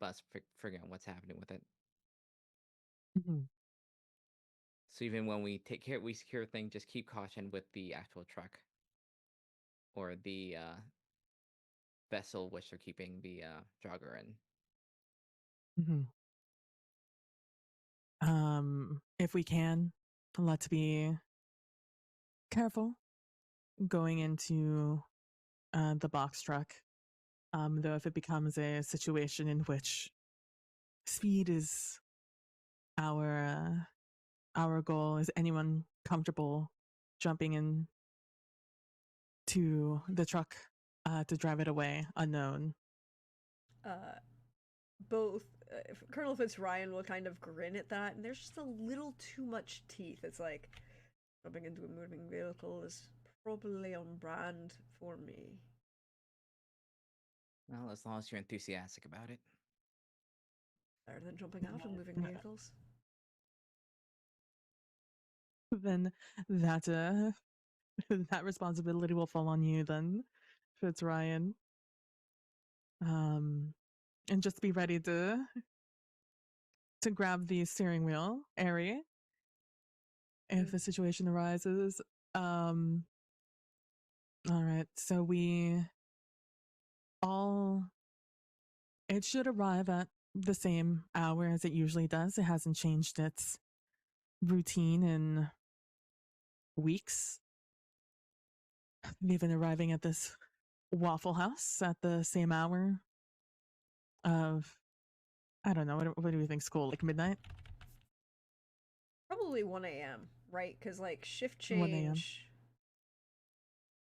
us figuring out what's happening with it. Mm-hmm. So even when we secure thing, just keep caution with the actual truck or the vessel which they're keeping the jogger in. Mm-hmm. If we can, let's be careful going into the box truck. Though if it becomes a situation in which speed is our goal, is anyone comfortable jumping in to the truck to drive it away unknown? Both Colonel Fitzryan will kind of grin at that, and there's just a little too much teeth. It's like jumping into a moving vehicle is probably on brand for me. Well, as long as you're enthusiastic about it. Better than jumping out of moving vehicles. Then that that responsibility will fall on you then, Fitzryan. And just be ready to grab the steering wheel, Ari, if the situation arises. All right, so it should arrive at the same hour as it usually does. It hasn't changed its routine in weeks. They've been arriving at this Waffle House at the same hour of, I don't know, what do you think, school, like midnight? Probably 1 a.m., right? Because, like, shift change.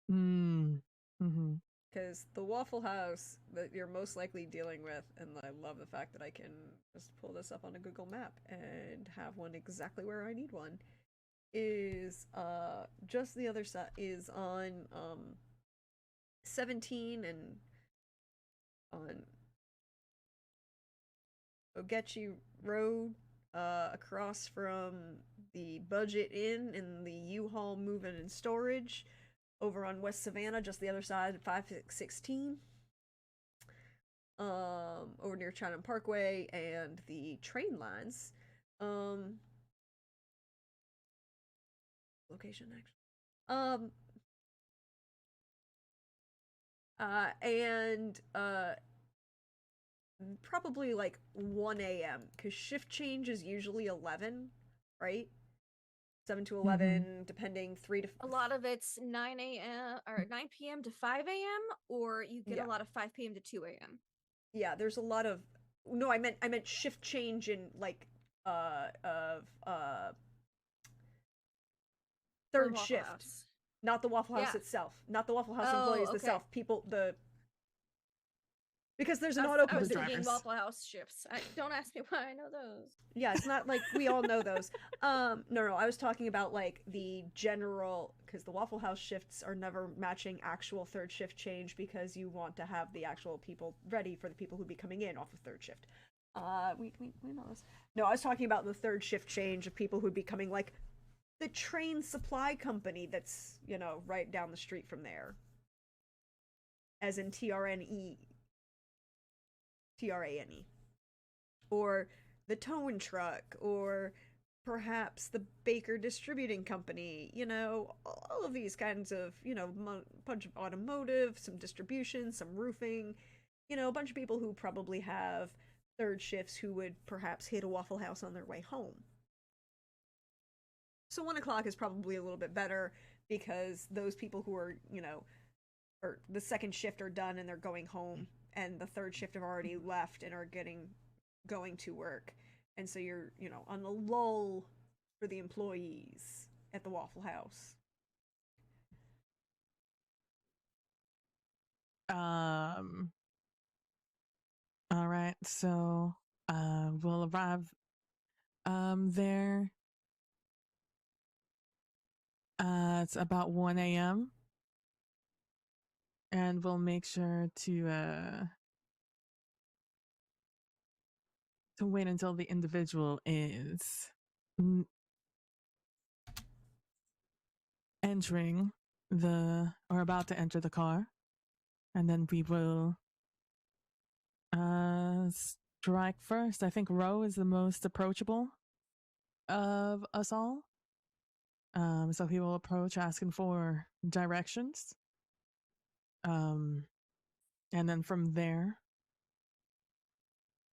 1 a.m. Mm-hmm. Because the Waffle House that you're most likely dealing with, and I love the fact that I can just pull this up on a Google map and have one exactly where I need one, is just the other side, is on 17 and on Ogechi Road, across from the Budget Inn and the U-Haul Moving and Storage, over on West Savannah, just the other side of 516. over near Chatham Parkway and the train lines. Location actually. And probably like 1 a.m. because shift change is usually 11, right? 7 to 11, depending, 3 to. A lot of it's 9 a.m. or 9 p.m. to 5 a.m. or you get Yeah. a lot of 5 p.m. to 2 a.m. Yeah, there's a lot of. No, I meant shift change in like of For third Waffle shift, House. not the Waffle House Yeah. itself, not the Waffle House Oh, employees okay. itself, people because there's an I auto. was The thinking drivers. Waffle House shifts. Don't ask me why I know those. Yeah, it's not like we all know those. No, I was talking about like the general, because the Waffle House shifts are never matching actual third shift change because you want to have the actual people ready for the people who be coming in off of third shift. We know this. No, I was talking about the third shift change of people who'd be coming, like the train supply company that's, right down the street from there. As in TRNE. TRANE. Or the towing truck, or perhaps the Baker Distributing Company, all of these kinds of, bunch of automotive, some distribution, some roofing, a bunch of people who probably have third shifts who would perhaps hit a Waffle House on their way home. So 1 o'clock is probably a little bit better because those people who are, or the second shift are done and they're going home, and the third shift have already left and are going to work. And so you're, on the lull for the employees at the Waffle House. All right, so we'll arrive there. It's about 1 a.m. and we'll make sure to wait until the individual is entering or about to enter the car, and then we will strike first. I think Ro is the most approachable of us all. So he will approach asking for directions. And then from there,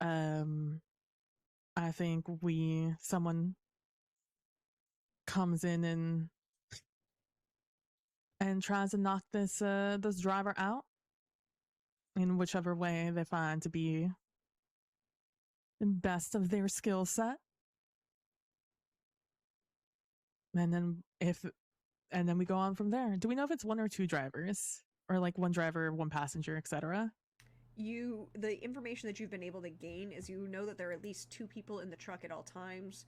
I think someone comes in and tries to knock this driver out in whichever way they find to be the best of their skill set. And then we go on from there. Do we know if it's one or two drivers, or like one driver, one passenger, etc.? The information that you've been able to gain is that there are at least two people in the truck at all times.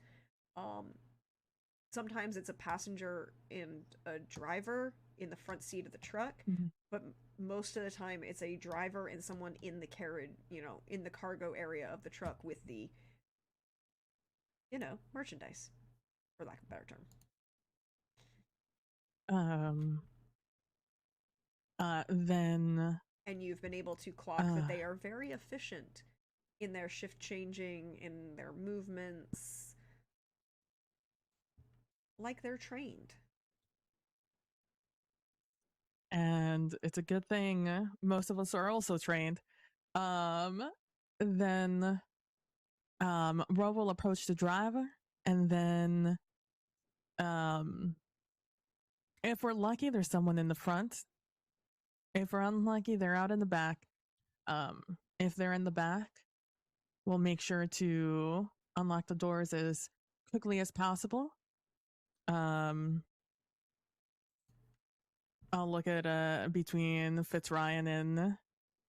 Sometimes it's a passenger and a driver in the front seat of the truck, but most of the time it's a driver and someone in the carriage, in the cargo area of the truck with the, merchandise, for lack of a better term. Then. And you've been able to clock that they are very efficient in their shift changing, in their movements, like they're trained. And it's a good thing most of us are also trained. Then Ro will approach the driver, and then if we're lucky, there's someone in the front. If we're unlucky, they're out in the back. If they're in the back, we'll make sure to unlock the doors as quickly as possible. I'll look at between Fitzryan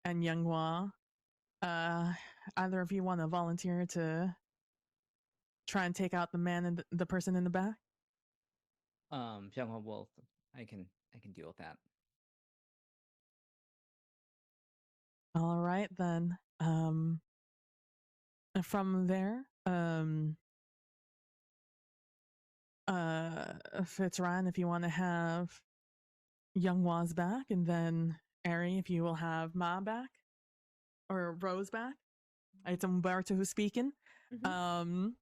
and Younghua. Either of you want to volunteer to try and take out the man and the person in the back? Younghua will. I can deal with that. All right then. From there, Fitzryan, if you want to have Youngwa's back, and then Ari, if you will have Ma back. or Rose back. It's Umberto who's speaking. Mhm.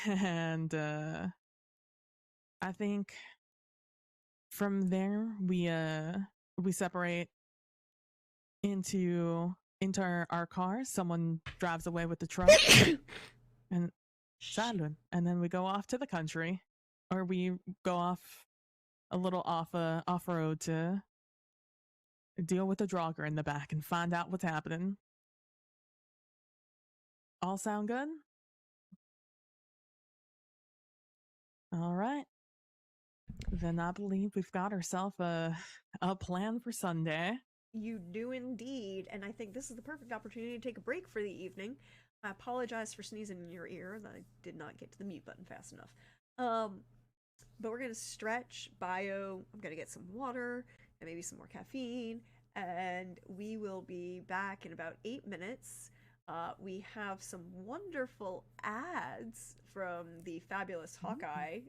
And I think from there we separate into our car. Someone drives away with the truck and Salud. And then we go off to the country, or we go off a little off road to deal with the drogger in the back and find out what's happening. All sound good? All right. Then I believe we've got ourselves a plan for Sunday. You do indeed, and I think this is the perfect opportunity to take a break for the evening. I apologize for sneezing in your ear. That I did not get to the mute button fast enough. But we're gonna stretch, bio. I'm gonna get some water and maybe some more caffeine, and we will be back in about 8 minutes. We have some wonderful ads from the fabulous Hawkeye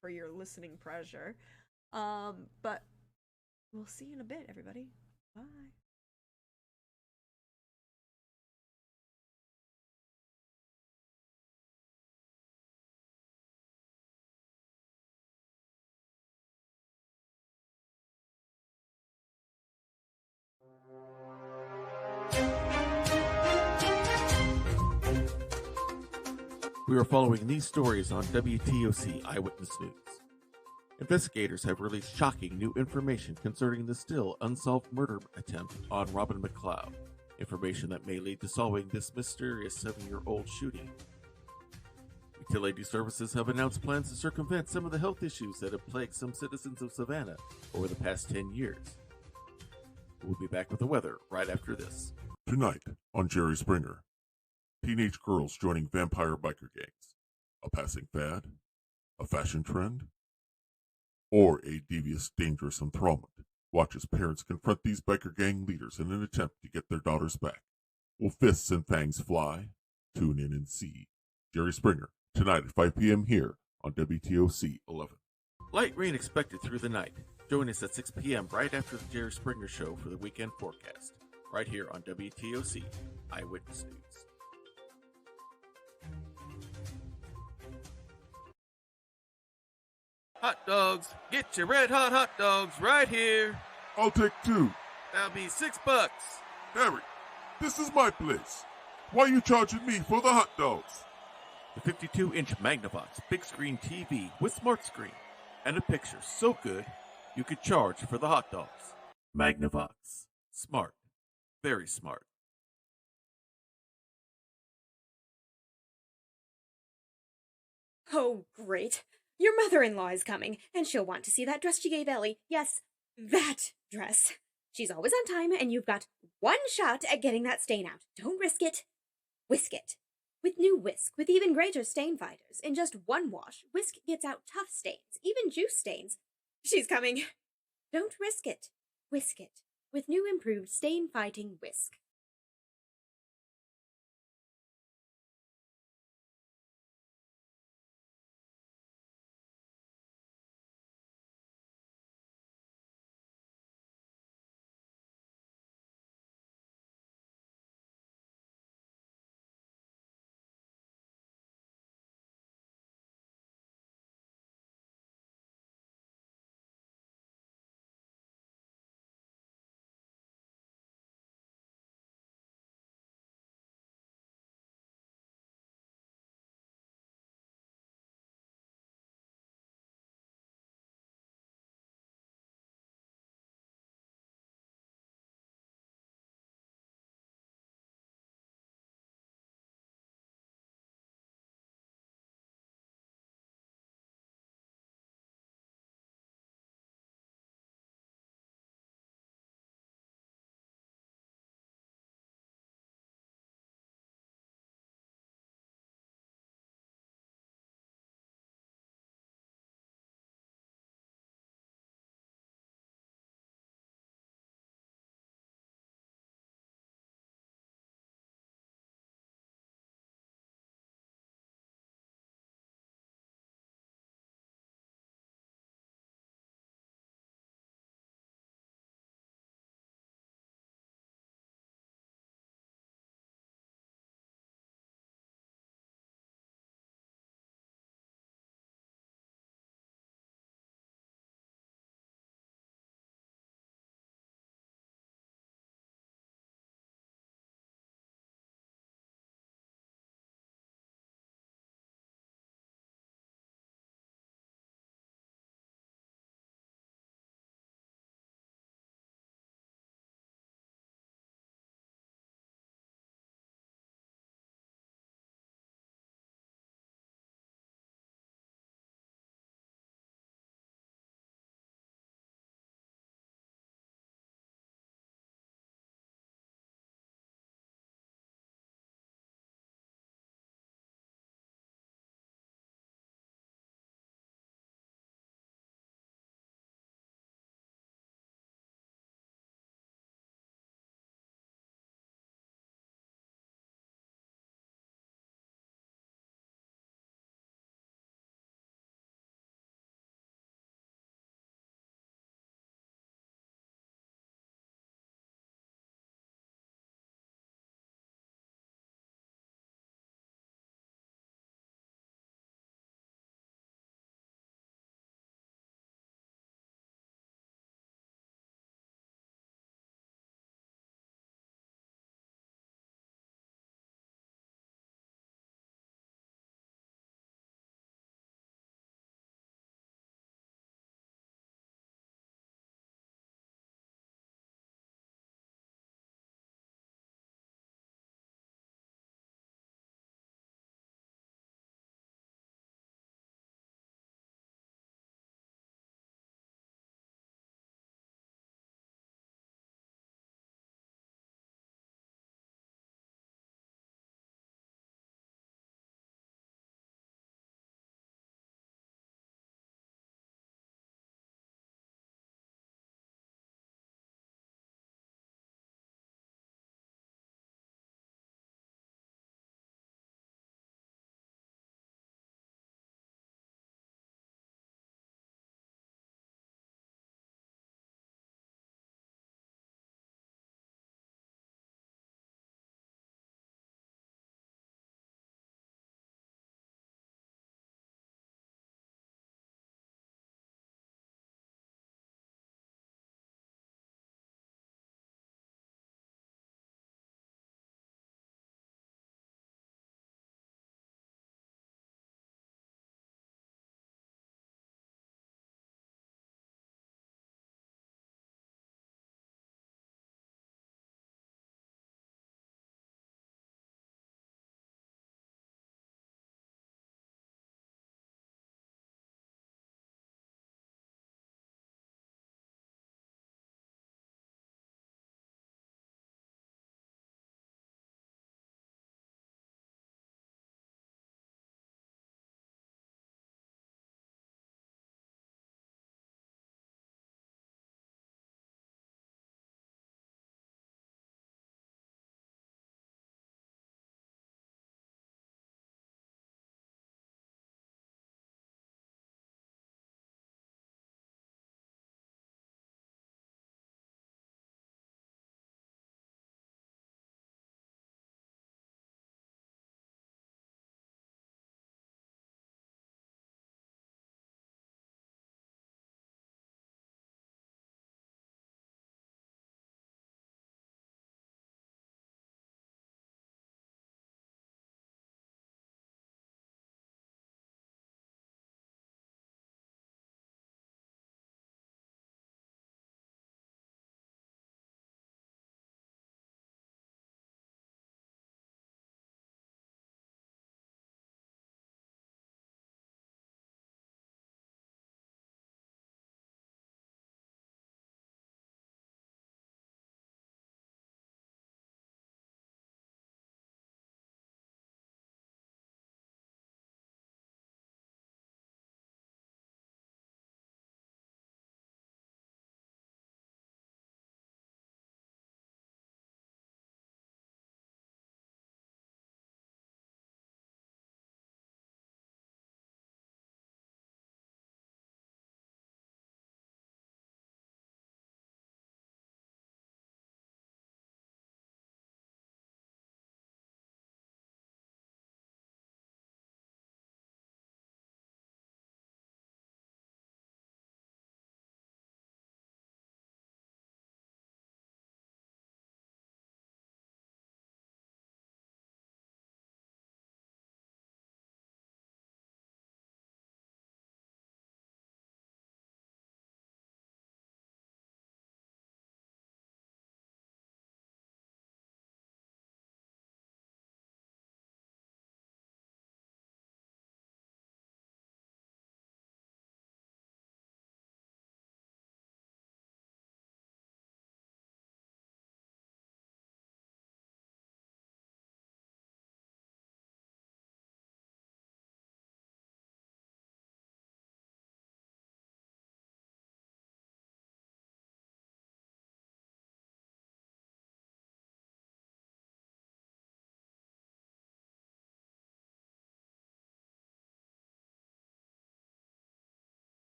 for your listening pleasure. But we'll see you in a bit, everybody. Bye. We are following these stories on WTOC Eyewitness News. Investigators have released shocking new information concerning the still unsolved murder attempt on Robin McLeod. Information that may lead to solving this mysterious 7-year-old shooting. Utility services have announced plans to circumvent some of the health issues that have plagued some citizens of Savannah over the past 10 years. We'll be back with the weather right after this. Tonight on Jerry Springer, teenage girls joining vampire biker gangs. A passing fad? A fashion trend? Or a devious, dangerous enthrallment? Watch as parents confront these biker gang leaders in an attempt to get their daughters back. Will fists and fangs fly? Tune in and see. Jerry Springer, tonight at 5 p.m. here on WTOC 11. Light rain expected through the night. Join us at 6 p.m. right after the Jerry Springer Show for the weekend forecast. Right here on WTOC Eyewitness News. Hot dogs. Get your red hot dogs right here. I'll take 2. That'll be $6. Harry, this is my place. Why are you charging me for the hot dogs? The 52-inch Magnavox big screen TV with smart screen and a picture so good you could charge for the hot dogs. Magnavox. Smart. Very smart. Oh, great. Your mother-in-law is coming, and she'll want to see that dress she gave Ellie. Yes, that dress. She's always on time, and you've got one shot at getting that stain out. Don't risk it. Whisk it. With new Whisk, with even greater stain fighters. In just one wash, Whisk gets out tough stains, even juice stains. She's coming. Don't risk it. Whisk it. With new improved stain-fighting Whisk.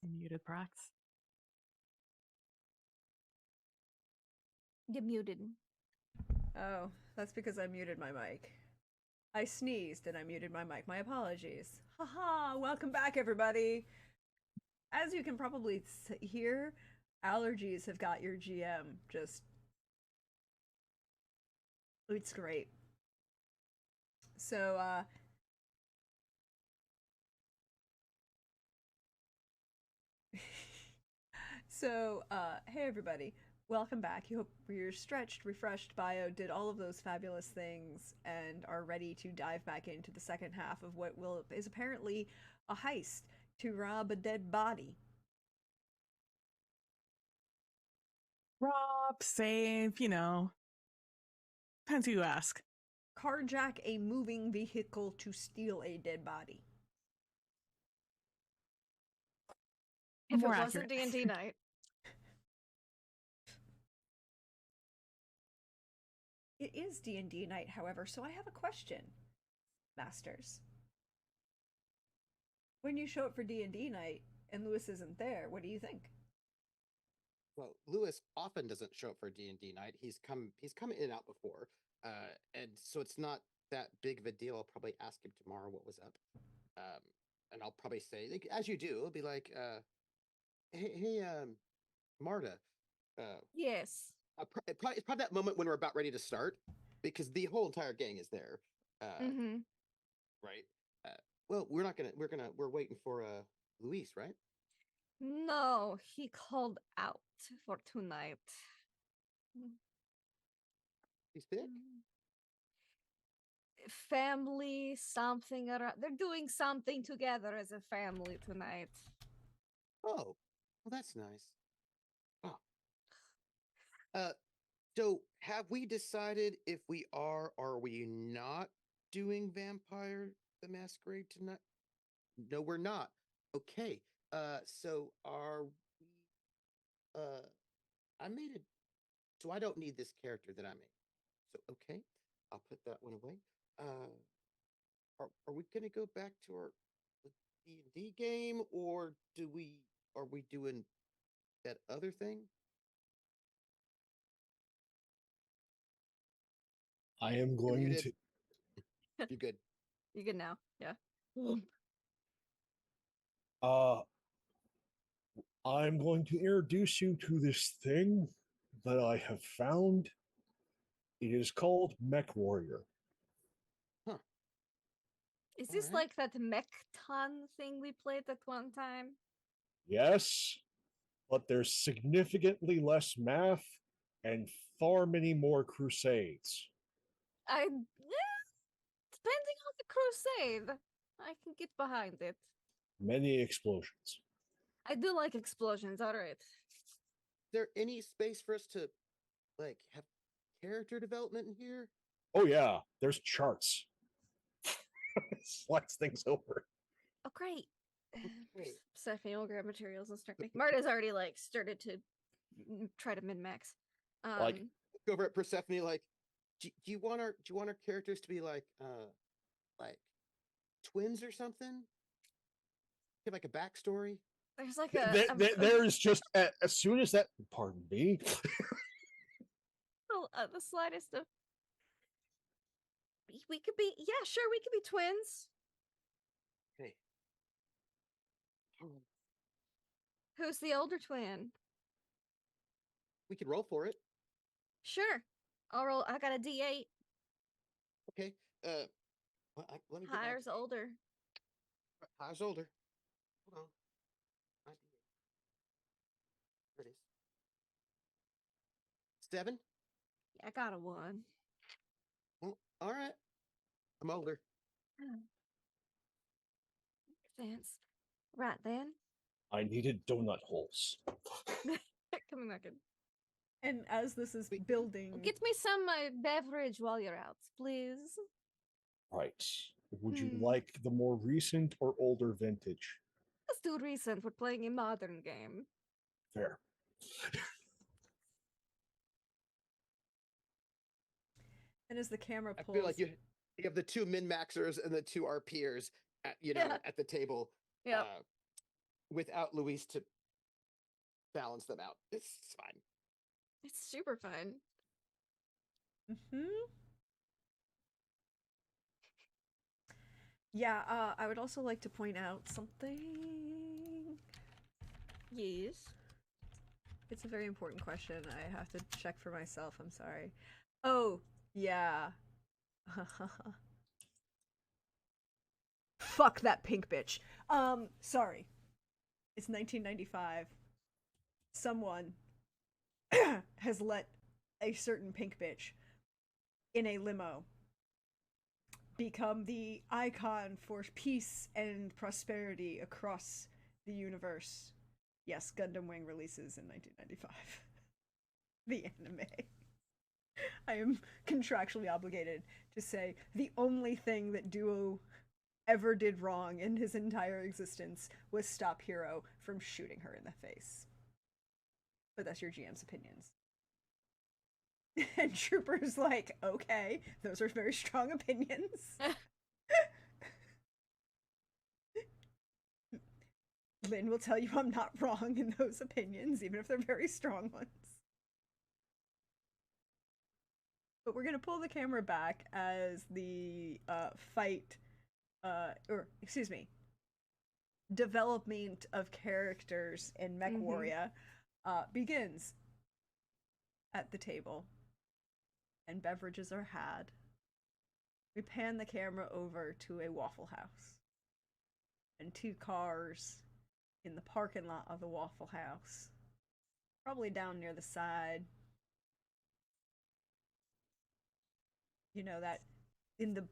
Muted Prax. Get muted. Oh, that's because I muted my mic. I sneezed and I muted my mic. My apologies. Haha, welcome back, everybody. As you can probably hear, allergies have got your GM just. It's great. So, hey everybody. Welcome back. You hope you're stretched, refreshed, bio, did all of those fabulous things, and are ready to dive back into the second half of what is apparently a heist to rob a dead body. Rob, save, depends who you ask. Carjack a moving vehicle to steal a dead body. If More it wasn't accurate. D&D night. It is D&D night, however, so I have a question, Masters. When you show up for D&D night and Lewis isn't there, what do you think? Well, Lewis often doesn't show up for D&D night. He's come in and out before, and so it's not that big of a deal. I'll probably ask him tomorrow what was up, and I'll probably say, like, as you do, it'll be like, hey, Marta. Yes. It's probably that moment when we're about ready to start, because the whole entire gang is there. Right. Well, we're waiting for Luis, right? No, he called out for tonight. He's sick? Family, something around. They're doing something together as a family tonight. Oh, well, that's nice. Oh. So have we decided if we are or are we not doing Vampire the Masquerade tonight? No, we're not. Okay. So are we I made it so I don't need this character that I made. So okay, I'll put that one away. Are we gonna go back to our D&D game, or are we doing that other thing? I am going to. You're good. You good now? Yeah. I'm going to introduce you to this thing that I have found. It is called Mech Warrior. Huh. Is this right. like that Mechton thing we played at one time? Yes, but there's significantly less math and far many more crusades. Depending on the crusade, I can get behind it. Many explosions. I do like explosions, alright. Is there any space for us to, like, have character development in here? Oh yeah, there's charts. Slides things over. Oh, great. Great. Stephanie will grab materials and start making. Marta's already like started to try to min-max. Like, go over at Persephone, like, do you want our characters to be like twins or something? Give like a backstory. There's like there's just as soon as that. Pardon me. The slightest of. We could be, yeah, sure, we could be twins. Okay. Who's the older twin? We could roll for it. Sure. I'll roll. I got a D8. Okay. Let me get Higher's older. Higher's older. Hold on. My D8. There it is. 7. Yeah, I got a 1. Well, all right. I'm older. Thanks. Right then. I needed donut holes. Coming back in. And as this is building, Get me some beverage while you're out, please. Right. Would you like the more recent or older vintage? Let's do recent. We're playing a modern game. Fair. and as the camera pulls, I feel like you have the 2 min-maxers and the 2 RPers at at the table. Yeah. without Luis to balance them out. It's fine. It's super fun. Yeah, I would also like to point out something. Yes. It's a very important question. I have to check for myself. I'm sorry. Oh, yeah. Fuck that pink bitch. Sorry. It's 1995. Someone has let a certain pink bitch in a limo become the icon for peace and prosperity across the universe. Yes, Gundam Wing releases in 1995. The anime. I am contractually obligated to say the only thing that Duo ever did wrong in his entire existence was stop Hero from shooting her in the face. But that's your GM's opinions. And Trooper's like, okay, those are very strong opinions. Lynn will tell you I'm not wrong in those opinions, even if they're very strong ones. But we're gonna pull the camera back as the fight, development of characters in MechWarrior begins at the table, and beverages are had. We pan the camera over to a Waffle House, and 2 cars in the parking lot of the Waffle House, probably down near the side. You know, that in the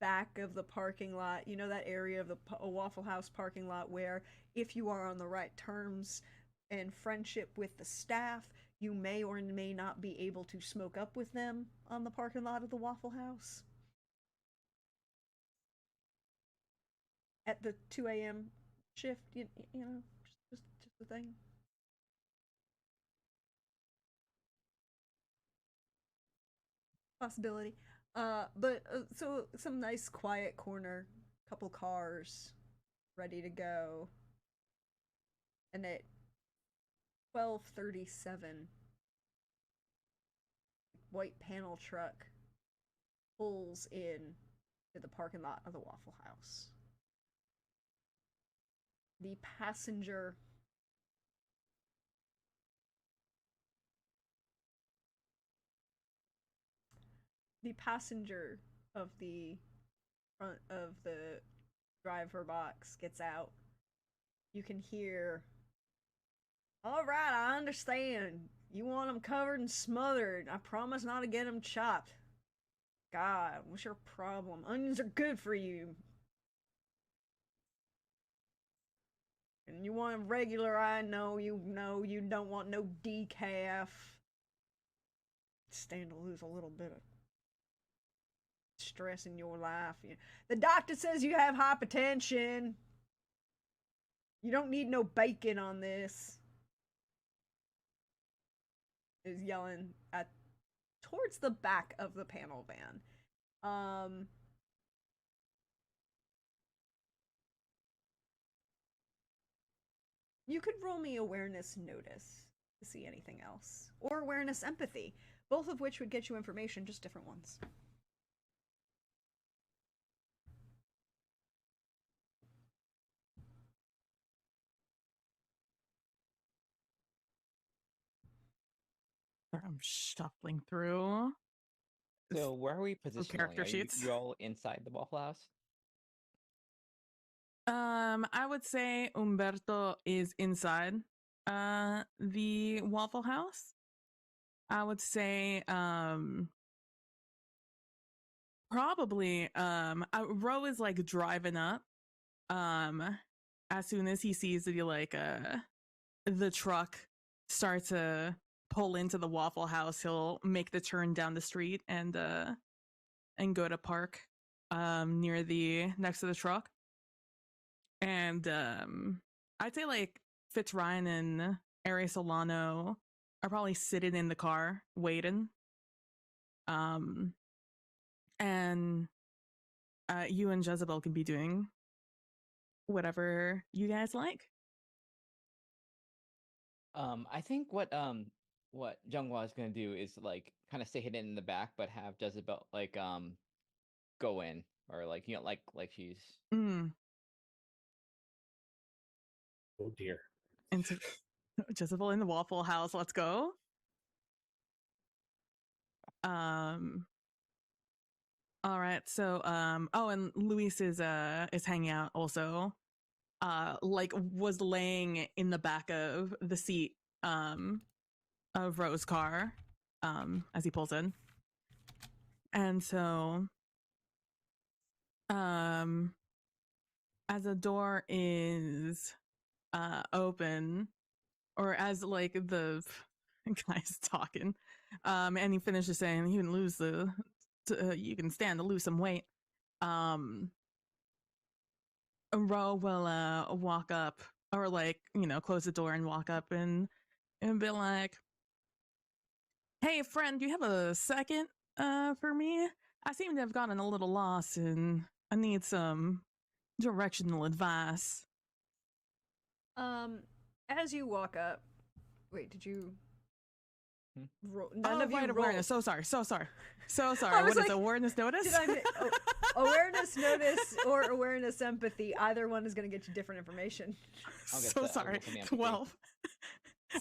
back of the parking lot, you know, that area of the Waffle House parking lot where if you are on the right terms and friendship with the staff, you may or may not be able to smoke up with them on the parking lot of the Waffle House. At the 2 a.m. shift, you know, just a thing. Possibility. So some nice quiet corner, couple cars ready to go. And at 12:37, white panel truck pulls in to the parking lot of the Waffle House. The passenger of the front of the driver box gets out. You can hear, all right, I understand. You want them covered and smothered. I promise not to get them chopped. God, what's your problem? Onions are good for you. And you want regular, I know you don't want no decaf. Stand to lose a little bit of stress in your life. The doctor says you have hypertension. You don't need no bacon on this. Is yelling at towards the back of the panel van. You could roll me awareness notice to see anything else, or awareness empathy, both of which would get you information, just different ones. I'm shuffling through. So where are we positionally? Character Are sheets. you all inside the Waffle House? I would say Umberto is inside the Waffle House. I would say probably Ro is like driving up as soon as he sees the truck start to pull into the Waffle House. He'll make the turn down the street and go to park near the next to the truck. And I'd say like Fitzryan and Ari Solano are probably sitting in the car waiting. And you and Jezebel can be doing whatever you guys like. I think what Junghwa is gonna do is like kind of stay hidden in the back, but have Jezebel like go in, or like like she's Mm. Oh dear. Into Jezebel in the Waffle House. Let's go. All right. So oh, and Luis is hanging out also. Like was laying in the back of the seat of Rose's car as he pulls in. And so as the door is open, or as like the guy's talking, and he finishes saying you can lose you can stand to lose some weight. Ro will walk up, or like, you know, close the door and walk up and be like, hey friend, do you have a second for me? I seem to have gotten a little lost and I need some directional advice. As you walk up, wait, did you roll? None of you awareness. So sorry. I What was is like, awareness notice? Did awareness notice or awareness empathy? Either one is going to get you different information. So sorry. 12.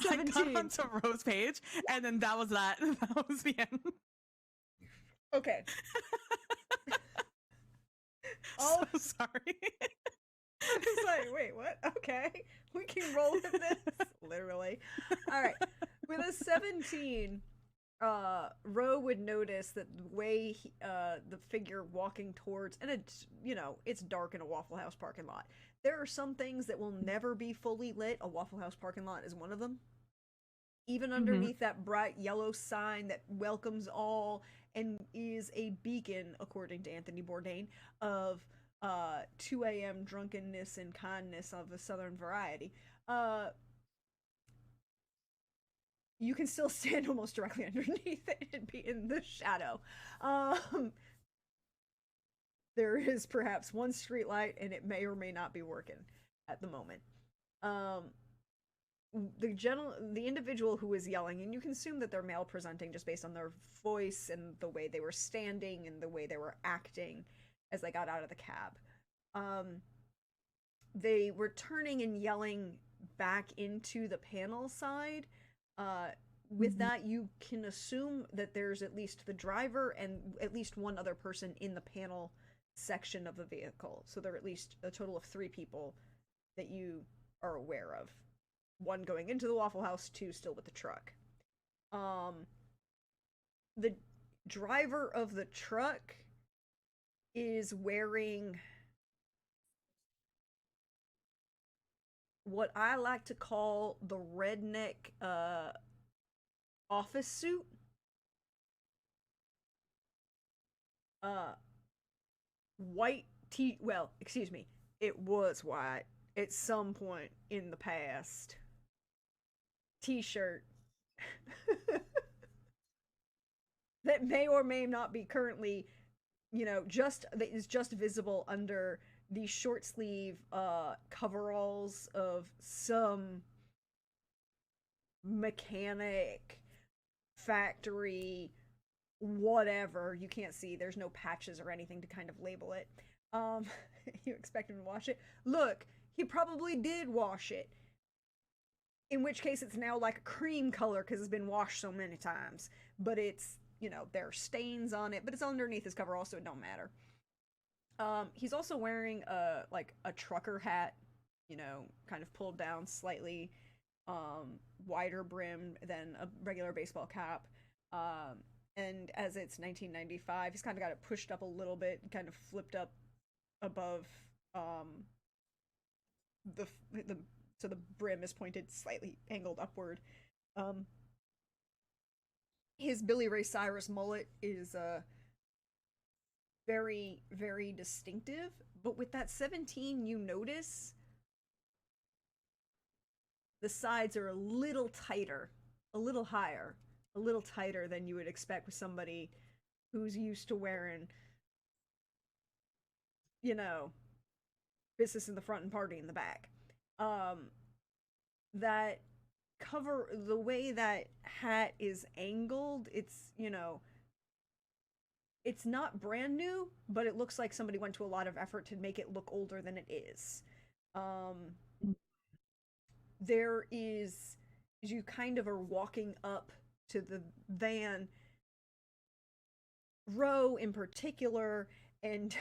17. I got onto Rose's page, and then that was that. That was the end. Okay. So sorry. I was like, wait, what? Okay. We can roll with this. Literally. All right. With a 17, Ro would notice that the way the figure walking towards, and it's, you know, it's dark in a Waffle House parking lot. There are some things that will never be fully lit. A Waffle House parking lot is one of them. Even underneath that bright yellow sign that welcomes all and is a beacon, according to Anthony Bourdain, of 2 a.m. drunkenness and kindness of a southern variety. You can still stand almost directly underneath it and be in the shadow. There is perhaps one street light, and it may or may not be working at the moment. The individual who is yelling, and you can assume that they're male presenting just based on their voice and the way they were standing and the way they were acting as they got out of the cab. They were turning and yelling back into the panel side. With that, you can assume that there's at least the driver and at least one other person in the panel section of the vehicle. So there are at least a total of 3 people that you are aware of. 1 going into the Waffle House, 2 still with the truck. The driver of the truck is wearing what I like to call the redneck office suit. White it was white at some point in the past. T-shirt that may or may not be currently, you know, that is just visible under the short sleeve coveralls of some mechanic factory, whatever. You can't see, there's no patches or anything to kind of label it. You expect him to wash it? Look, he probably did wash it, in which case it's now like a cream color because it's been washed so many times. But it's, you know, there are stains on it, but it's underneath his cover also, it don't matter. He's also wearing a trucker hat, you know, kind of pulled down slightly, wider brim than a regular baseball cap. And as it's 1995, he's kind of got it pushed up a little bit, kind of flipped up above so the brim is pointed slightly angled upward. His Billy Ray Cyrus mullet is very, very distinctive, but with that 17, you notice the sides are a little tighter, a little higher, a little tighter than you would expect with somebody who's used to wearing, you know, business in the front and party in the back. That cover, the way that hat is angled, it's, you know, it's not brand new, but it looks like somebody went to a lot of effort to make it look older than it is. There is, as you kind of are walking up to the van, Ro in particular, and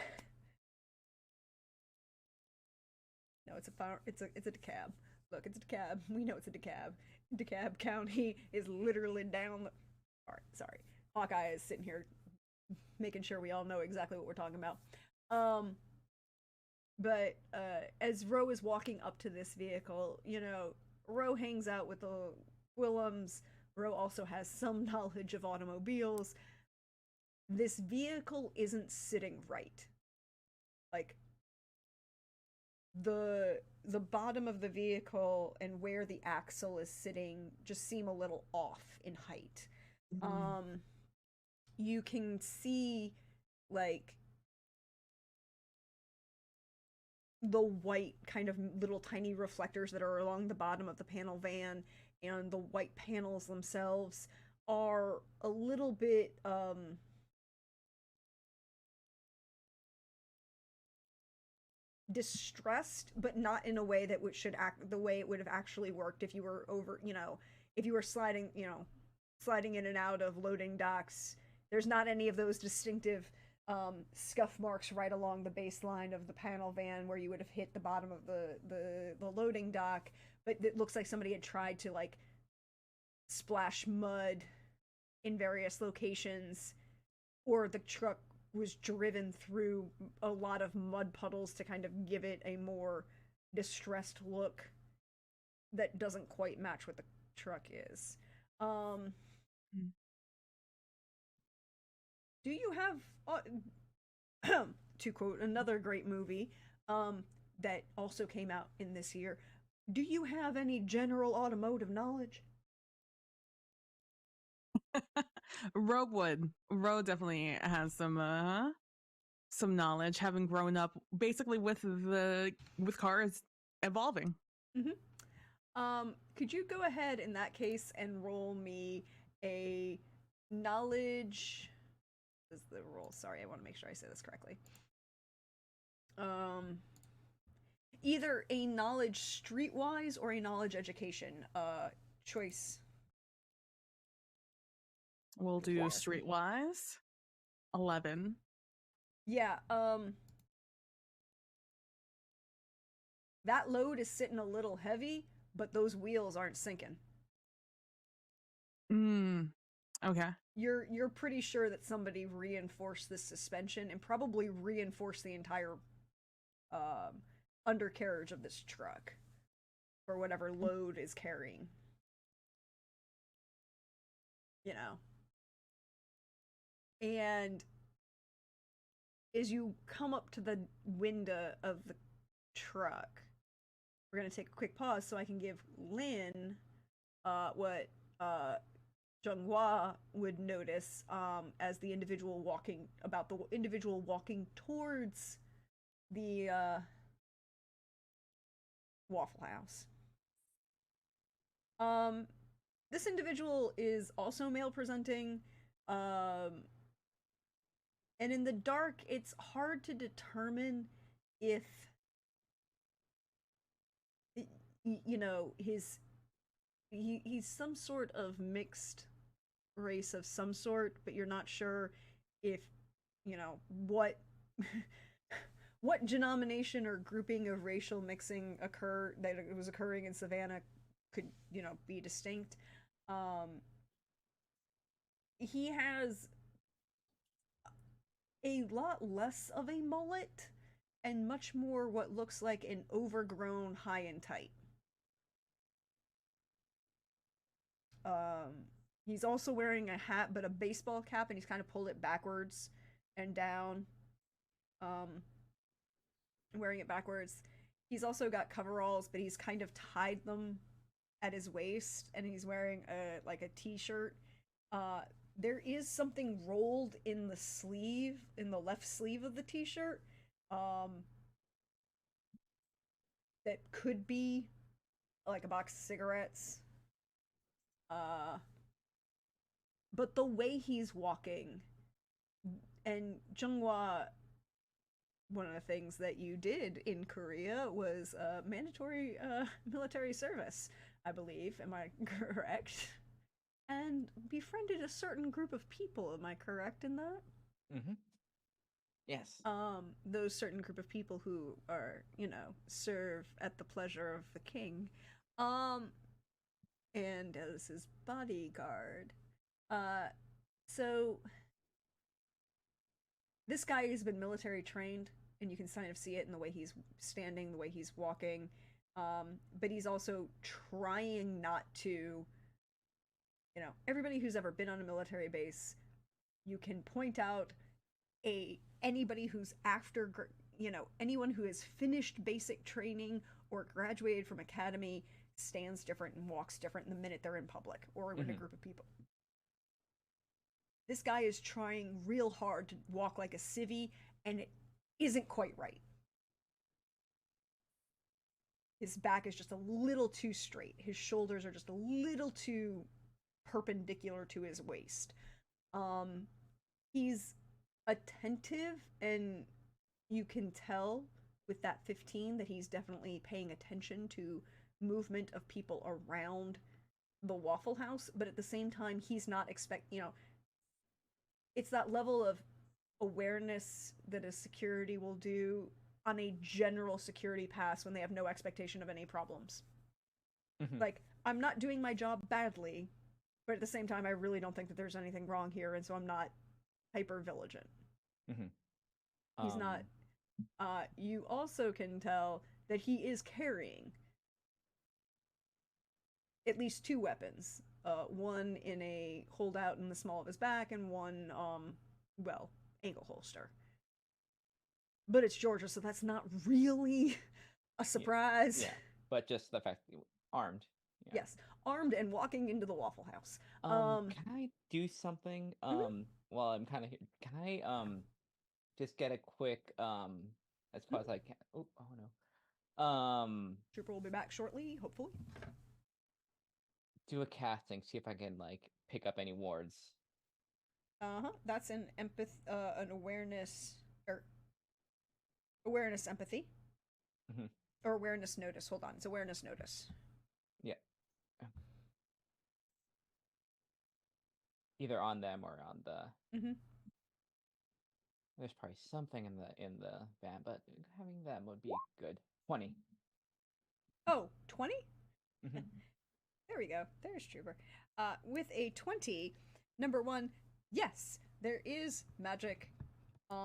no, it's a decab. Look, it's a decab. We know it's a decab. DeKalb County is literally down the. All right, sorry. Hawkeye is sitting here making sure we all know exactly what we're talking about. But as Ro is walking up to this vehicle, you know, Ro hangs out with the Willems. Ro also has some knowledge of automobiles. This vehicle isn't sitting right. Like, the bottom of the vehicle and where the axle is sitting just seem a little off in height. You can see, like, the white kind of little tiny reflectors that are along the bottom of the panel van, and the white panels themselves are a little bit distressed, but not in a way that should act the way it would have actually worked if you were over, you know, if you were sliding, you know, sliding in and out of loading docks. There's not any of those distinctive scuff marks right along the baseline of the panel van where you would have hit the bottom of the loading dock, but it looks like somebody had tried to, like, splash mud in various locations, or the truck was driven through a lot of mud puddles to kind of give it a more distressed look that doesn't quite match what the truck is. Do you have, to quote another great movie that also came out in this year, do you have any general automotive knowledge? Ro definitely has some knowledge, having grown up basically with cars evolving. Could you go ahead in that case and roll me a knowledge? Is the roll? Sorry, I want to make sure I say this correctly. Either a knowledge streetwise or a knowledge education choice. We'll do streetwise. 11. Yeah, that load is sitting a little heavy, but those wheels aren't sinking. Okay. You're pretty sure that somebody reinforced this suspension and probably reinforced the entire undercarriage of this truck for whatever load is carrying. You know. And as you come up to the window of the truck, we're going to take a quick pause so I can give Lynn what Zhenghua would notice as the individual walking towards the Waffle House. This individual is also male presenting, and in the dark, it's hard to determine if, you know, he's some sort of mixed race of some sort, but you're not sure if, you know, what what denomination or grouping of racial mixing that was occurring in Savannah could, you know, be distinct. He has a lot less of a mullet and much more what looks like an overgrown high and tight. He's also wearing a hat, but a baseball cap, and he's kind of pulled it backwards and down. Wearing it backwards. He's also got coveralls, but he's kind of tied them at his waist, and he's wearing a t-shirt. There is something rolled in the sleeve, in the left sleeve of the t-shirt, that could be like a box of cigarettes. But the way he's walking, and Jungwa, one of the things that you did in Korea was mandatory military service, I believe. Am I correct? And befriended a certain group of people. Am I correct in that? Mm-hmm. Yes. Those certain group of people who are, serve at the pleasure of the king, and as his bodyguard. So this guy has been military trained, and you can kind of see it in the way he's standing, the way he's walking. But he's also trying not to, everybody who's ever been on a military base, you can point out anybody who's anyone who has finished basic training or graduated from academy stands different and walks different the minute they're in public or with a group of people. This guy is trying real hard to walk like a civvy, and it isn't quite right. His back is just a little too straight. His shoulders are just a little too perpendicular to his waist. He's attentive, and you can tell with that 15 that he's definitely paying attention to movement of people around the Waffle House, but at the same time he's not it's that level of awareness that a security will do on a general security pass when they have no expectation of any problems. Like, I'm not doing my job badly, but at the same time I really don't think that there's anything wrong here, and so I'm not hyper vigilant. He's not. You also can tell that he is carrying at least 2 weapons. One in a holdout in the small of his back, and one, ankle holster. But it's Georgia, so that's not really a surprise. Yeah, but just the fact that armed. Yeah. Yes, armed and walking into the Waffle House. Can I do something? While I'm kind of here, can I just get a quick as far as I can? Oh no. Trooper will be back shortly, hopefully. Do a casting, see if I can pick up any wards. That's an awareness empathy. Or awareness notice. Hold on, it's awareness notice. Yeah. Either on them or on the. There's probably something in the van, but having them would be good. 20. Oh, 20? There we go. There's Trooper. With a 20, number 1, yes, there is magic. There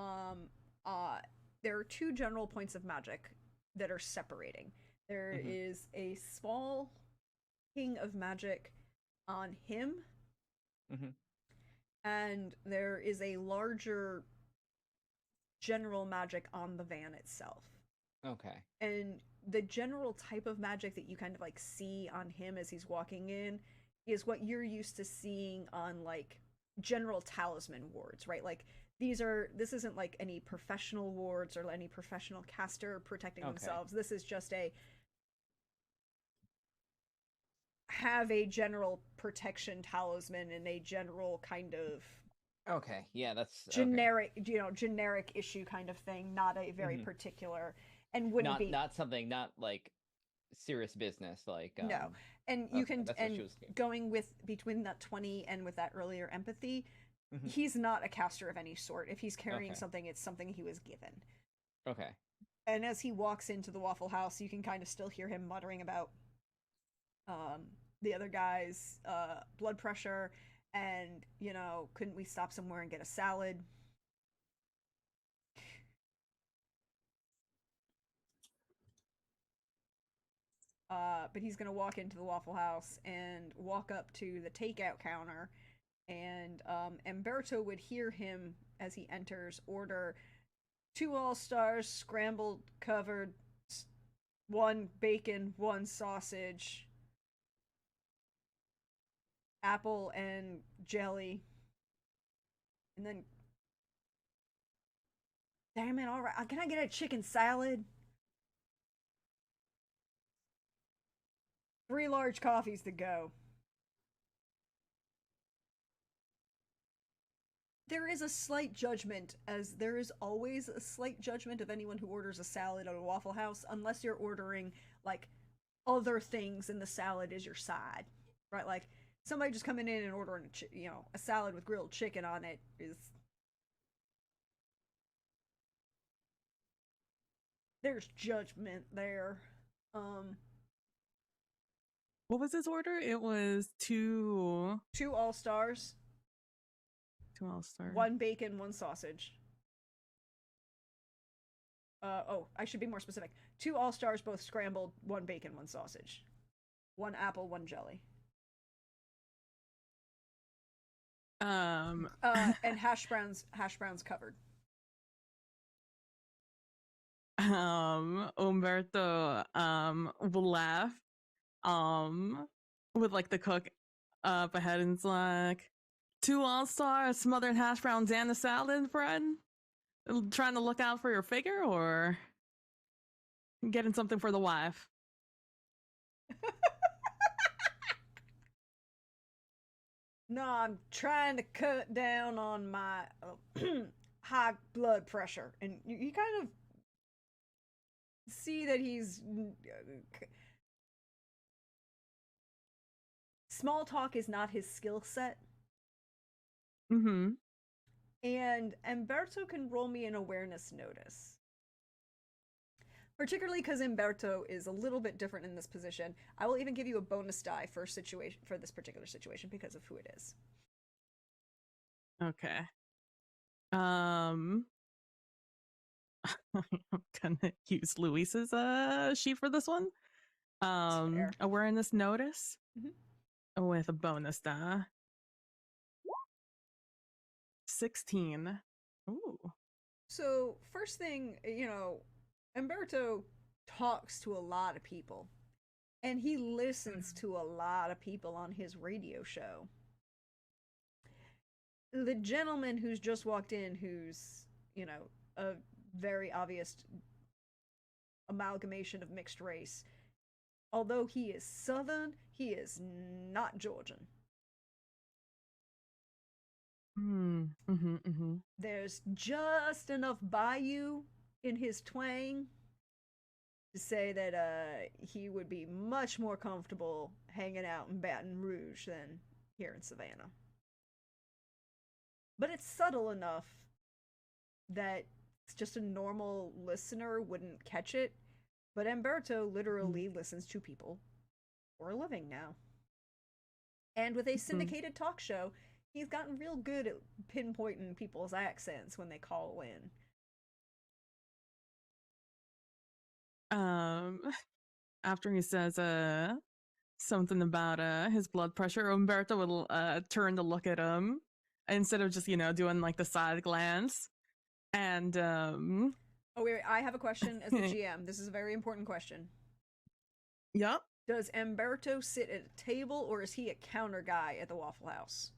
are 2 general points of magic that are separating. There is a small king of magic on him, and there is a larger general magic on the van itself. Okay. And the general type of magic that you kind of see on him as he's walking in is what you're used to seeing on general talisman wards, right? This isn't any professional wards or any professional caster protecting themselves. This is just have a general protection talisman and a general kind of that's generic, generic issue kind of thing, not a very particular, and wouldn't be not something, not serious business no. And you can, and going with between that 20 and with that earlier empathy, he's not a caster of any sort. If he's carrying something, it's something he was given. Okay. And as he walks into the Waffle House, you can kind of still hear him muttering about the other guy's blood pressure, and couldn't we stop somewhere and get a salad? But he's gonna walk into the Waffle House and walk up to the takeout counter, and Umberto would hear him as he enters order 2 all-stars, scrambled covered, 1 bacon, 1 sausage, apple and jelly, and then, damn it, all right, can I get a chicken salad? 3 large coffees to go. there is a slight judgment, as there is always a slight judgment of anyone who orders a salad at a Waffle House, unless you're ordering like other things and the salad is your side, right? Like somebody just coming in and ordering a salad with grilled chicken on it is, there's judgment there. What was his order? It was two All-Stars, All-Star. 1 bacon, 1 sausage. I should be more specific. 2 All-Stars, both scrambled, 1 bacon, 1 sausage. 1 apple, 1 jelly. And hash browns covered. Umberto will laugh with like the cook up ahead, and it's like 2 All-Stars, smothered hash browns, and a salad, bread. Trying to look out for your figure, or getting something for the wife? No, I'm trying to cut down on my high blood pressure. And you kind of see that he's... Small talk is not his skill set. Mm-hmm. And Umberto can roll me an awareness notice. Particularly because Umberto is a little bit different in this position. I will even give you a bonus die for this particular situation because of who it is. Okay. I'm gonna use Luis's sheet for this one. Awareness notice with a bonus die. 16. Ooh. So first thing, Umberto talks to a lot of people, and he listens to a lot of people on his radio show. The gentleman who's just walked in, who's, a very obvious amalgamation of mixed race, although he is Southern, he is not Georgian. There's just enough bayou in his twang to say that he would be much more comfortable hanging out in Baton Rouge than here in Savannah. But it's subtle enough that just a normal listener wouldn't catch it. But Umberto literally listens to people for a living now. And with a syndicated talk show, he's gotten real good at pinpointing people's accents when they call in. After he says something about his blood pressure, Umberto will turn to look at him instead of just doing like the side glance. And oh wait, I have a question as the GM. This is a very important question. Yep. Does Umberto sit at a table, or is he a counter guy at the Waffle House?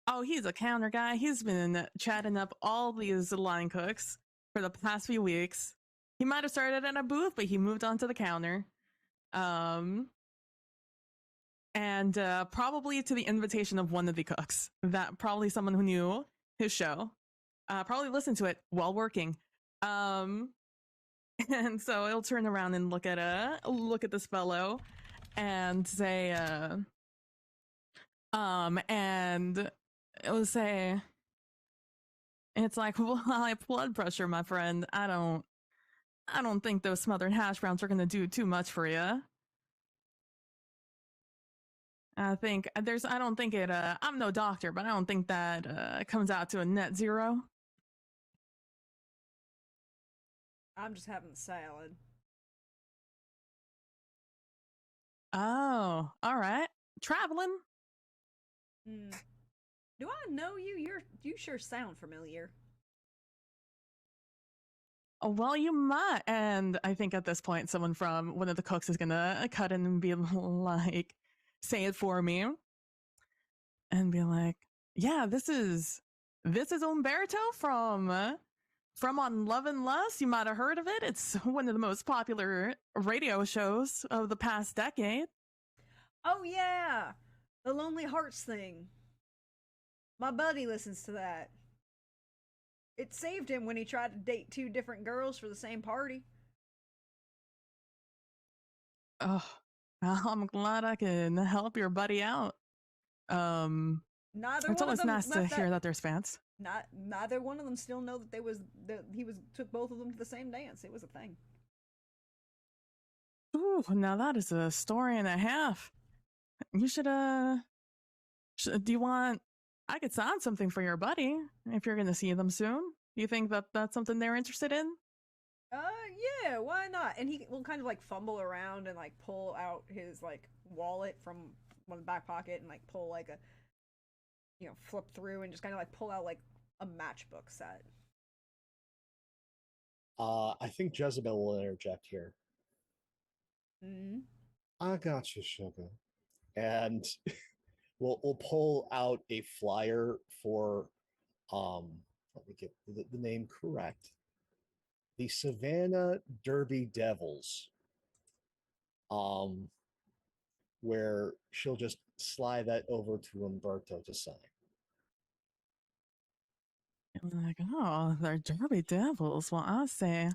Oh, he's a counter guy. He's been chatting up all these line cooks for the past few weeks. He might have started in a booth, but he moved on to the counter. And probably to the invitation of one of the cooks. That probably someone who knew his show. Probably listened to it while working. And so he'll turn around and look at this fellow and say, and it'll say, it's like, well, high blood pressure, my friend. I don't think those smothered hash browns are gonna do too much for you. I don't think it, I'm no doctor, but I don't think that comes out to a net zero. I'm just having salad. Oh, all right. Traveling. Do I know you? You sure sound familiar. Oh, well, you might. And I think at this point, someone from one of the cooks is gonna cut in and be like, say it for me. And be like, yeah, this is Umberto from On Love and Lust. You might have heard of it. It's one of the most popular radio shows of the past decade. Oh, yeah. The Lonely Hearts thing. My buddy listens to that. It saved him when he tried to date 2 different girls for the same party. Oh, I'm glad I can help your buddy out. Neither It's one of always them nice to left hear that. that there's fans. Neither one of them still know that he took both of them to the same dance. It was a thing. Ooh, now that is a story and a half. You should do you want? I could sign something for your buddy if you're gonna see them soon. Do you think that that's something they're interested in? Yeah, why not? And he will kind of like fumble around and like pull out his like wallet from one back pocket and like pull like a, flip through and just kind of like pull out like a matchbook set. I think Jezebel will interject here. Mm-hmm. I got you, sugar. And we'll pull out a flyer for let me get the name correct. The Savannah Derby Devils. Where she'll just slide that over to Umberto to sign. I'm like, oh, they're Derby Devils. Well, I'll say,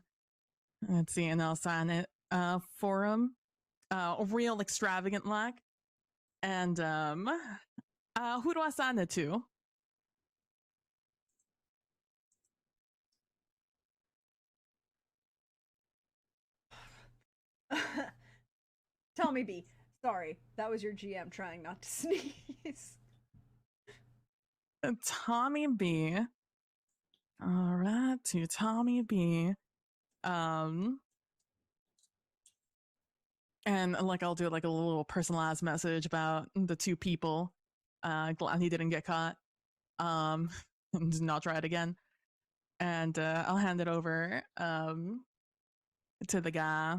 let's see, and I'll sign it for him, real extravagant like. And who do I sign it to? Tell me, B. Sorry, that was your GM trying not to sneeze. Tommy B. All right, to Tommy B. And like I'll do like a little personalized message about the 2 people. Glad he didn't get caught. And not try it again. And I'll hand it over to the guy.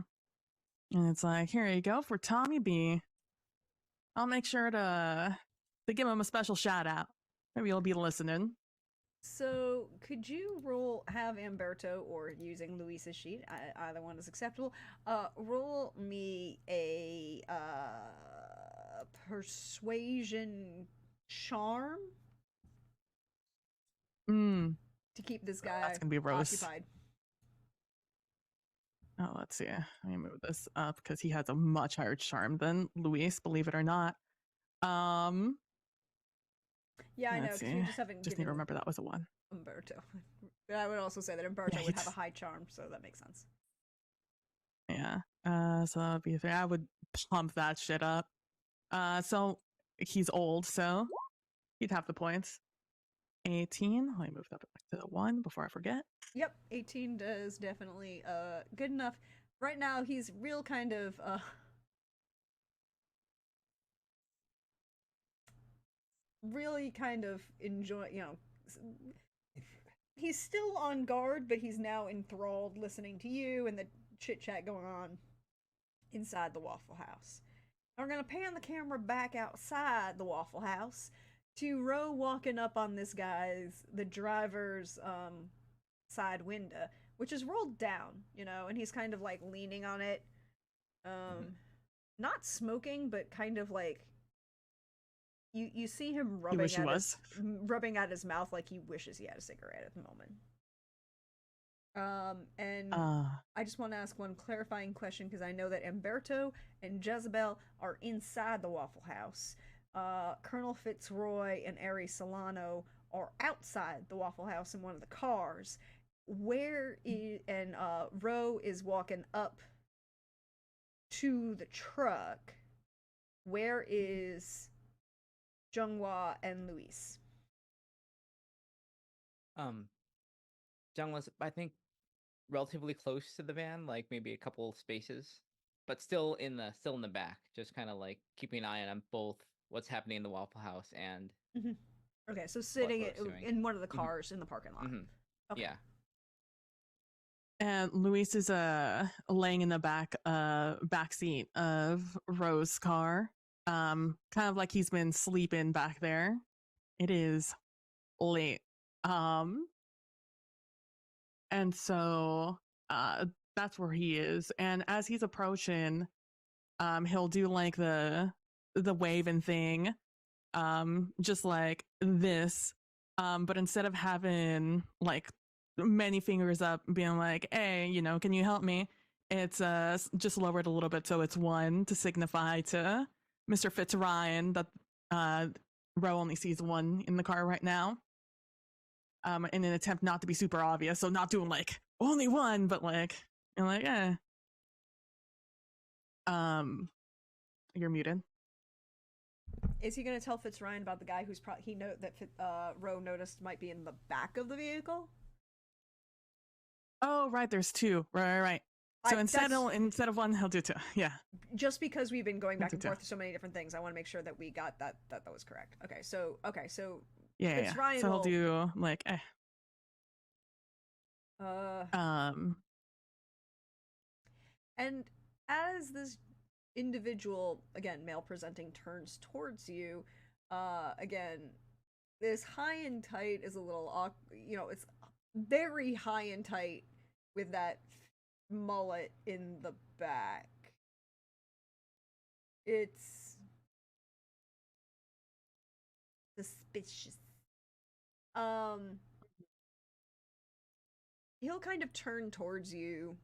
And it's like, here you go for Tommy B. I'll make sure to give him a special shout out. Maybe he'll be listening. So, could you have Umberto, or using Luis's sheet, either one is acceptable, roll me a persuasion charm to keep this guy That's gonna be Rose. occupied. Oh, let's see. Let me move this up because he has a much higher charm than Luis, believe it or not. Yeah, I know, because we just haven't need to remember that was a 1. Umberto. But I would also say that Umberto would have a high charm, so that makes sense. Yeah. So that'd be fair. I would pump that shit up. So he's old, so he'd have the points. 18. Let me move that back to the 1 before I forget. Yep, 18 does definitely good enough. Right now he's real kind of really kind of enjoy, he's still on guard, but he's now enthralled listening to you and the chit chat going on inside the Waffle House. We're gonna pan the camera back outside the Waffle House to Ro walking up on this the driver's side window, which is rolled down, and he's kind of like leaning on it, not smoking, but kind of like you see him rubbing at his mouth like he wishes he had a cigarette at the moment. And I just want to ask one clarifying question, because I know that Umberto and Jezebel are inside the Waffle House. Colonel Fitzroy and Ari Solano are outside the Waffle House in one of the cars. Ro is walking up to the truck. Where is Zhenghua and Luis? Zhenhua's, I think, relatively close to the van, like maybe a couple spaces, but still in the back, just kind of like keeping an eye on both what's happening in the Waffle House and. Okay, so sitting in one of the cars in the parking lot. Okay. Yeah. And Luis is laying in the back seat of Rose's car, kind of like he's been sleeping back there. It is late, and so that's where he is. And as he's approaching, he'll do like the waving thing, just like this, but instead of having like many fingers up being like, hey, you know, can you help me, it's just lowered a little bit, so it's one to signify to Mr. Fitzryan that Ro only sees one in the car right now, in an attempt not to be super obvious, so not doing like only one, but like, and like, you're muted. Is he going to tell Fitzryan about the guy who's he know that Ro noticed might be in the back of the vehicle? Oh, right, there's two. Right. So instead of one, he'll do two. Yeah. Just because we've been going back and forth to so many different things, I want to make sure that we got that was correct. Okay, so yeah. Fitzryan so he'll do like and as this individual, again male presenting, turns towards you, again, this high and tight is a little you know, it's very high and tight with that mullet in the back. It's suspicious. He'll kind of turn towards you.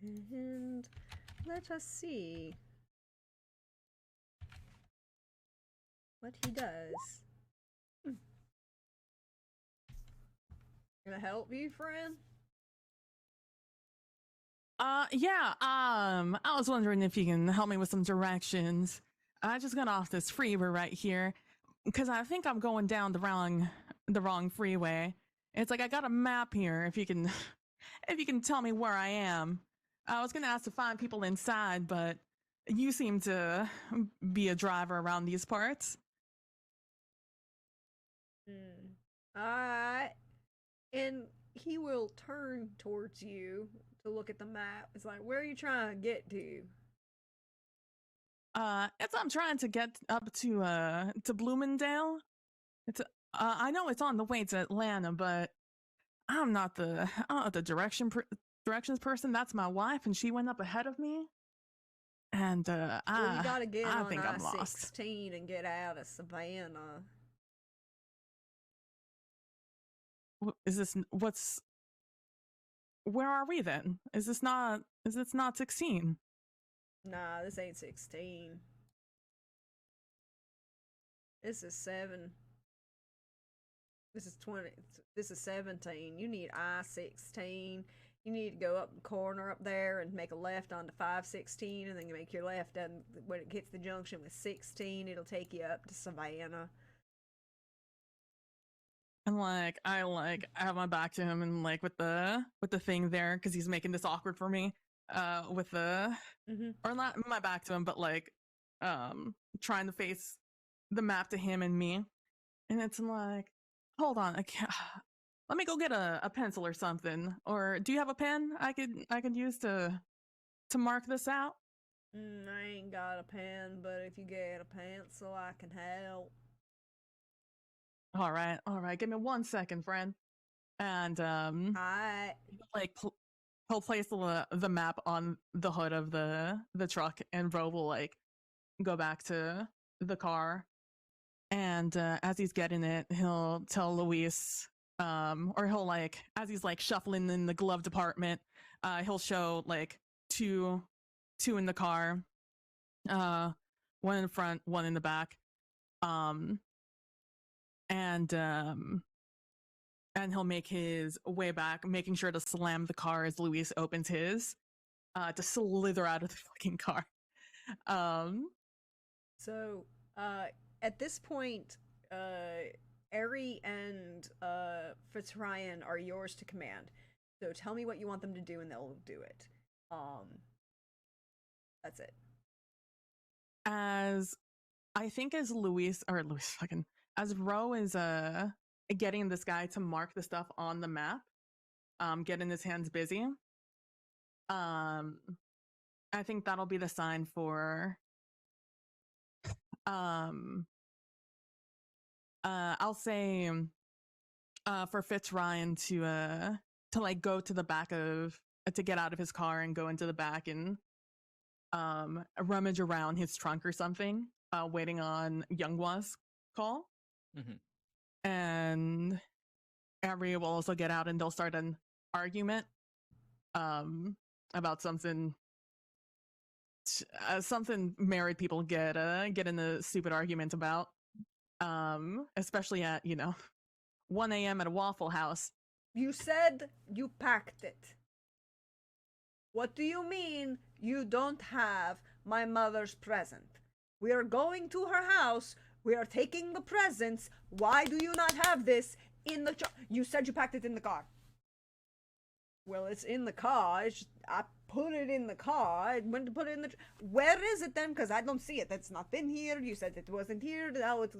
And let us see what he does. Gonna help you, friend? Yeah, I was wondering if you can help me with some directions. I just got off this freeway right here, because I think I'm going down the wrong freeway. It's like I got a map here, if you can tell me where I am. I was gonna ask to find people inside, but you seem to be a driver around these parts. Alright. And he will turn towards you to look at the map. It's like, where are you trying to get to? I'm trying to get up to Bloomingdale. It's I know it's on the way to Atlanta, but I'm not the directions person. That's my wife, and she went up ahead of me. And well, you gotta get I on think I'm lost. I-16 and get out of Savannah. Is this what's? Where are we then? Is this not 16? Nah, this ain't 16. This is 7. This is 20. This is 17. You need I-16. You need to go up the corner up there and make a left onto 516, and then you make your left, and when it gets the junction with 16, it'll take you up to Savannah. And I have my back to him, and like with the thing there, because he's making this awkward for me. With the or not my back to him, but like trying to face the map to him and me. And it's like, hold on, I can't. Let me go get a pencil or something. Or do you have a pen I could use to mark this out? I ain't got a pen, but if you get a pencil, I can help. All right. Give me 1 second, friend. And he'll place the map on the hood of the truck, and Ro will like go back to the car. And as he's getting it, he'll tell Luis, or he'll like, as he's like shuffling in the glove department, he'll show like two in the car, one in the front, one in the back, and he'll make his way back, making sure to slam the car as Luis opens his, to slither out of the fucking car. So, at this point, Eri and Fitzryan are yours to command. So tell me what you want them to do, and they'll do it. That's it. As Ro is getting this guy to mark the stuff on the map, getting his hands busy, I think that'll be the sign for I'll say for Fitzryan to like go to the back of to get out of his car and go into the back and rummage around his trunk or something, waiting on Younghwa's call. And Avery will also get out and they'll start an argument about something married people get in a stupid argument about, especially at 1 a.m. at a Waffle House. You said you packed it. What do you mean you don't have my mother's present? We are going to her house. We are taking the presents. Why do you not have this in the You said you packed it in the car. Well, it's in the car. I put it in the car. I went to put it in the... Where is it then? Because I don't see it. That's not been here. You said it wasn't here. Now it's...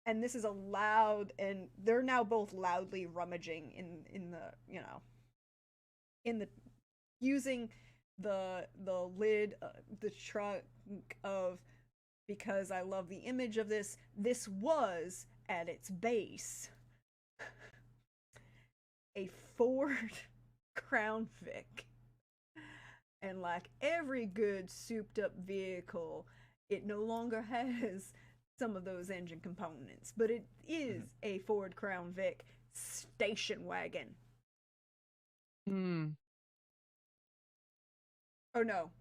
And this is a loud... And they're now both loudly rummaging in the, in the... Using the lid, the trunk of... Because I love the image of this. This was, at its base, a Ford Crown Vic. And like every good souped up vehicle, it no longer has some of those engine components, but it is a Ford Crown Vic station wagon. Oh no,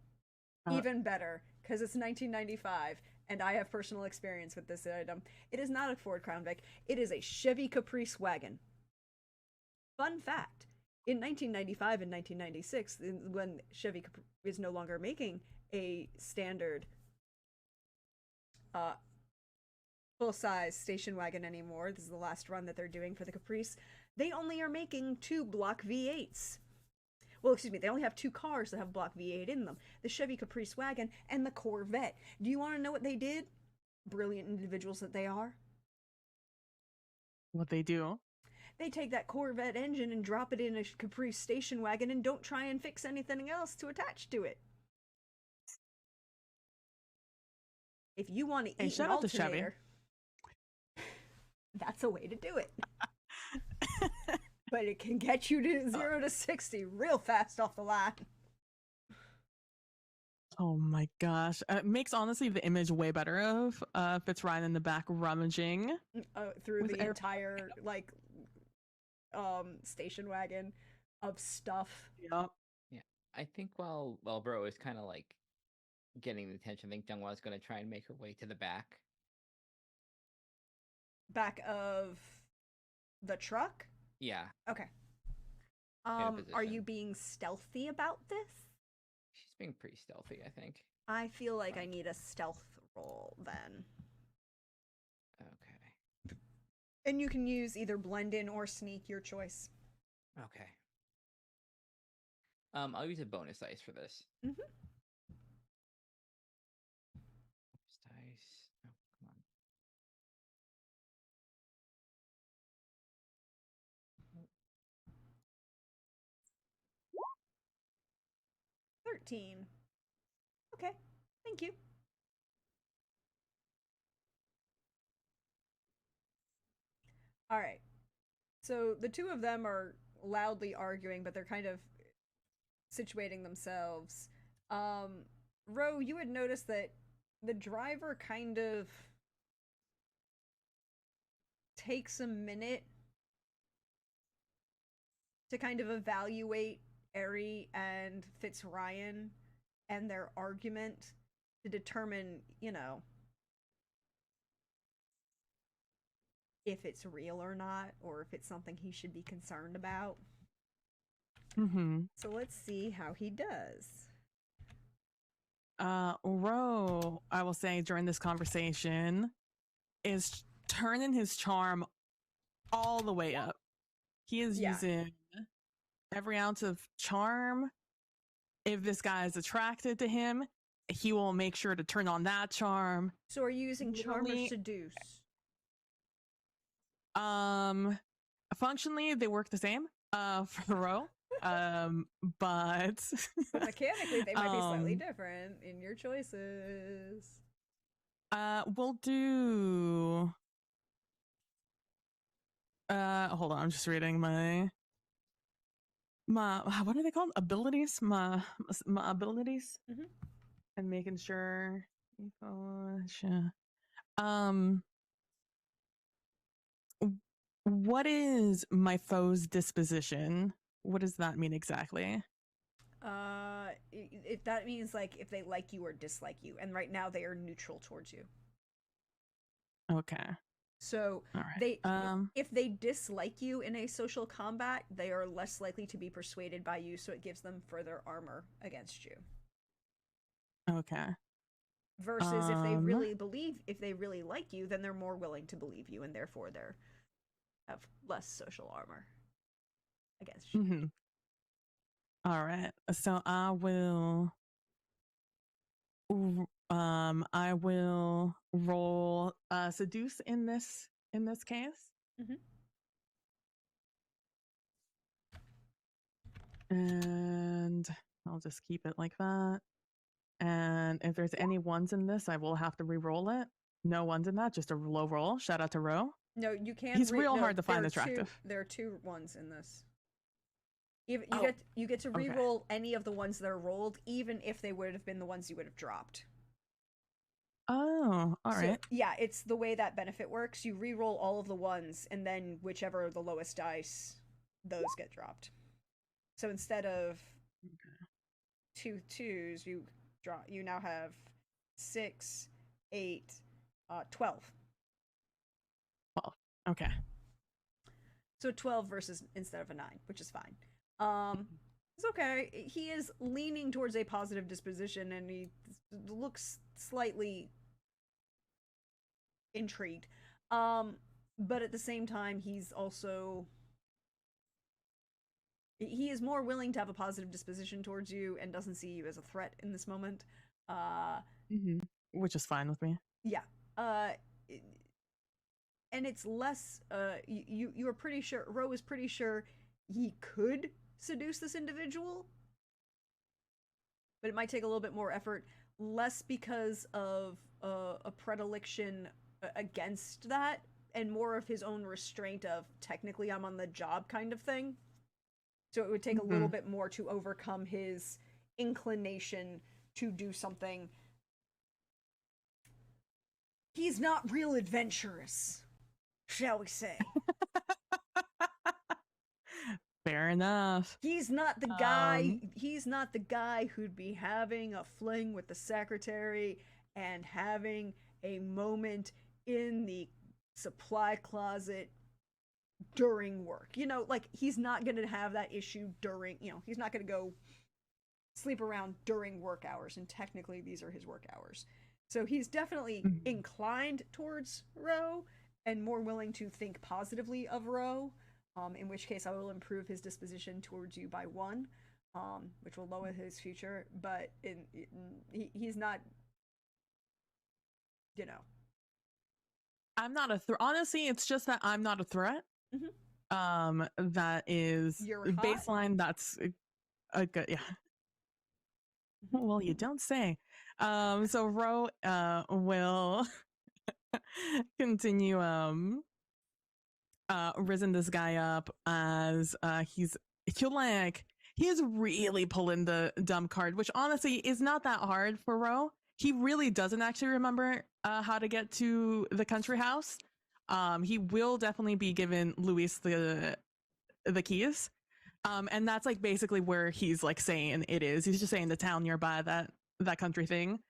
even better, because it's 1995 and I have personal experience with this item. It is not a Ford Crown Vic, it is a Chevy Caprice wagon. Fun fact, in 1995 and 1996, when Chevy is no longer making a standard full-size station wagon anymore, this is the last run that they're doing for the Caprice, they only are making 2 block V8s. Well, excuse me, they only have 2 cars that have block V8 in them. The Chevy Caprice wagon and the Corvette. Do you want to know what they did? Brilliant individuals that they are. What they do? They take that Corvette engine and drop it in a Caprice station wagon and don't try and fix anything else to attach to it. If you want to eat an alternator, that's a way to do it. But it can get you to 0 to 60 real fast off the line. Oh my gosh. It makes, honestly, the image way better of Fitzryan in the back rummaging. Through the entire, like, station wagon of stuff. Yep. Yeah. I think while Bro is kind of, like, getting the attention, I think Jungwa is going to try and make her way to the back. Back of the truck? Yeah. Okay. Are you being stealthy about this? She's being pretty stealthy, I think. I feel like I need a stealth roll then. Okay. And you can use either blend in or sneak, your choice. Okay. I'll use a bonus dice for this. Mm-hmm. Bonus dice. Oh, come on. 13. Okay, thank you. All right. So the two of them are loudly arguing, but they're kind of situating themselves. Ro, you had noticed that the driver kind of takes a minute to kind of evaluate Eri and Fitzryan and their argument to determine, if it's real or not, or if it's something he should be concerned about. So let's see how he does. Ro, I will say during this conversation, is turning his charm all the way up. He is using every ounce of charm. If this guy is attracted to him, he will make sure to turn on that charm. So are you using charm or seduce? Functionally, they work the same for the Ro. But mechanically they might be slightly different in your choices. We'll do hold on, I'm just reading my what are they called? Abilities? My abilities? and making sure. Um, what is my foe's disposition? What does that mean exactly? If that means like if they like you or dislike you, and right now they are neutral towards you. Okay. So All right. if they dislike you in a social combat, they are less likely to be persuaded by you, so it gives them further armor against you. Okay. Versus if they really like you, then they're more willing to believe you, and therefore they're have less social armor against you. Mm-hmm. All right. So I will roll seduce in this case. Mm-hmm. And I'll just keep it like that. And if there's any ones in this, I will have to re-roll it. No ones in that, just a low roll. Shout out to Ro. No, you can. He's real hard to find attractive. There are 2 ones in this. You get to re-roll any of the ones that are rolled, even if they would have been the ones you would have dropped. Oh, all right. Yeah, it's the way that benefit works. You re-roll all of the ones, and then whichever the lowest dice, those get dropped. So instead of 2 2s, you now have 6, 8, 12. 12. Okay. So 12 versus instead of a 9, which is fine. It's okay. He is leaning towards a positive disposition, and he looks slightly intrigued. But at the same time, he is more willing to have a positive disposition towards you and doesn't see you as a threat in this moment. Which is fine with me. Yeah. And it's less you are pretty sure Ro is pretty sure he could seduce this individual, but it might take a little bit more effort, less because of a predilection against that and more of his own restraint of technically I'm on the job kind of thing. So it would take a little bit more to overcome his inclination to do something. He's not real adventurous, shall we say. Fair enough. He's not the guy who'd be having a fling with the secretary and having a moment in the supply closet during work. Like, he's not going to have that issue during, he's not going to go sleep around during work hours, and technically these are his work hours. So he's definitely inclined towards Ro and more willing to think positively of Ro, in which case I will improve his disposition towards you by 1, which will lower his future, but he's not, I'm not a threat. Honestly, it's just that I'm not a threat. That is baseline. That's a good, yeah. Well, you don't say. So Ro will continue risen this guy up as he is really pulling the dumb card, which honestly is not that hard for Ro. He really doesn't actually remember how to get to the country house. He will definitely be given Luis the keys. And that's like basically where he's like saying it is. He's just saying the town nearby, that country thing.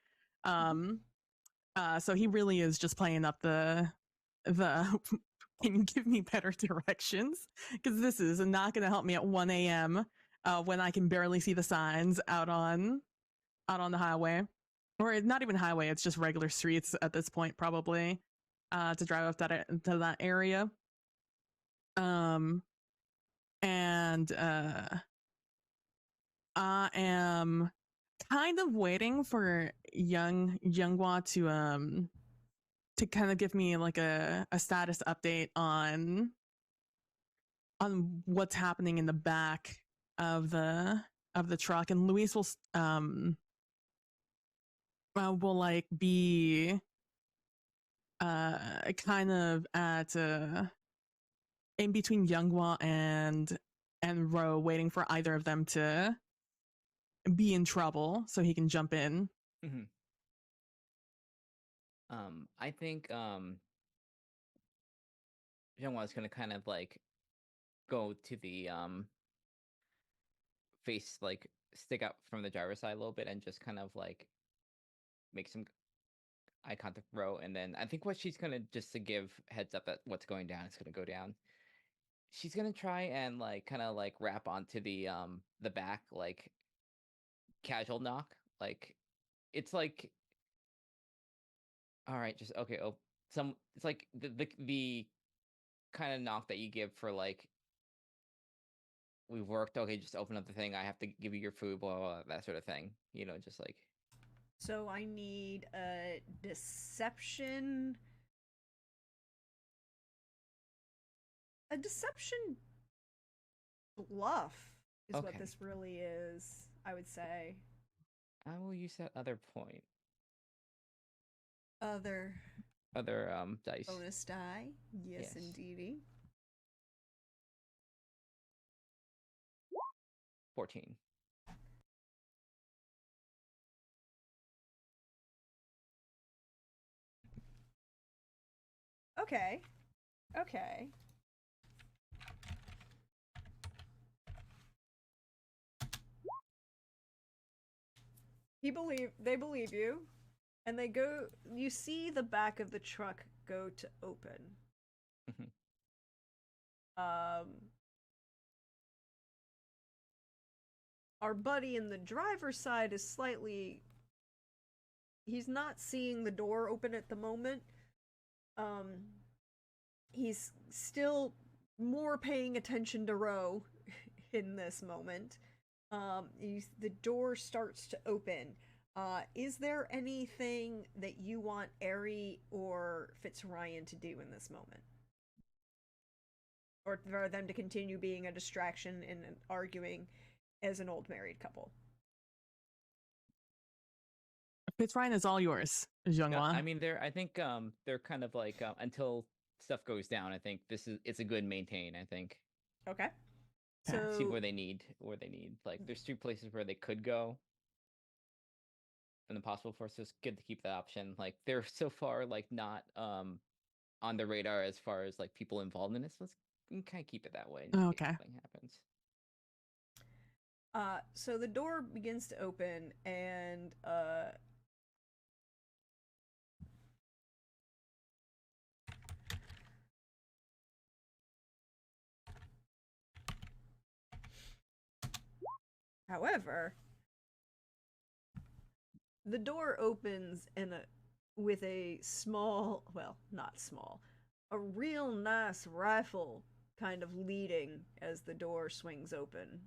So he really is just playing up the can you give me better directions? Because this is not going to help me at 1 a.m. When I can barely see the signs out on the highway, or not even highway. It's just regular streets at this point, probably, to drive up to that area. And I am kind of waiting for Younghwa to kind of give me like a status update on what's happening in the back of the truck, and Luis will like be kind of at in between Younghwa and Ro, waiting for either of them to be in trouble so he can jump in Mhm. I think Jeanhua gonna kind of like go to the face, like stick out from the driver's side a little bit and just kind of like make some eye contact row, and then I think what she's gonna, just to give heads up that what's going down is gonna go down. She's gonna try and like kind of like wrap onto the back, like casual knock. Like it's like, all right, just okay. Oh, it's like the kind of knock that you give for like, we've worked. Okay, just open up the thing. I have to give you your food. Blah blah, blah, that sort of thing. You know, just like. So I need a deception. A deception bluff is what Okay. this really is, I would say. I will use that other point. Other Dice. bonus die. Yes, Yes. indeedy. 14. Okay. Okay. They believe you, and they go. You see the back of the truck go to open. Mhm. Our buddy in the driver's side is slightly. He's not seeing the door open at the moment. He's still more paying attention to Ro in this moment. The door starts to open. Is there anything that you want Ari or Fitzryan to do in this moment? Or for them to continue being a distraction and arguing as an old married couple? Fitzryan is all yours, Jeanhua. I mean, I think they're kind of like, until stuff goes down. I think it's a good maintain. I think. Okay. So see So where they need. Like, there's 2 places where they could go, and the possible force. So it's good to keep that option. Like, they're so far like not on the radar as far as like people involved in this. Let's kind of keep it that way. In case Okay. something happens. so the door begins to open, and however, the door opens with a small, well, not small, a real nice rifle kind of leading as the door swings open.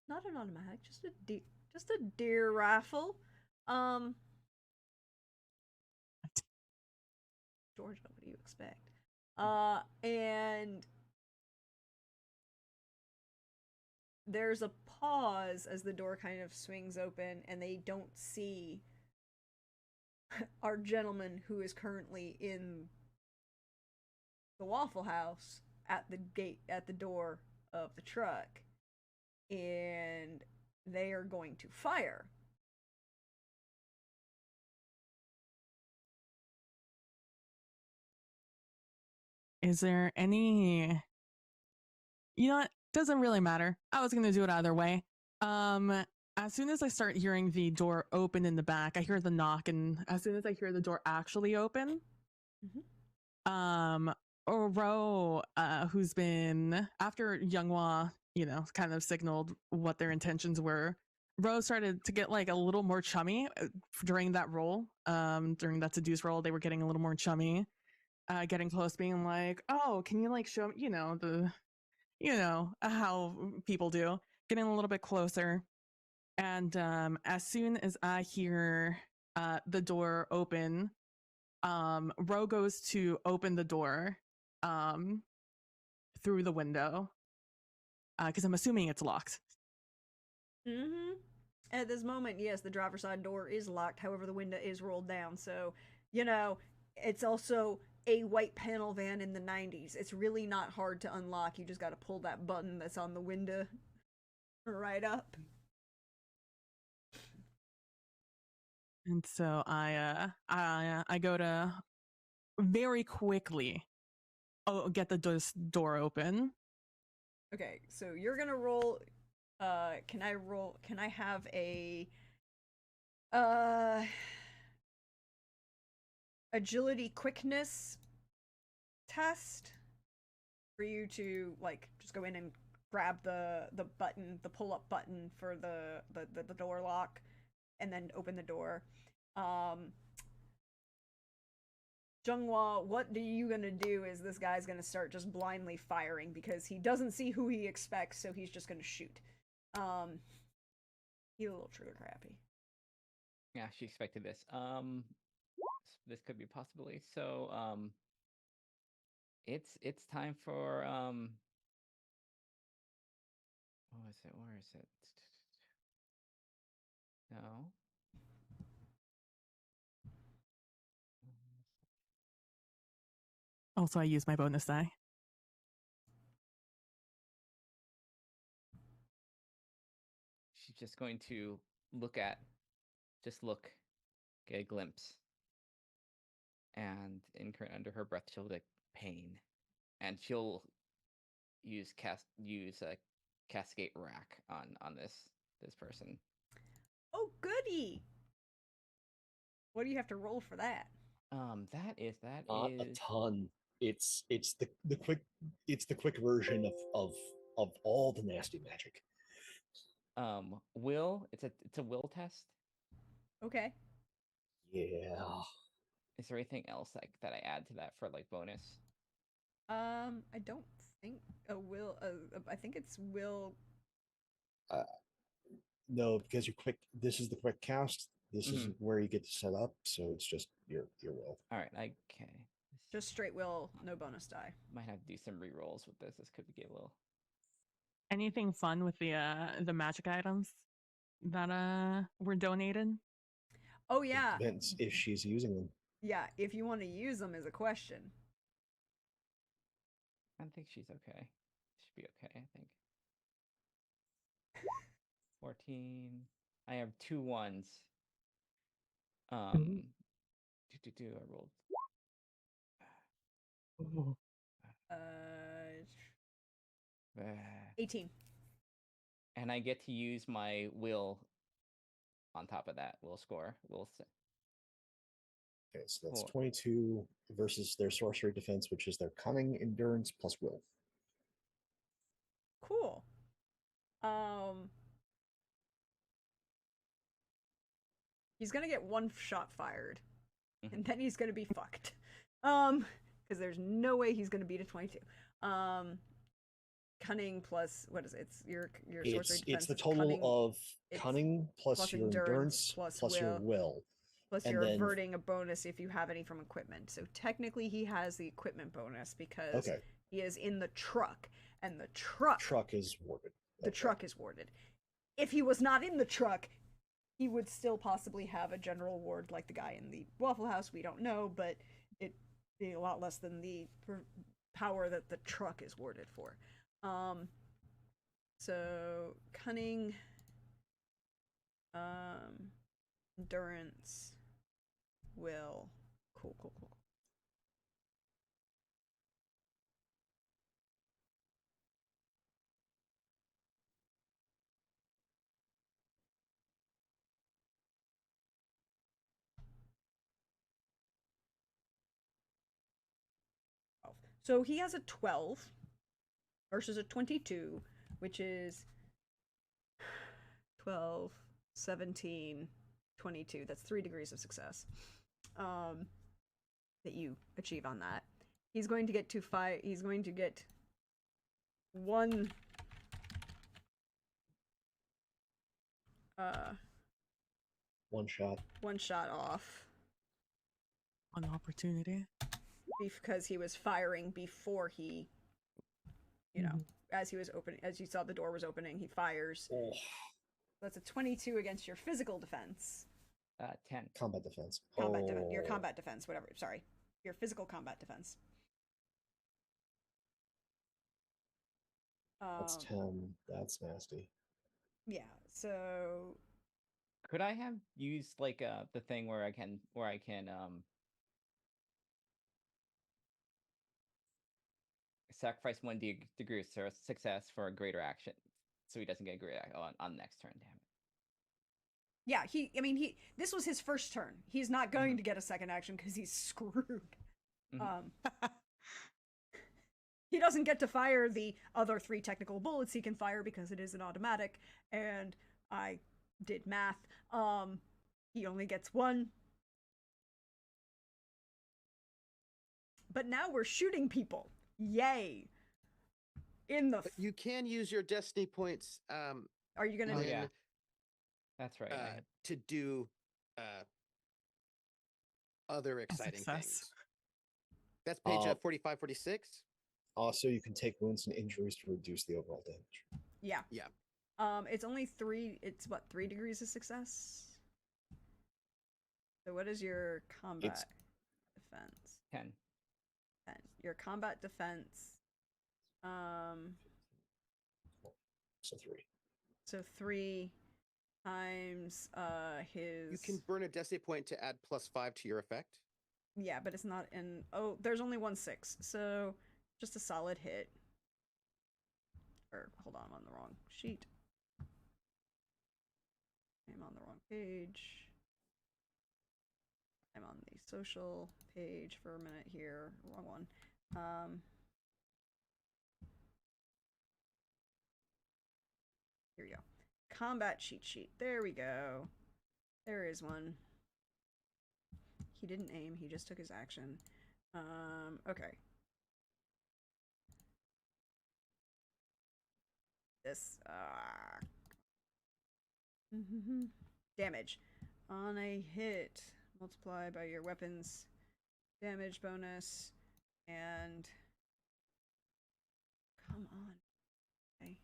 Not an automatic, just a deer rifle. Georgia, what do you expect? And there's a pause as the door kind of swings open, and they don't see our gentleman who is currently in the Waffle House at the door of the truck, and they are going to fire. Is there any? You know what? Doesn't really matter. I was gonna do it either way. As soon as I start hearing the door open in the back, I hear the knock, and as soon as I hear the door actually open, Ro, who's been after Younghwa, kind of signaled what their intentions were. Ro started to get like a little more chummy during that roll. During that seduce roll, they were getting a little more chummy, getting close, being like, "Oh, can you like show me, how people do, getting a little bit closer." And as soon as I hear the door open, Ro goes to open the door through the window because I'm assuming it's locked. Mm-hmm. At this moment, yes, the driver's side door is locked. However, the window is rolled down. So, it's also a white panel van in the 90s. It's really not hard to unlock. You just got to pull that button that's on the window right up. And so I go to very quickly get the door open. Okay, so you're gonna roll. Can I roll? Can I have a uh agility quickness test for you to like just go in and grab the button, the pull up button for the door lock, and then open the door. Zhenghua, what are you gonna do? Is this guy's gonna start just blindly firing because he doesn't see who he expects, so he's just gonna shoot. He's a little trigger happy. Yeah, she expected this. This could be a possibility. So, it's time for what is it? Where is it? No. Also, I use my bonus die. She's just going to look, get a glimpse, and under her breath, she'll like pain, and she'll use a cascade rack on this person. Oh, goody! What do you have to roll for that? That is Not a ton. It's the quick version of all the nasty magic. Will, it's a will test. Okay. Yeah. Is there anything else that I add to that for like bonus? I don't think a will. I think it's will. No, because you're quick. This is the quick cast. This isn't where you get to set up, so it's just your will. All right, okay. Just straight will, no bonus die. Might have to do some re-rolls with this. This could be a little. Anything fun with the magic items that were donated? Oh yeah. It depends if she's using them. Yeah, if you want to use them is a question. I think she's okay. Should be okay, I think. 14. I have 2 1s. I rolled. Uh, 18. And I get to use my will on top of that. Will score. Okay, so that's 22 versus their sorcery defense, which is their cunning, endurance, plus will. Cool. He's gonna get one shot fired, and then he's gonna be fucked. Because there's no way he's gonna beat a 22. Cunning plus what is it? It's your sorcery defense. It's the total of cunning plus your endurance plus your will. Plus you're averting a bonus if you have any from equipment. So technically he has the equipment bonus because he is in the truck, and the truck is warded. The truck is warded. If he was not in the truck, he would still possibly have a general ward like the guy in the Waffle House. We don't know, but it'd be a lot less than the power that the truck is warded for. So cunning, endurance, will. Cool. So he has a 12 versus a 22, which is 12, 17, 22. That's 3 degrees of success that you achieve on that. He's going to get he's going to get one shot off. One opportunity. Because he was firing before he, as he was opening, as you saw the door was opening, he fires. Oh. That's a 22 against your physical defense. 10. Combat defense. Your combat defense, whatever. Sorry. Your physical combat defense. That's 10. That's nasty. Yeah. So Could I have used like the thing where I can sacrifice one degree of success for a greater action, so he doesn't get a great on next turn? Damn it. yeah, this was his first turn. He's not going to get a second action because he's screwed. He doesn't get to fire the other 3 technical bullets he can fire because it is an automatic, and I did math. He only gets 1. But now we're shooting people. Yay. But you can use your destiny points. Are you gonna? Oh, yeah. That's right. To do other exciting things. That's page 45, 46. Also, you can take wounds and injuries to reduce the overall damage. Yeah. Yeah. It's only 3. It's what, 3 degrees of success. So what is your combat defense? 10. 10. Your combat defense. So 3. So 3 times his. You can burn a destiny point to add +5 to your effect. Yeah, but it's not in. Oh, there's only 1 6, so just a solid hit. Or hold on, I'm on the wrong sheet. I'm on the wrong page. I'm on the social page for a minute here. Wrong one. Here we go. Combat cheat sheet. There we go. There is one. He didn't aim, he just took his action. Okay. This, damage. On a hit, multiply by your weapon's damage bonus, and... Come on. Okay.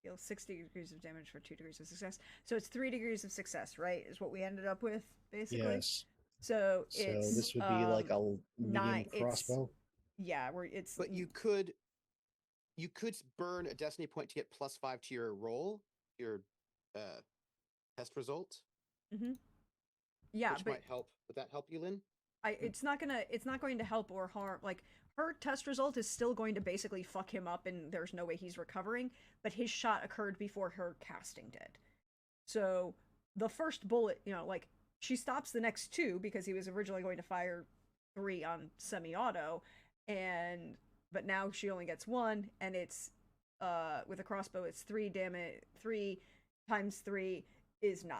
Deal 60 degrees of damage for 2 degrees of success. So it's 3 degrees of success, right? Is what we ended up with, basically? Yes. So it's... this would be like a medium crossbow? Yeah, where it's... But you could burn a destiny point to get +5 to your roll, your test result. Yeah, which might help. Would that help you, Lynn? It's not going to help or harm. Like, her test result is still going to basically fuck him up, and there's no way he's recovering. But his shot occurred before her casting did. So the first bullet, like, she stops the next 2 because he was originally going to fire 3 on semi-auto, but now she only gets 1, and it's with a crossbow it's 3 damage. 3 times 3 is 9.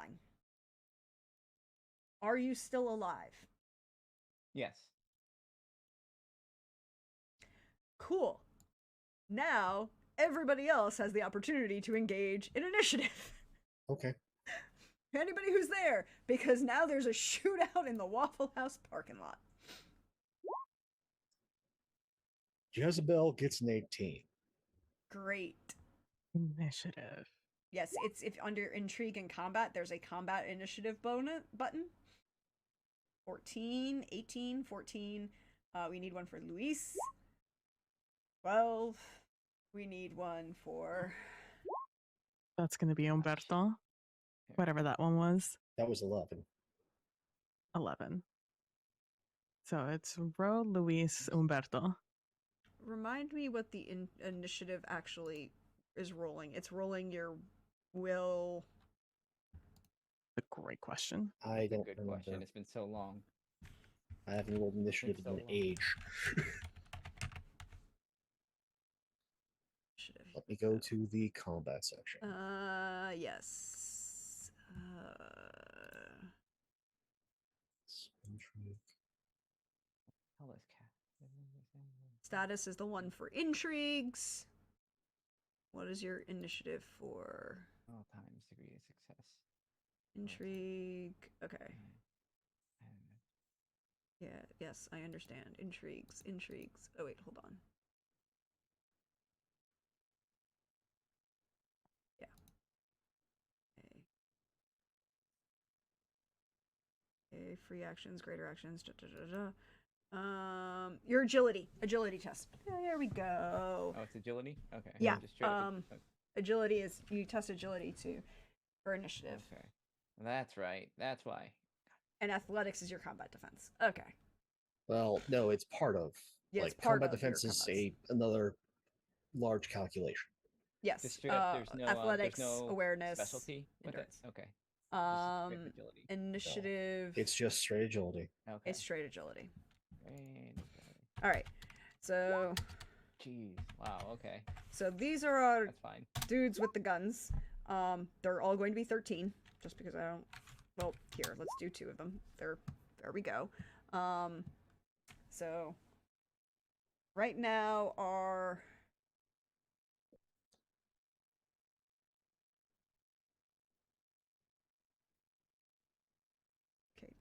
Are you still alive? Yes. Cool. Now everybody else has the opportunity to engage in initiative. Okay. Anybody who's there, because now there's a shootout in the Waffle House parking lot. Jezebel gets an 18. Great. Initiative. Yes, it's if under intrigue and combat, there's a combat initiative bonus button. 14, 18, 14. We need one for Luis. 12. We need one for... That's going to be Umberto. Whatever that one was. That was 11. 11. So it's Ro, Luis, Umberto. Remind me what the initiative actually is rolling. It's rolling your will... A great question. I don't Good remember. question. It's been so long. I haven't rolled initiative in an age. Let me go to the combat section. Yes. Status is the one for intrigues. What is your initiative for? All times degree of success. Intrigue. Okay. Yeah, yes, I understand. Intrigues. Oh, wait, hold on. Yeah. Okay, free actions, greater actions, Your agility test. There we go. Oh, it's agility. Okay. Yeah. Just straight up. Agility is you test agility for initiative. Okay. That's right. That's why. And athletics is your combat defense. Okay. Well, no, it's part of. Yeah, like it's part combat of your defense is combat. another large calculation. Yes. Just straight up, there's no athletics, there's no awareness, specialty with it. endurance. Okay. Just straight agility. Initiative. It's just straight agility. Okay. It's straight agility. Straight agility. All right. So. Jeez. Wow. Okay. So these are our That's fine. dudes with the guns. They're all going to be 13, just because I don't. Well, here, let's do 2 of them. There we go. So right now our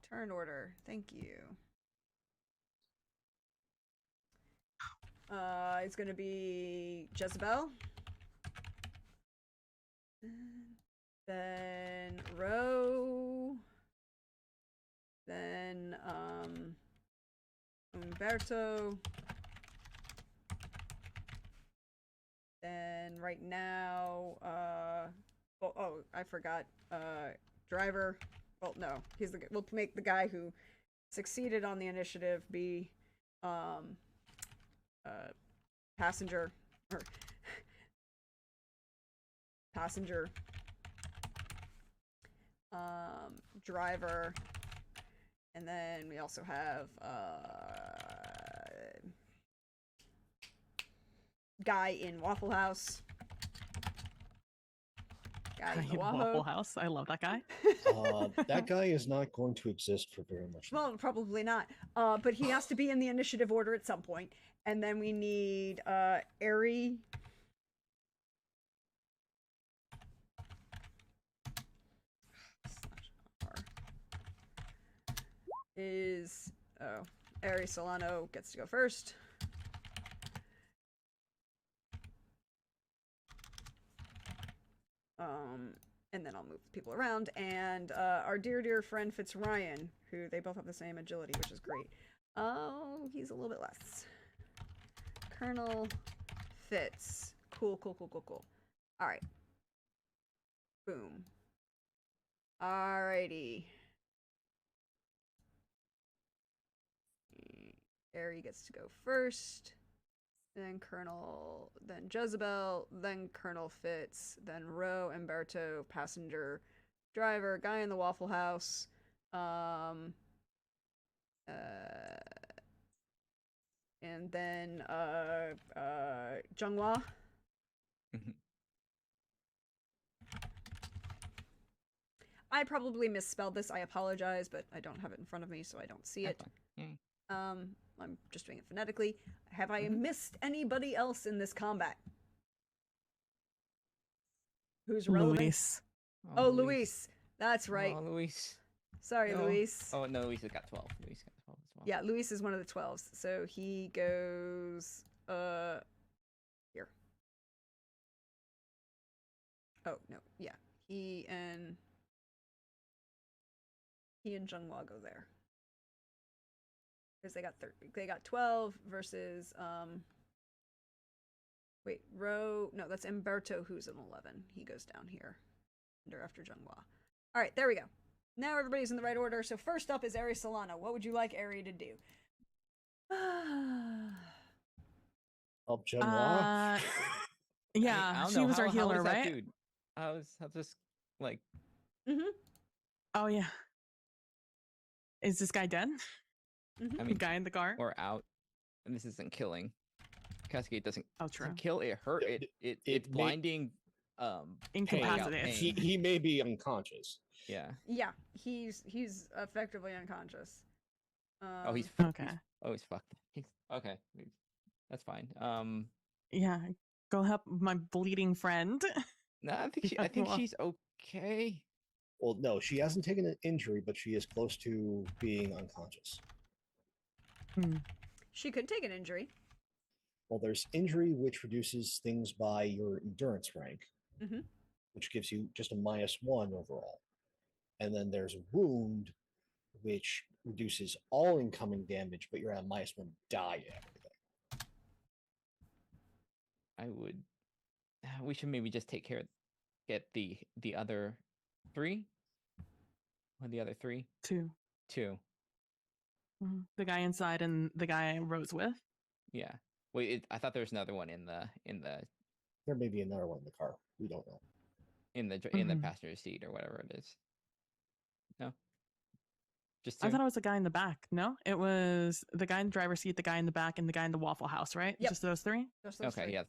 turn order. Thank you. It's gonna be Jezebel. Then Ro. Then Umberto. Then right now, I forgot. Driver. Well, no, we'll make the guy who succeeded on the initiative be passenger or passenger, driver, and then we also have guy in Waffle House. Guy in the Waffle House. I love that guy. That guy is not going to exist for very much longer. Well, probably not. But he has to be in the initiative order at some point. And then we need Ari. Ari Solano gets to go first. And then I'll move people around. And our dear friend Fitzryan, who they both have the same agility, which is great. Oh, he's a little bit less. Colonel Fitz. Cool. All right. Boom. Alrighty. Ari gets to go first. Then Jezebel, then Colonel Fitz, then Ro, Umberto, passenger, driver, guy in the Waffle House, and then Zhenghua. I probably misspelled this. I apologize, but I don't have it in front of me, so I don't see it. I'm just doing it phonetically. Have I missed anybody else in this combat? Who's relevant? Luis. Oh, Luis. That's right. Oh, Luis. Sorry, no. Luis. Oh, no, Luis has got 12. Luis got 12 as well. Yeah, Luis is one of the 12s. So he goes, here. Oh, no. Yeah. He and Zhenghua go there. Because they got 12 versus wait, Ro, no, that's Umberto who's an 11. He goes down here after Zhenghua. All right, there we go. Now everybody's in the right order. So first up is Ari Solano. What would you like Ari to do? Help Zhenghua? Yeah, she was our healer, right? Dude? How's this like? Oh yeah. Is this guy dead? I mean, the guy in the car? Or out. And this isn't killing. Cascade doesn't kill. It hurt. It's blinding. Incapacitated. He may be unconscious. Yeah. Yeah, he's effectively unconscious. Oh, he's okay. He's fucked. Okay. That's fine. Yeah. Go help my bleeding friend. No, I think she's okay. Well, no, she hasn't taken an injury, but she is close to being unconscious. She could take an injury. Well, there's injury, which reduces things by your endurance rank, which gives you just a -1 overall. And then there's wound, which reduces all incoming damage, but you're at -1 die everything. I would. We should maybe just get the other 3. What are the other 3? 2. 2. The guy inside and the guy Rose with. Yeah. Wait, I thought there was another one in the There may be another one in the car. We don't know. in the passenger seat or whatever it is. No. Just 2? I thought it was the guy in the back. No, it was the guy in the driver's seat, the guy in the back, and the guy in the Waffle House, right? Yep. Just those 3? Just those Okay, 3. yeah.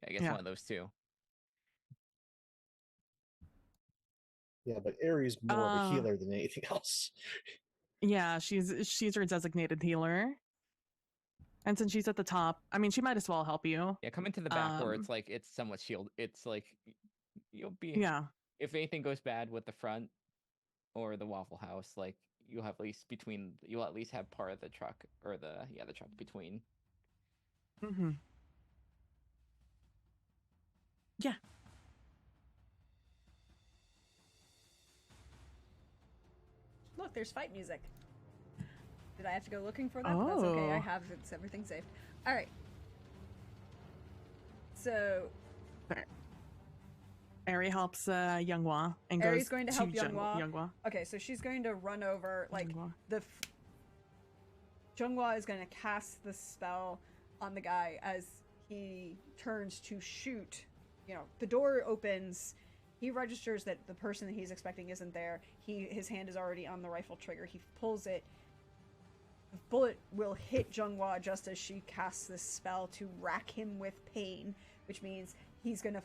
Yeah, I guess one of those 2. Yeah, but Aries more of a healer than anything else. Yeah, she's your designated healer. And since she's at the top, I mean, she might as well help you. Yeah, come into the back where it's like it's somewhat shield. It's like you'll be if anything goes bad with the front or the Waffle House, like you'll have at least you'll at least have part of the truck or the truck between. Yeah. Look, there's fight music. Did I have to go looking for that? But that's okay. I have it's everything saved. All right. So, Ari helps Younghwa and Ari's goes going to help Younghwa. Younghwa. Okay, so she's going to run over Younghwa is going to cast the spell on the guy as he turns to shoot. You know, the door opens. He registers that the person that he's expecting isn't there. His hand is already on the rifle trigger. He pulls it. The bullet will hit Younghwa just as she casts this spell to rack him with pain, which means he's gonna,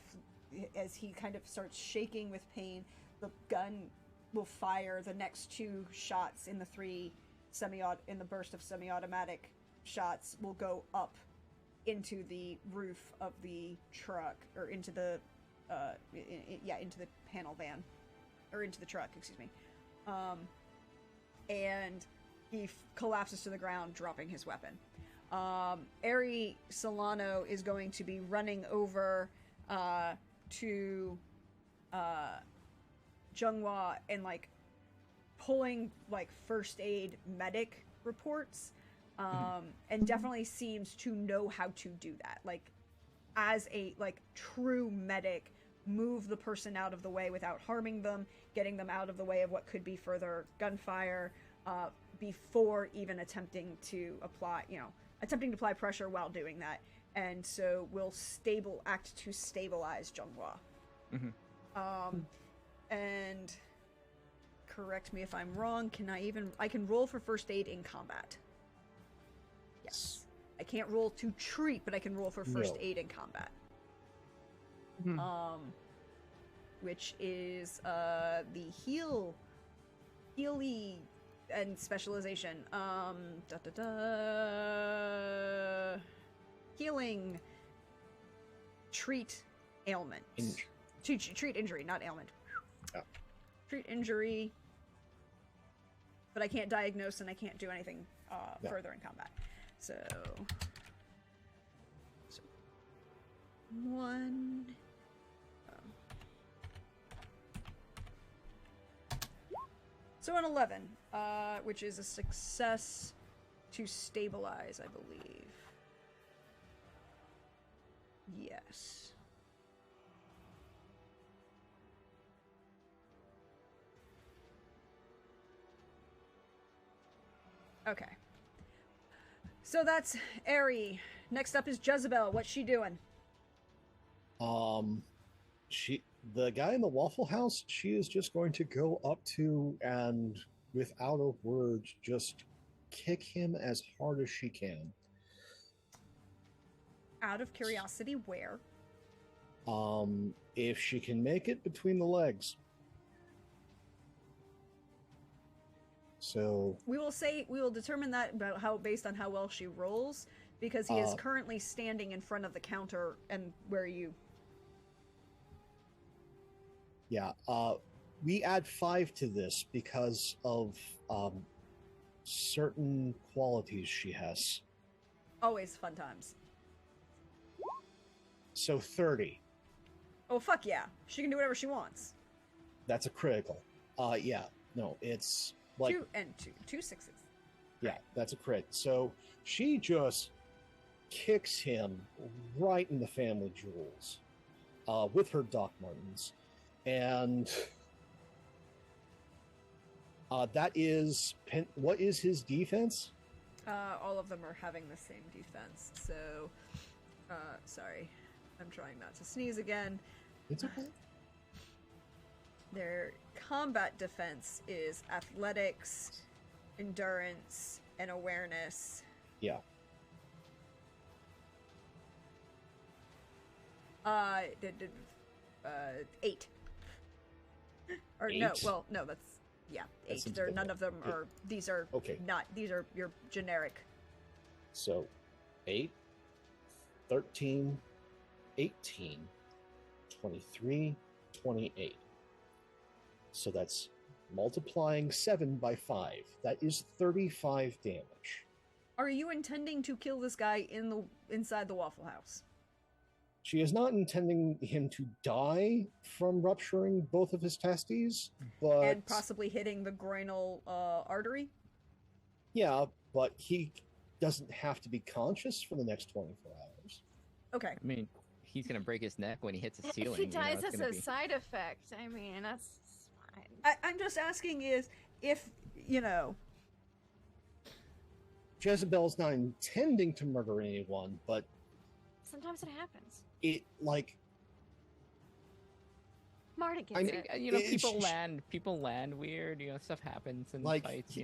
as he kind of starts shaking with pain, the gun will fire the next 2 shots in the in the burst of semi-automatic shots will go up into the roof of the truck, or into the into the panel van, or into the truck, excuse me. And he collapses to the ground, dropping his weapon. Ari Solano is going to be running over to Younghwa and pulling first aid medic reports, and definitely seems to know how to do that. As a true medic, move the person out of the way without harming them, getting them out of the way of what could be further gunfire, before even attempting to apply pressure while doing that. And so we'll act to stabilize Younghwa. And correct me if I'm wrong, I can roll for first aid in combat. Yes. I can't roll to treat, but I can roll for first aid in combat. Which is the healy and specialization. Healing, treat ailment. Treat injury, not ailment. Oh. Treat injury, but I can't diagnose and I can't do anything further in combat. So 1. So an 11, which is a success to stabilize, I believe. Yes. Okay. So that's Ari. Next up is Jezebel. What's she doing? The guy in the Waffle House, she is just going to go up to and, without a word, just kick him as hard as she can. Out of curiosity, where? If she can make it between the legs. So we will determine that based on how well she rolls, because he is currently standing in front of the counter and where you. Yeah, we add 5 to this because of certain qualities she has. Always fun times. So 30. Oh, fuck yeah. She can do whatever she wants. That's a critical. Yeah, no, it's Like, two sixes. yeah, that's a crit. So she just kicks him right in the family jewels with her Doc Martens. And that is... What is his defense? All of them are having the same defense. So, sorry. I'm trying not to sneeze again. It's okay. Their combat defense is athletics, endurance, and awareness. Yeah. 8. Or 8? no, well, no, that's 8. seems There, a bit none more. of them are. These are Okay. not. These are your generic. So 8, 13, 18, 23, 28. So that's multiplying 7 by 5. That is 35 damage. Are you intending to kill this guy inside the Waffle House? She is not intending him to die from rupturing both of his testes, but... And possibly hitting the groinal artery? Yeah, but he doesn't have to be conscious for the next 24 hours. Okay. I mean, he's gonna break his neck when he hits the ceiling. If he dies it's as gonna a be... side effect, I mean, that's fine. I'm just asking is if, Jezebel's not intending to murder anyone, but Sometimes it happens. it, like... Marta gets I mean, it. people land weird. Stuff happens in Like, fights.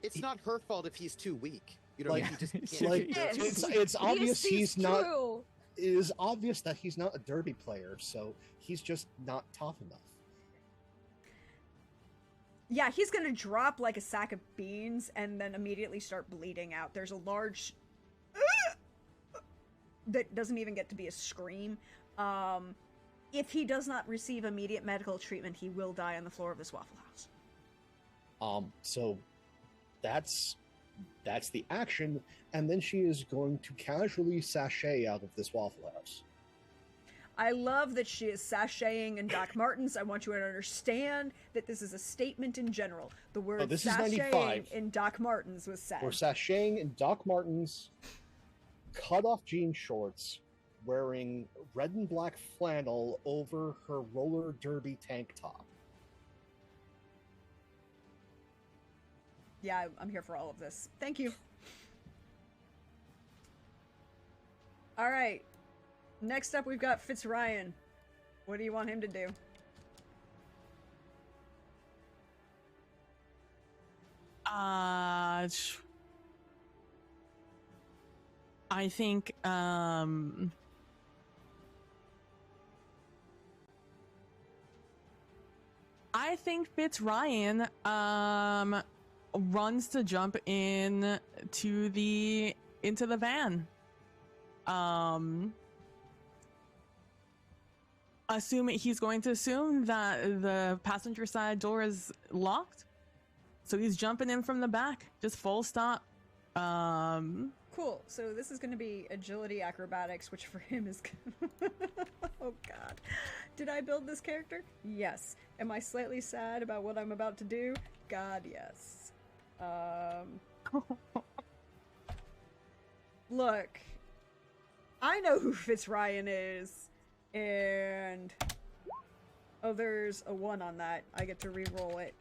It's not her fault if he's too weak. Like, he just can't like do it. it's obvious he's not... True. It is obvious that he's not a derby player, so he's just not tough enough. Yeah, he's gonna drop like a sack of beans and then immediately start bleeding out. There's a large... that doesn't even get to be a scream. If he does not receive immediate medical treatment, he will die on the floor of this Waffle House. So that's the action, and then she is going to casually sashay out of this Waffle House. I love that she is sashaying in Doc Martens. I want you to understand that this is a statement in general. The word this is sashaying 95. in Doc Martens was said. We're sashaying in Doc Martens, cut-off jean shorts, wearing red and black flannel over her roller derby tank top. Yeah, I'm here for all of this. Thank you. All right. Next up, we've got Fitzryan. What do you want him to do? I think Fitzryan runs to jump into the van. He's going to assume that the passenger side door is locked, so he's jumping in from the back, just full stop. Cool. So this is going to be agility acrobatics, which for him is... Oh god. Did I build this character? Yes. Am I slightly sad about what I'm about to do? God, yes. Look. I know who Fitzryan is. And... Oh, there's a 1 on that. I get to re-roll it.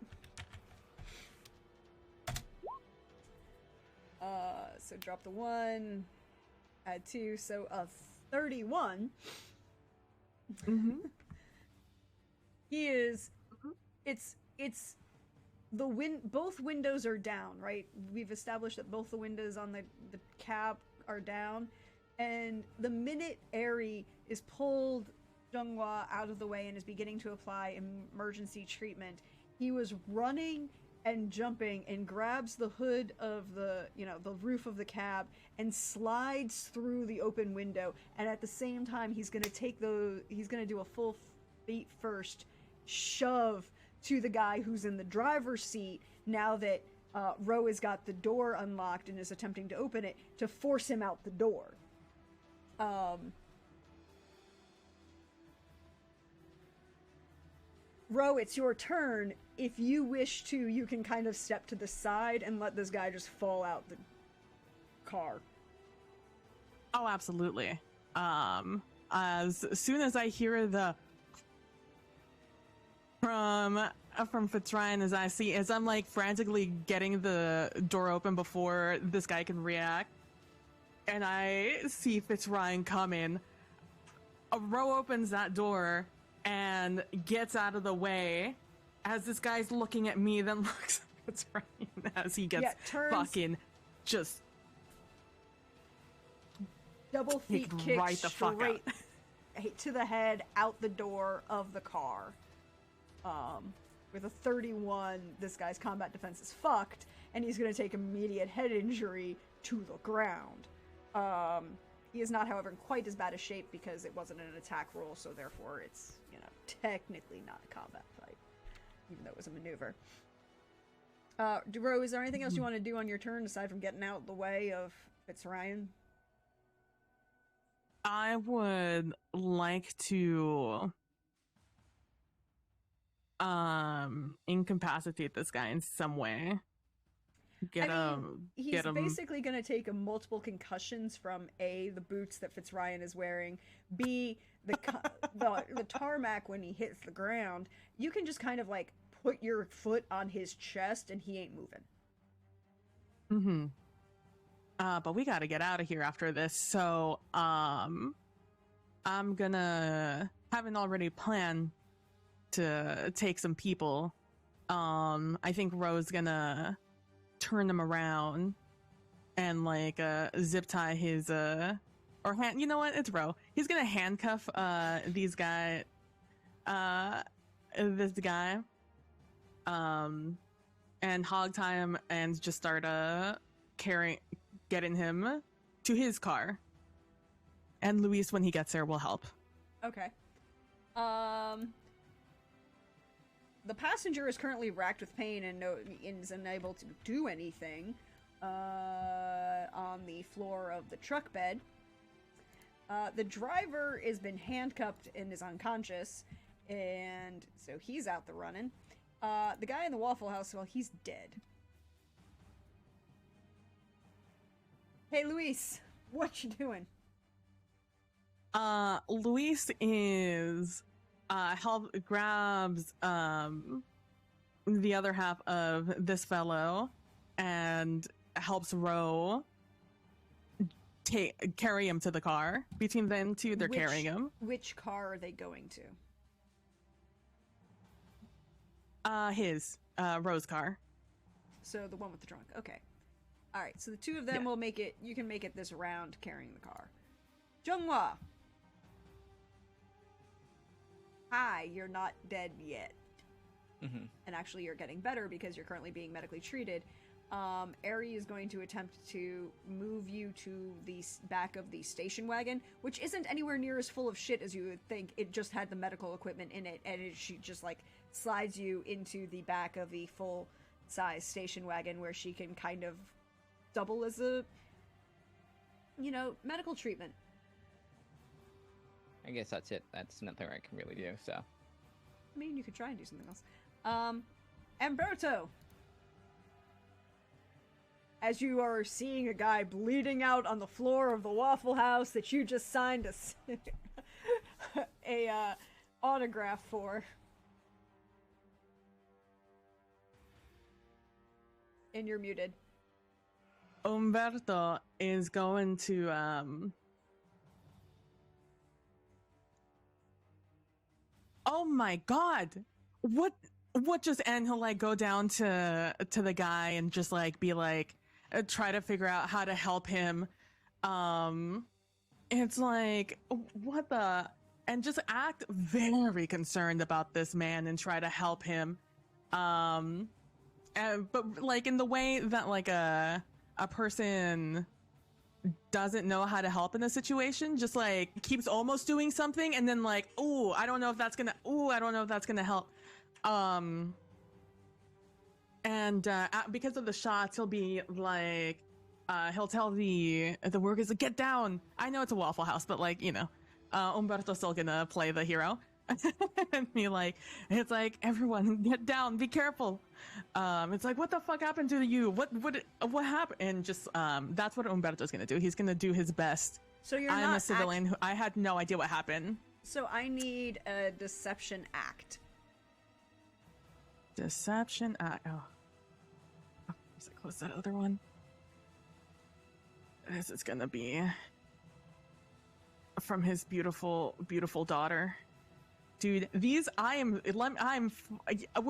So drop the 1, add 2, so a 31. Mm-hmm. He is, it's both windows are down, right? We've established that both the windows on the cab are down, and the minute Eri is pulled Zhenghua out of the way and is beginning to apply emergency treatment, he was running and jumping and grabs the hood of the roof of the cab and slides through the open window, and at the same time he's going to do a full feet first shove to the guy who's in the driver's seat now that Ro has got the door unlocked and is attempting to open it to force him out the door. Ro, it's your turn. If you wish to, you can kind of step to the side and let this guy just fall out the car. Oh, absolutely. As soon as I hear the from Fitzryan, as I'm like frantically getting the door open before this guy can react, and I see Fitzryan coming, Ro opens that door and gets out of the way as this guy's looking at me, then looks at Fitzryan as he gets fucking just double feet kick right the fuck out. Straight to the head, out the door of the car. With a 31, this guy's combat defense is fucked, and he's going to take immediate head injury to the ground. He is not, however, in quite as bad a shape because it wasn't an attack roll, so therefore it's, technically not a combat fight, even though it was a maneuver. Duro, is there anything else you want to do on your turn aside from getting out the way of Fitzryan? I would like to incapacitate this guy in some way. He's basically going to take multiple concussions from A, the boots that Fitzryan is wearing, B, the tarmac when he hits the ground. You can just kind of like put your foot on his chest and he ain't moving. But we got to get out of here after this. So, I'm gonna, haven't already planned to take some people. I think Ro's gonna turn them around and like zip tie his or hand. You know what? It's Ro. He's gonna handcuff this guy, and hog tie him and just start getting him to his car. And Luis, when he gets there, will help. Okay. The passenger is currently racked with pain and is unable to do anything on the floor of the truck bed. The driver has been handcuffed and is unconscious, and so he's out the running. The guy in the Waffle House, well, he's dead. Hey, Luis, what you doing? Luis is grabs the other half of this fellow and helps Ro carry him to the car. Between them two, they're carrying him. Which car are they going to? Ro's car. So the one with the trunk. Okay. All right. So the two of them will make it. You can make it this round carrying the car. Jungwa. Hi, you're not dead yet. Mm-hmm. And actually you're getting better because you're currently being medically treated. Ari is going to attempt to move you to the back of the station wagon, which isn't anywhere near as full of shit as you would think. It just had the medical equipment in it, and she just like slides you into the back of the full-size station wagon where she can kind of double as a, medical treatment. I guess that's it. That's nothing I can really do, so. I mean, you could try and do something else. Umberto! As you are seeing a guy bleeding out on the floor of the Waffle House that you just signed a autograph for. And you're muted. Umberto is going to, oh my god! What just, and he'll like go down to the guy and just like be like, try to figure out how to help him. It's like, what the, and just act very concerned about this man and try to help him. But like in the way that like a person doesn't know how to help in a situation, just like keeps almost doing something and then like, I don't know if that's gonna help. Because of the shots, he'll be like, he'll tell the workers to get down. I know it's a Waffle House, but like, Umberto's still gonna play the hero. and be like, it's like, everyone get down, be careful. It's like, what the fuck happened to you? What happened? And just that's what Umberto's gonna do. He's gonna do his best. So you're I'm not a civilian who I had no idea what happened. So I need a deception act. Deception. Oh, is it close to that other one? This is gonna be from his beautiful, beautiful daughter. Dude, we're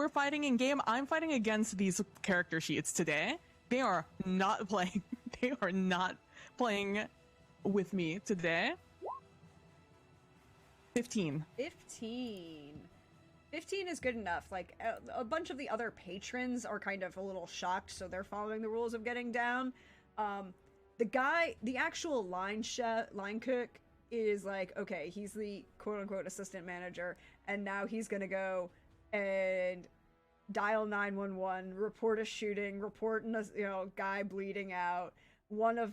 fighting in game. I'm fighting against these character sheets today. They are not playing. They are not playing with me today. 15. 15 is good enough. Like, a bunch of the other patrons are kind of a little shocked, so they're following the rules of getting down. The actual line cook is like, okay, he's the quote-unquote assistant manager, and now he's gonna go and dial 911, report a shooting, report a guy bleeding out. One of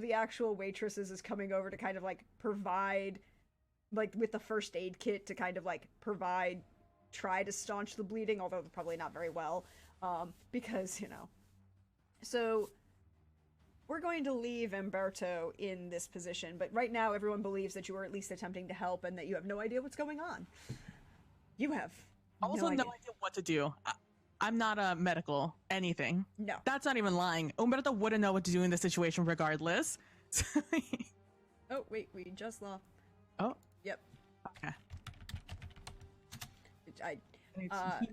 the actual waitresses is coming over to kind of like provide, like, with the first aid kit to kind of like try to staunch the bleeding, although probably not very well, because so we're going to leave Umberto in this position, but right now everyone believes that you are at least attempting to help and that you have no idea what's going on. You have also no idea what to do. I'm not a medical anything. No. That's not even lying. Umberto wouldn't know what to do in this situation regardless. Oh, wait, we just lost. Oh. Yep. Okay. He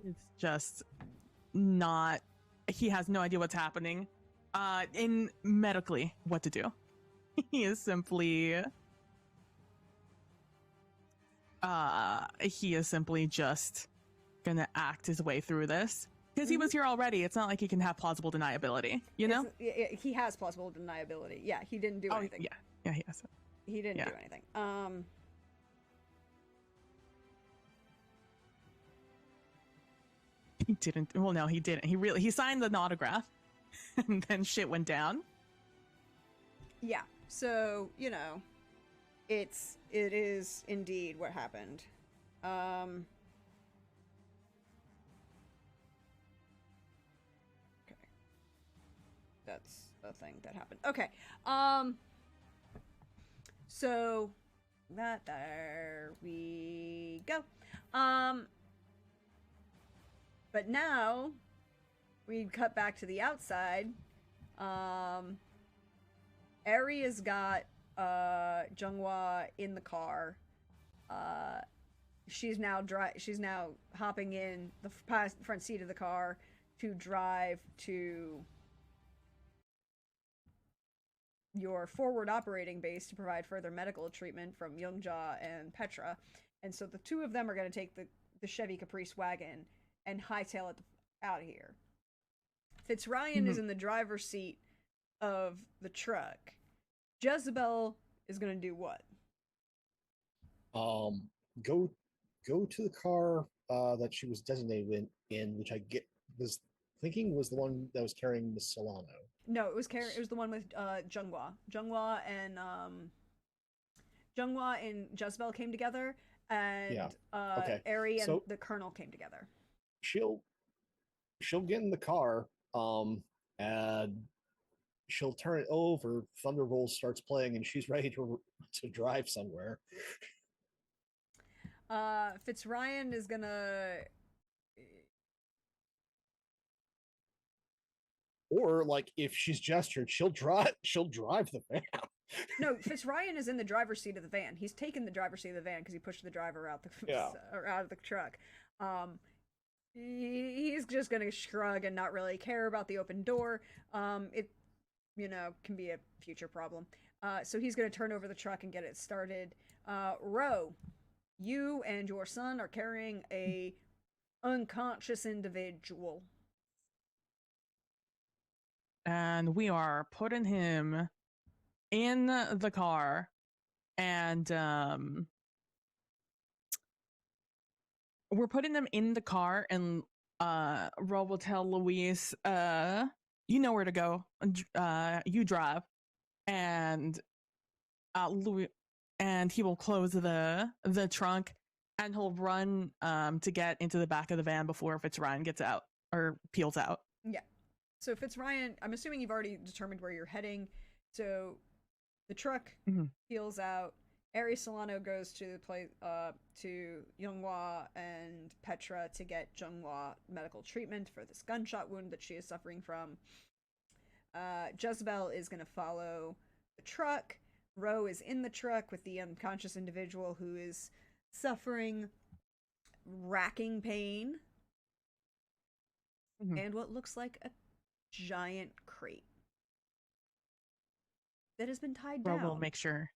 is just not... He has no idea what's happening. In medically, what to do. He is simply... he is simply just gonna act his way through this. Because he was here already. It's not like he can have plausible deniability, you know? He has plausible deniability. Yeah, he didn't do anything. Yeah, he has. He didn't do anything. He didn't. Well, no, he didn't. He signed the autograph, and then shit went down. Yeah. So it is indeed what happened. Okay. That's a thing that happened. Okay. So there we go. But now we cut back to the outside. Eri has got Jungwa in the car. She's now hopping in the front seat of the car to drive to your forward operating base to provide further medical treatment from Youngja and Petra. And so the two of them are going to take the Chevy Caprice wagon and hightail it out of here. Fitzryan is in the driver's seat of the truck. Jezebel is going to do what? Go to the car that she was designated in, which I was thinking was the one that was carrying Miss Solano. No, it was the one with Jungwa. Jungwa and Jezebel came together, and okay. Eri and the Colonel came together. She'll get in the car, and she'll turn it over. Thunder Roll starts playing, and she's ready to drive somewhere. Fitzryan is gonna, or like if she's gestured, she'll drive the van. No, Fitzryan is in the driver's seat of the van. He's taken the driver's seat of the van because he pushed the driver out of the truck. He's just gonna shrug and not really care about the open door. It can be a future problem. So he's gonna turn over the truck and get it started. Ro, you and your son are carrying a unconscious individual, and we are putting him in the car, and we're putting them in the car, and Ro will tell Luis, you know where to go, you drive, and Louis, and he will close the trunk, And he'll run to get into the back of the van before Fitzryan gets out or peels out. Yeah. So Fitzryan, I'm assuming you've already determined where you're heading. So the truck peels out. Aries Solano goes to to Younghwa and Petra to get Younghwa medical treatment for this gunshot wound that she is suffering from. Jezebel is going to follow the truck. Ro is in the truck with the unconscious individual who is suffering racking pain and what looks like a giant crate that has been tied down. Ro will make sure.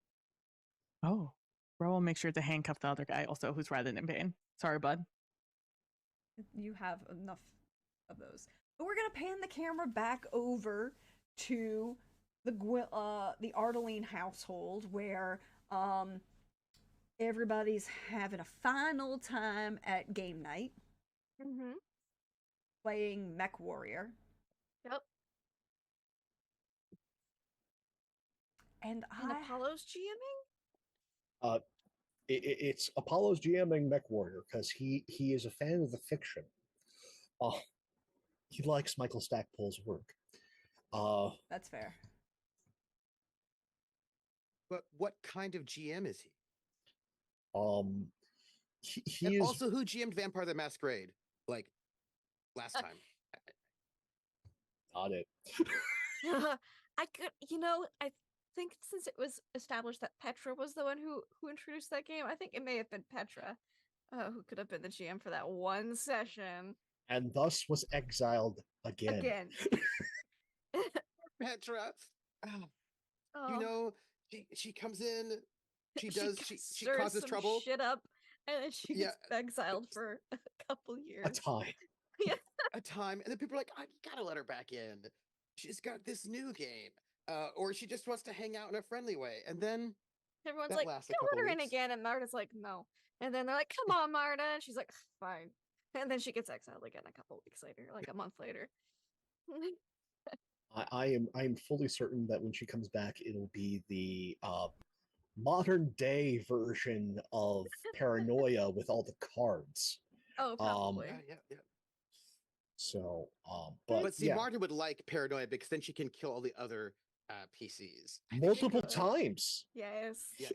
Oh, Ro will make sure to handcuff the other guy also who's writhing in pain. Sorry, bud. You have enough of those. But we're gonna pan the camera back over to the Ardeline household where everybody's having a fine old time at game night. Playing Mech Warrior. Yep. And Apollo's GMing? It's Apollo's GMing Mech Warrior because he is a fan of the fiction. He likes Michael Stackpole's work. That's fair. But what kind of GM is he? He and is also who GM'd Vampire the Masquerade like last time. Got it. I could, I think since it was established that Petra was the one who introduced that game, I think it may have been Petra who could have been the GM for that one session. And thus was exiled again. Petra. She comes in, she causes trouble. Shit up, and then she gets exiled for a couple years. A time. Yeah. A time. And then people are like, oh, you gotta let her back in. She's got this new game. Or she just wants to hang out in a friendly way. And then everyone's like, don't let her in again. And Marta's like, no. And then they're like, come on, Marta. And she's like, fine. And then she gets exiled again a couple weeks later, like a month later. I am fully certain that when she comes back, it'll be the modern day version of Paranoia with all the cards. Oh, probably. Yeah. So, but see, Marta would like Paranoia because then she can kill all the other PCs multiple times. Yes. Yeah.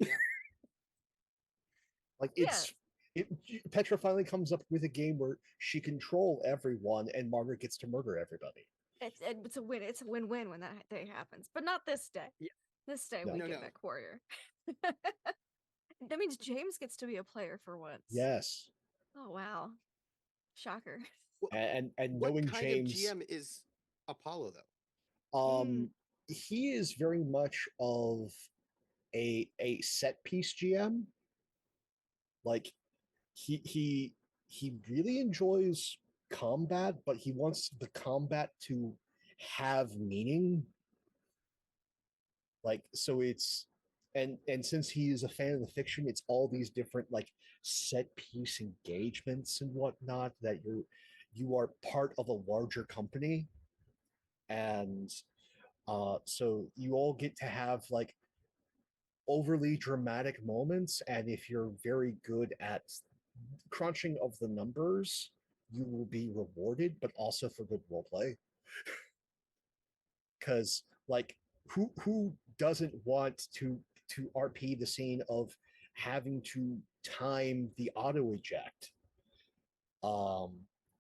Like Petra finally comes up with a game where she control everyone and Margaret gets to murder everybody. It's a win. It's a win-win when that day happens, but not this day. Yeah. This day we get Mech Warrior. That means James gets to be a player for once. Yes. Oh wow, shocker. And what knowing kind James, of GM is Apollo though? He is very much of a set piece GM. Like he really enjoys combat, but he wants the combat to have meaning. Like, so it's and since he is a fan of the fiction, it's all these different like set piece engagements and whatnot that you are part of a larger company, and so you all get to have like overly dramatic moments, and if you're very good at crunching of the numbers, you will be rewarded, but also for good roleplay. Because like who doesn't want to RP the scene of having to time the auto eject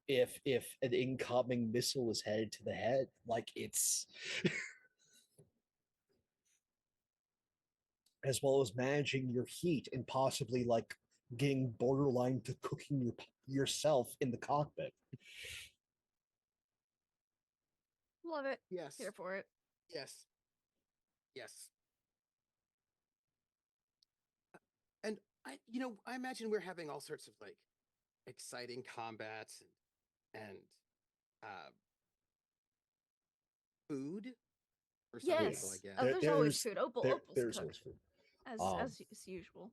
if an incoming missile is headed to the head? Like, it's as well as managing your heat and possibly like getting borderline to cooking yourself in the cockpit. Love it. Yes. Here for it. Yes. And I imagine we're having all sorts of like exciting combats and food for some people, I guess. There's always food. There's always food. As usual.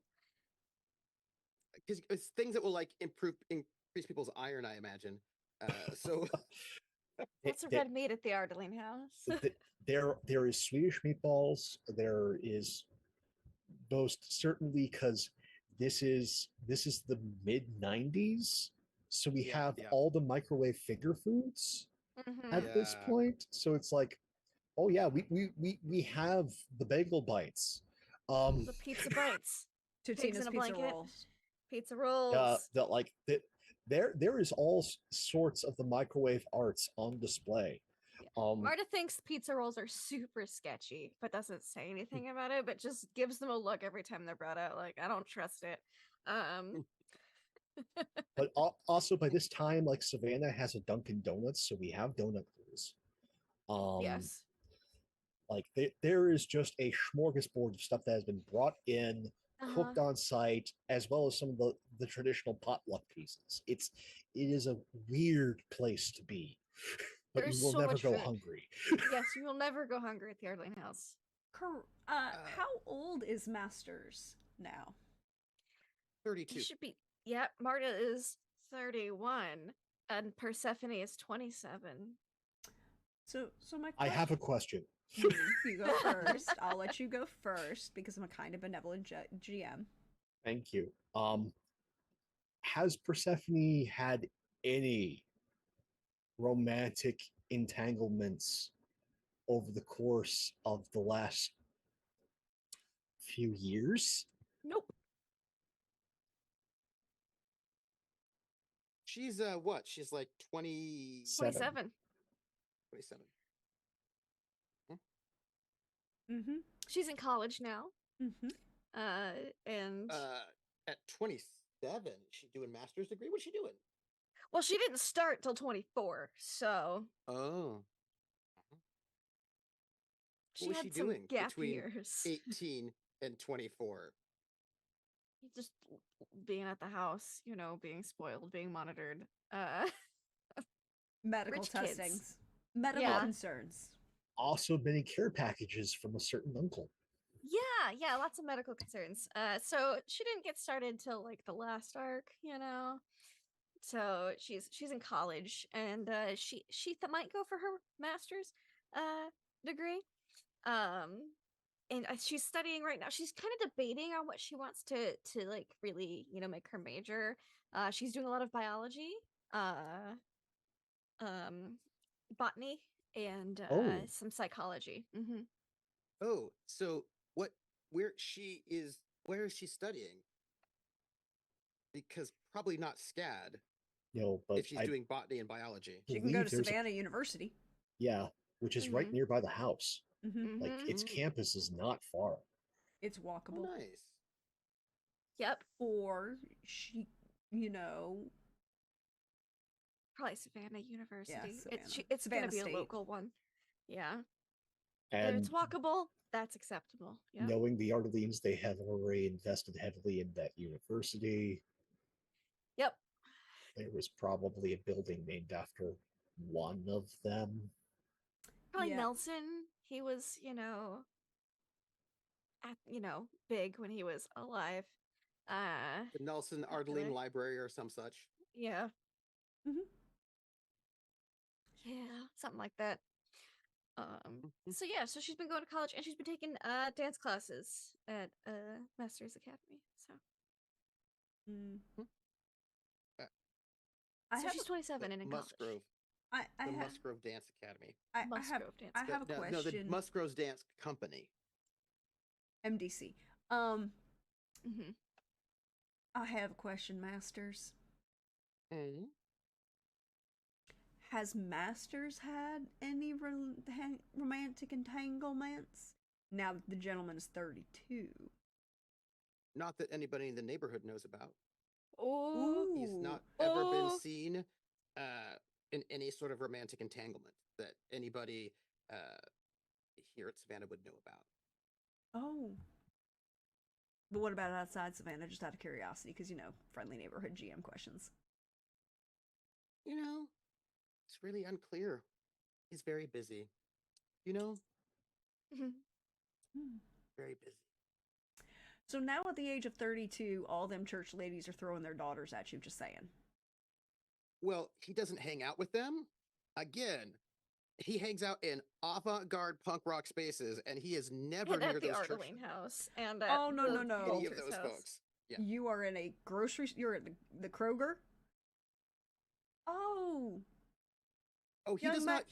Because it's things that will like increase people's iron, I imagine. So lots of red meat at the Ardeline house. There is Swedish meatballs. There is most certainly, because this is the mid 90s, so we Yeah, have yeah. all the microwave finger foods Mhm. at this Yeah. point. So it's like, oh yeah, we have the bagel bites. The pizza bites, pigs Totino's in a pizza blanket, rolls. pizza rolls. that like that there is all sorts of the microwave arts on display. Yeah. Um, Marta thinks pizza rolls are super sketchy, but doesn't say anything about it, but just gives them a look every time they're brought out. Like, I don't trust it. but also by this time, like Savannah has a Dunkin' Donuts, so we have donut holes. Yes. Like there is just a smorgasbord of stuff that has been brought in, Uh-huh. cooked on site, as well as some of the traditional potluck pieces. It is a weird place to be, but you There's will so never much go food. hungry. Yes, you will never go hungry at the Ardlane house. How old is Masters now? 32. He should be. Yeah, Marta is 31, and Persephone is 27. So my I question, have a question. you go first. I'll let you go first because I'm a kind of benevolent GM. Thank you. Has Persephone had any romantic entanglements over the course of the last few years? Nope. She's what? She's like 20, 27. 27. Mm-hmm. She's in college now. Mm-hmm. And At 27, is she doing master's degree? What's she doing? well, she didn't start till 24, so Oh. she What was had she some doing gap between years. 18 and 24? Just being at the house, being spoiled, being monitored. Medical Rich kids. testings, medical Yeah. concerns. Also many care packages from a certain uncle. Yeah, lots of medical concerns. So she didn't get started till like the last arc, So she's in college, and she might go for her master's degree. And she's studying right now. She's kind of debating on what she wants to like really make her major. She's doing a lot of biology, botany, and Oh. some psychology. Mm-hmm. Oh, so where is she studying? Because probably not SCAD No, but if she's doing botany and biology. She can go to there's Savannah University. yeah, which is right Mhm. nearby the house. Mm-hmm. Like its Mhm. campus is not far. It's Oh, walkable. nice. Yep. Or she, Probably Savannah University. Savannah. It's Savannah gonna be State. a local one. Yeah. If And it's walkable, that's acceptable. Yeah. knowing the Ardelines, they have already invested heavily in that university. Yep. There was probably a building named after one of them. Probably Yeah. Nelson. He was, big when he was alive. The Nelson Popular. Ardeline Library or some such. Yeah. Mm-hmm. Yeah, something like that. Mhm. So she's been going to college, and she's been taking dance classes at Masters Academy. So Mm. Uh, I have she's 27 and in college. Musgrove. I The have Musgrove Dance Academy. Musgrove Dance I have a No, question. the Musgrove's Dance Company. MDC. Mm-hmm. I have a question, Masters. Mm-hmm. Has Masters had any romantic entanglements? Now that the gentleman is 32. Not that anybody in the neighborhood knows about. Oh, He's Ooh. not ever been Oh. seen in any sort of romantic entanglement that anybody here at Savannah would know about. Oh. But what about outside Savannah, just out of curiosity? Because, friendly neighborhood GM questions. It's really unclear. He's very busy. Mm-hmm. Very busy. So now at the age of 32, all them church ladies are throwing their daughters at you, just saying. Well, he doesn't hang out with them. Again, he hangs out in avant-garde punk rock spaces, and he is never And near at the those church. Ardeline house, and Oh, at no, the no, no. Any of Walters those house. folks. Yeah. You are in a grocery. You're at the Kroger. Oh, Oh, he young does man. not.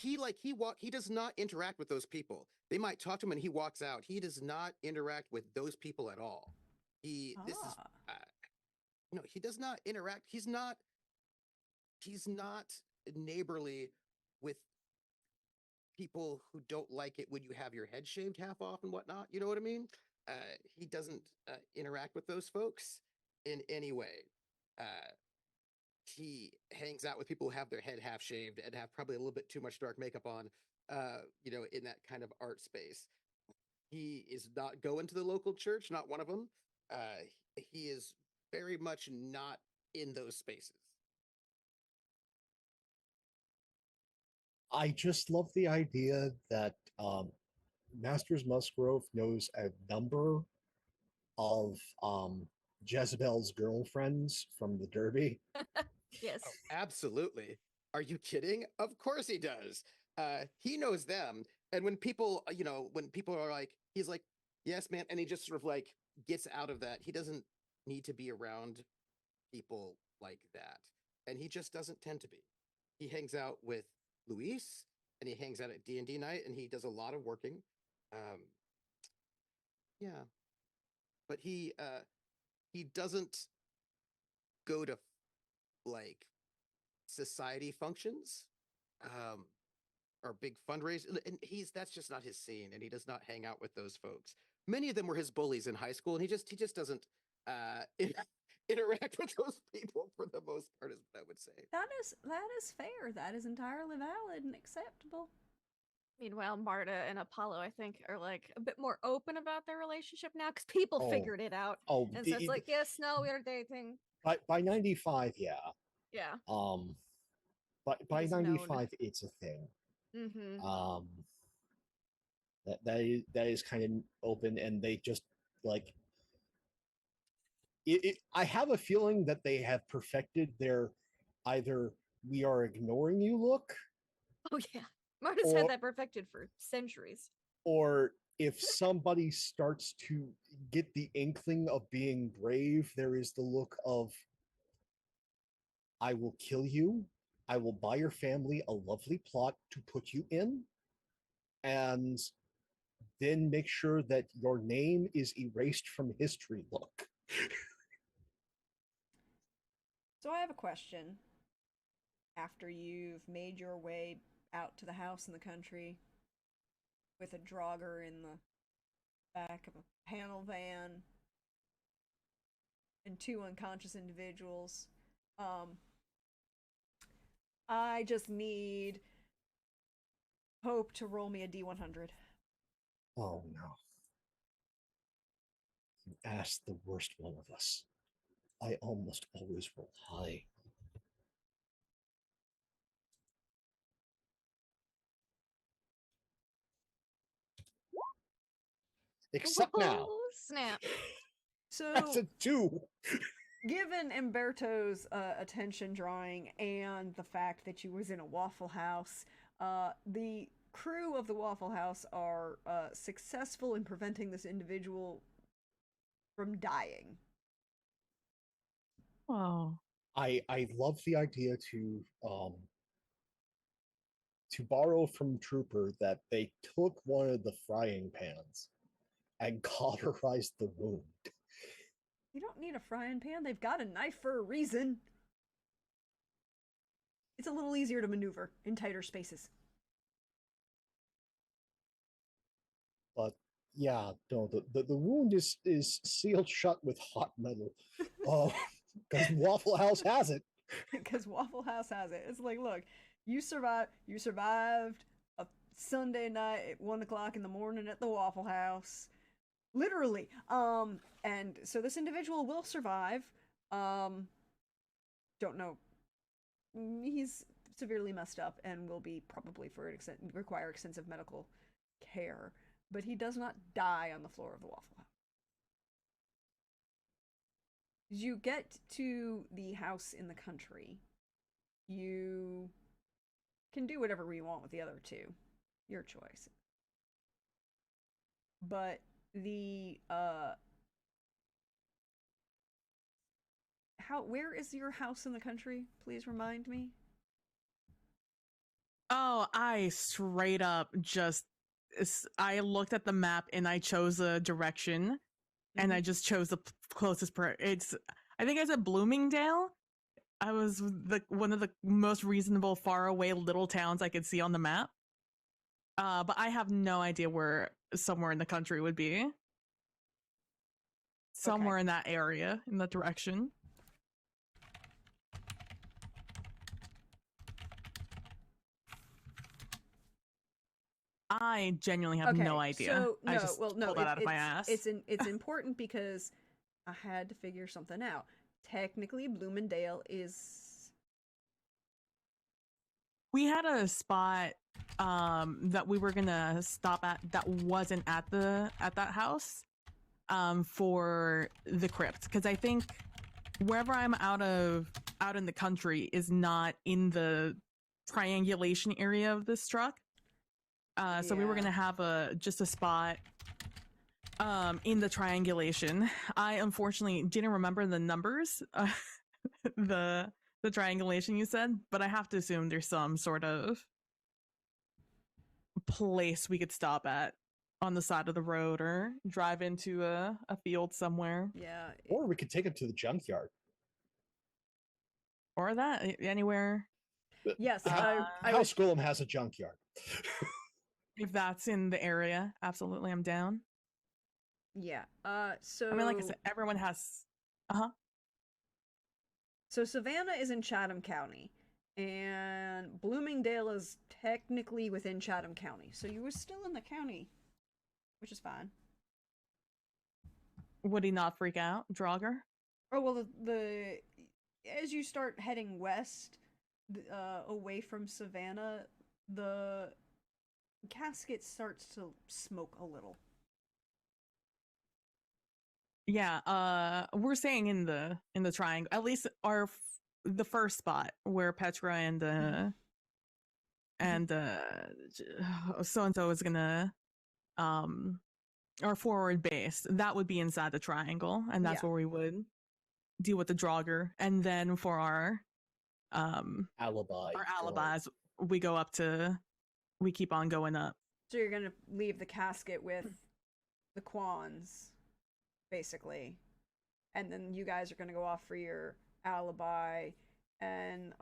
He does not interact with those people. They might talk to him and he walks out. He does not interact with those people at all. This is Ah. no, he does not interact. He's not neighborly with people who don't like it when you have your head shaved half off and whatnot. You know what I mean? Uh, he doesn't interact with those folks in any way. Uh, he hangs out with people who have their head half shaved and have probably a little bit too much dark makeup on, in that kind of art space. He is not going to the local church, not one of them. He is very much not in those spaces. I just love the idea that Masters Musgrove knows a number of Jezebel's girlfriends from the Derby. Yes. Oh, absolutely. Are you kidding? Of course he does. He knows them. And when people, when people are like, he's like, yes, man. And he just sort of like gets out of that. He doesn't need to be around people like that. And he just doesn't tend to be. He hangs out with Luis and he hangs out at D&D night and he does a lot of working. Yeah. But he doesn't go to like society functions or big fundraisers, and that's just not his scene, and he does not hang out with those folks. Many of them were his bullies in high school, and he just doesn't interact with those people for the most part, is what I would say. That is fair. That is entirely valid and acceptable. Meanwhile, Marta and Apollo, I think, are like a bit more open about their relationship now because people Oh. figured it out. Oh, And so it's like, yes, no, we're dating. by 95, yeah. Yeah. By is 95, it's a thing. Mm-hmm. That is kind of open, and they just like I have a feeling that they have perfected their either we are ignoring you look, Oh yeah. Marta's or had that perfected for centuries. or if somebody starts to get the inkling of being brave, there is the look of I will kill you. I will buy your family a lovely plot to put you in, and then make sure that your name is erased from history. Look. So I have a question. After you've made your way out to the house in the country with a drogger in the back of a panel van and two unconscious individuals, I just need Hope to roll me a D100. Oh no. You asked the worst one of us. I almost always roll high. Except now. Oh, snap. So That's a 2. given Umberto's attention drawing and the fact that you was in a Waffle House, the crew of the Waffle House are successful in preventing this individual from dying. Oh. I love the idea to borrow from Trooper that they took one of the frying pans and cauterized the wound. You don't need a frying pan, they've got a knife for a reason. It's a little easier to maneuver in tighter spaces. But yeah, no, the wound is sealed shut with hot metal. Oh, because Waffle House has it. Because Waffle House has it. It's like, look, you survived a Sunday night at 1 o'clock in the morning at the Waffle House. Literally. And so this individual will survive. Don't know. He's severely messed up and will be probably require extensive medical care. But he does not die on the floor of the Waffle House. You get to the house in the country. You can do whatever you want with the other two. Your choice. But the where is your house in the country? Please remind me. Oh, I straight up just I looked at the map and I chose a direction and I just chose the closest it's I think I said Bloomingdale. I was one of the most reasonable far away little towns I could see on the map. But I have no idea where somewhere in the country would be. Somewhere in that area, in that direction. I genuinely have no idea. So I just pulled that out of my ass. It's important because I had to figure something out. Technically, Bloomingdale is. We had a spot that we were gonna stop at that wasn't at that house for the crypt, because I think wherever I'm out in the country is not in the triangulation area of this truck. So we were gonna have just a spot in the triangulation. I unfortunately didn't remember the numbers, the triangulation you said, but I have to assume there's some sort of place we could stop at on the side of the road or drive into a field somewhere. Yeah. Or we could take it to the junkyard. Or that, anywhere. Yes. House Golem has a junkyard. If that's in the area, absolutely, I'm down. Yeah. So I mean, like I said, everyone has. So Savannah is in Chatham County, and Bloomingdale is technically within Chatham County. So you were still in the county, which is fine. Would he not freak out, Draugr? Oh well, the as you start heading west, away from Savannah, the casket starts to smoke a little. Yeah, we're saying in the triangle, at least the first spot where Petra and so and so is gonna our forward base, that would be inside the triangle, and that's where we would deal with the Draugr. And then for our alibis, we keep on going up. So you're gonna leave the casket with the Quans, basically, and then you guys are gonna go off for your alibi, and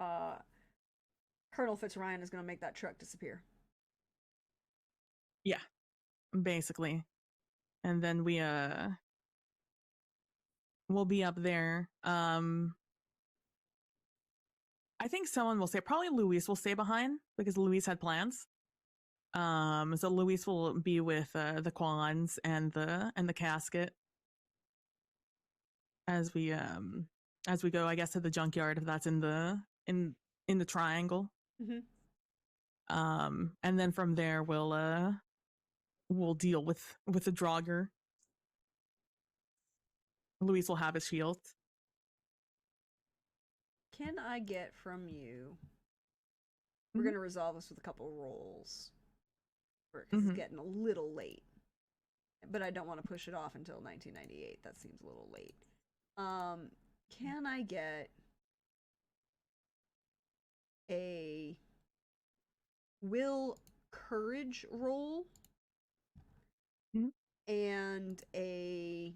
Colonel Fitzryan is gonna make that truck disappear. Yeah, basically. And then we'll be up there. I think someone will stay. Probably Luis will stay behind because Luis had plans. So Luis will be with the Quans and the casket as we go, I guess, to the junkyard, if that's in the triangle. And then from there we'll deal with the Draugr. Luis will have his shield. Can I get from you? We're gonna resolve this with a couple rolls, because it's getting a little late. But I don't want to push it off until 1998. That seems a little late. Can I get a will courage roll and a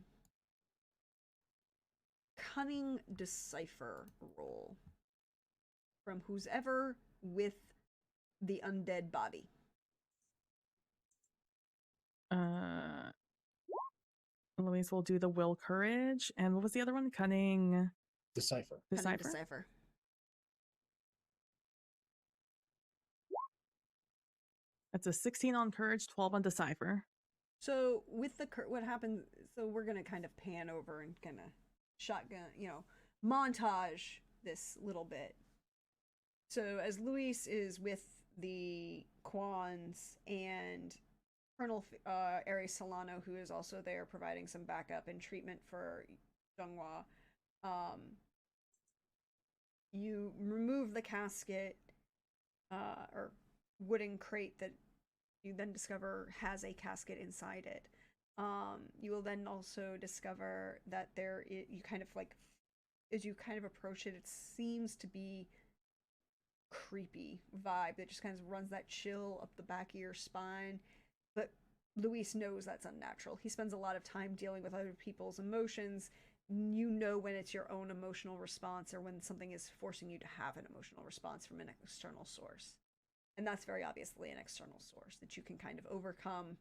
cunning decipher roll from who's ever with the undead body? Luis will do the will courage, and what was the other one? Cunning decipher. Cunning decipher. That's a 16 on courage, 12 on decipher. So with the what happens? So we're gonna kind of pan over and kind of shotgun, montage this little bit. So as Luis is with the Quans and Colonel Ares Solano, who is also there providing some backup and treatment for Donghua, you remove the casket or wooden crate that you then discover has a casket inside it. You will then also discover that you kind of like as you kind of approach it, it seems to be creepy vibe that just kind of runs that chill up the back of your spine. But Luis knows that's unnatural. He spends a lot of time dealing with other people's emotions. You know when it's your own emotional response or when something is forcing you to have an emotional response from an external source. And that's very obviously an external source that you can kind of overcome.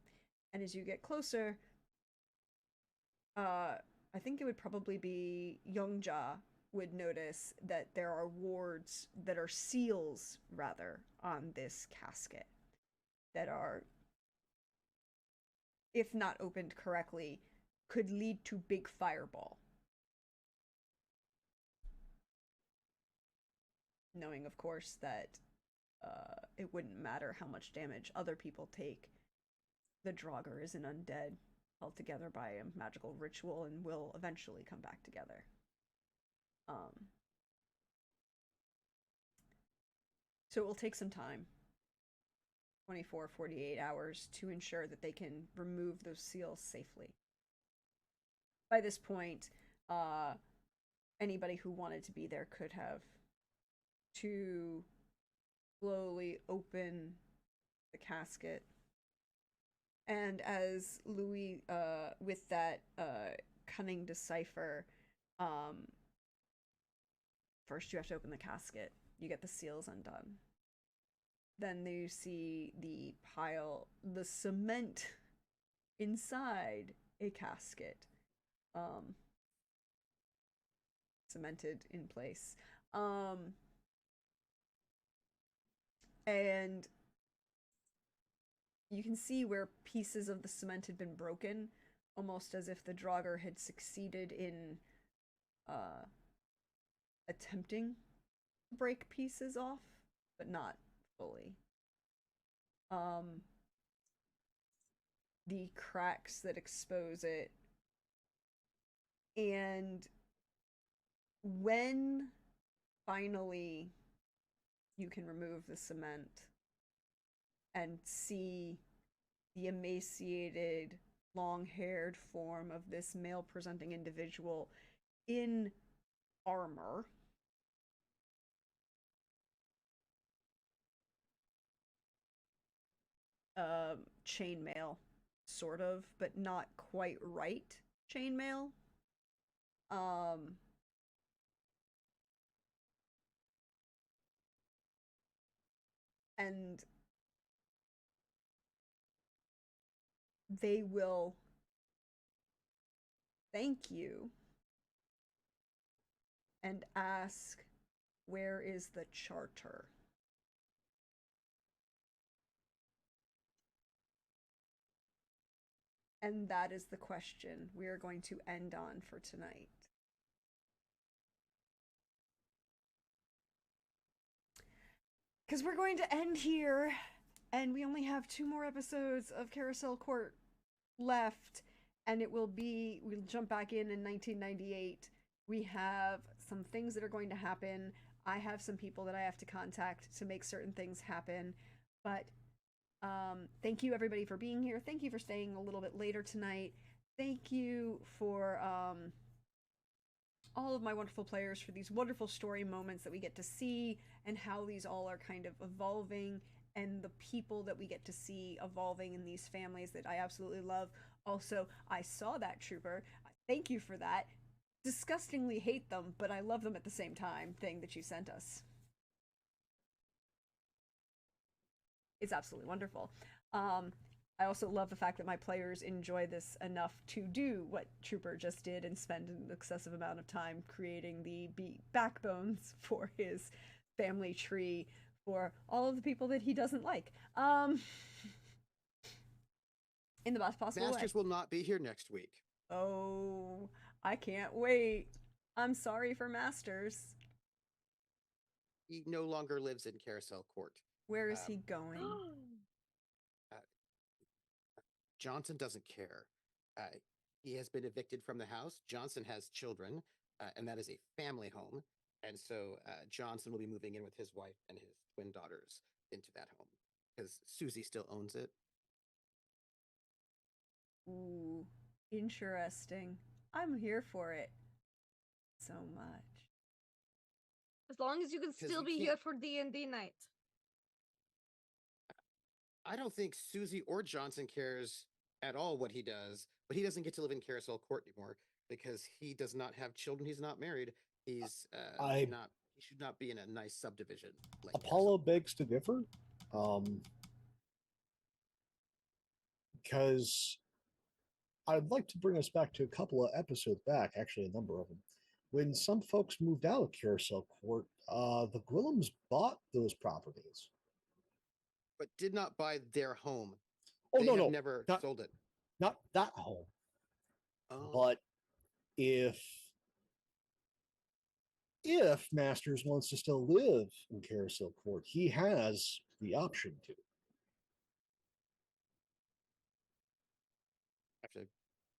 And as you get closer, I think it would probably be Youngja would notice that there are wards that are seals, rather, on this casket that are, if not opened correctly, could lead to big fireball. Knowing, of course, that it wouldn't matter how much damage other people take. The Draugr is an undead held together by a magical ritual and will eventually come back together. So it will take some time, 24, 48 hours, to ensure that they can remove those seals safely. By this point, anybody who wanted to be there could have to slowly open the casket. And as Louis, with that cunning decipher, first you have to open the casket. You get the seals undone. Then you see the pile, the cement inside a casket, cemented in place. And you can see where pieces of the cement had been broken, almost as if the Draugr had succeeded in attempting to break pieces off, but not fully. The cracks that expose it, and when finally you can remove the cement and see the emaciated, long-haired form of this male-presenting individual in armor, chainmail, sort of, but not quite right chainmail. And they will thank you and ask, where is the charter? And that is the question we are going to end on for tonight. Because we're going to end here, and we only have 2 more episodes of Carousel Court left, and we'll jump back in 1998. We have some things that are going to happen. I have some people that I have to contact to make certain things happen. But thank you everybody for being here. Thank you for staying a little bit later tonight. Thank you for all of my wonderful players for these wonderful story moments that we get to see and how these all are kind of evolving, and the people that we get to see evolving in these families that I absolutely love. Also, I saw that trooper. Thank you for that. Disgustingly hate them, but I love them at the same time thing that you sent us. It's absolutely wonderful. I also love the fact that my players enjoy this enough to do what Trooper just did and spend an excessive amount of time creating the backbones for his family tree for all of the people that he doesn't like. In the best possible way. Masters will not be here next week. Oh, I can't wait. I'm sorry for Masters. He no longer lives in Carousel Court. Where is he going? Johnson doesn't care. He has been evicted from the house. Johnson has children, and that is a family home. And so Johnson will be moving in with his wife and his twin daughters into that home because Susie still owns it. Ooh, interesting. I'm here for it so much. As long as you can 'Cause still you be can't- here for D&D night. I don't think Susie or Johnson cares at all what he does, but he doesn't get to live in Carousel Court anymore because he does not have children. He's not married. He's I- not. He should not be in a nice subdivision. Like Apollo begs to differ. Because I'd like to bring us back to a couple of episodes back, actually, a number of them. When some folks moved out of Carousel Court, the Gwillums bought those properties. but did not buy their home. Oh, They no, have no. never Not, sold it. not that home. Oh. But if Masters wants to still live in Carousel Court, he has the option to. Actually,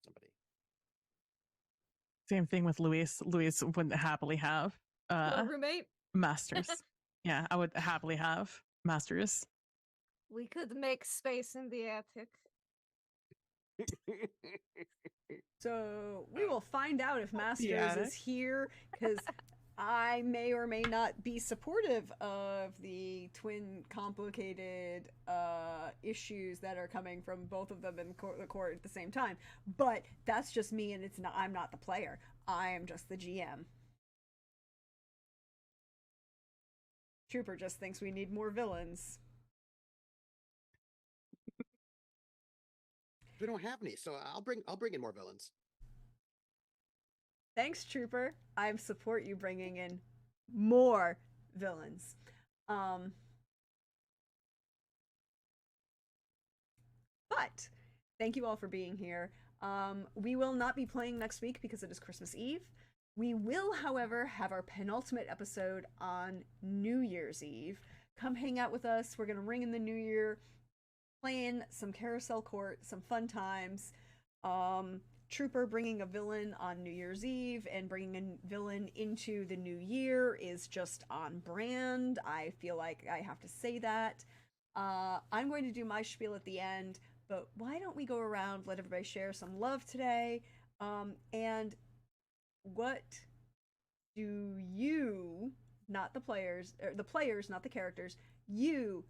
somebody. Same thing with Luis. Luis wouldn't happily have A roommate? Masters. Yeah, I would happily have Masters. We could make space in the attic. So we will find out if Masters attic. is here, because I may or may not be supportive of the twin complicated issues that are coming from both of them in the court at the same time. But that's just me, and it's not. I'm not the player. I am just the GM. Trooper just thinks we need more villains. We don't have any, so I'll bring in more villains. Thanks, Trooper. I support you bringing in more villains. But thank you all for being here. We will not be playing next week because it is Christmas Eve. We will, however, have our penultimate episode on New Year's Eve. Come hang out with us. We're going to ring in the new year, playing some Carousel Court, some fun times. Trooper bringing a villain on New Year's Eve and bringing a villain into the new year is just on brand. I feel like I have to say that. I'm going to do my spiel at the end, but why don't we go around, let everybody share some love today? And what do you, not the players, or the players, not the characters, you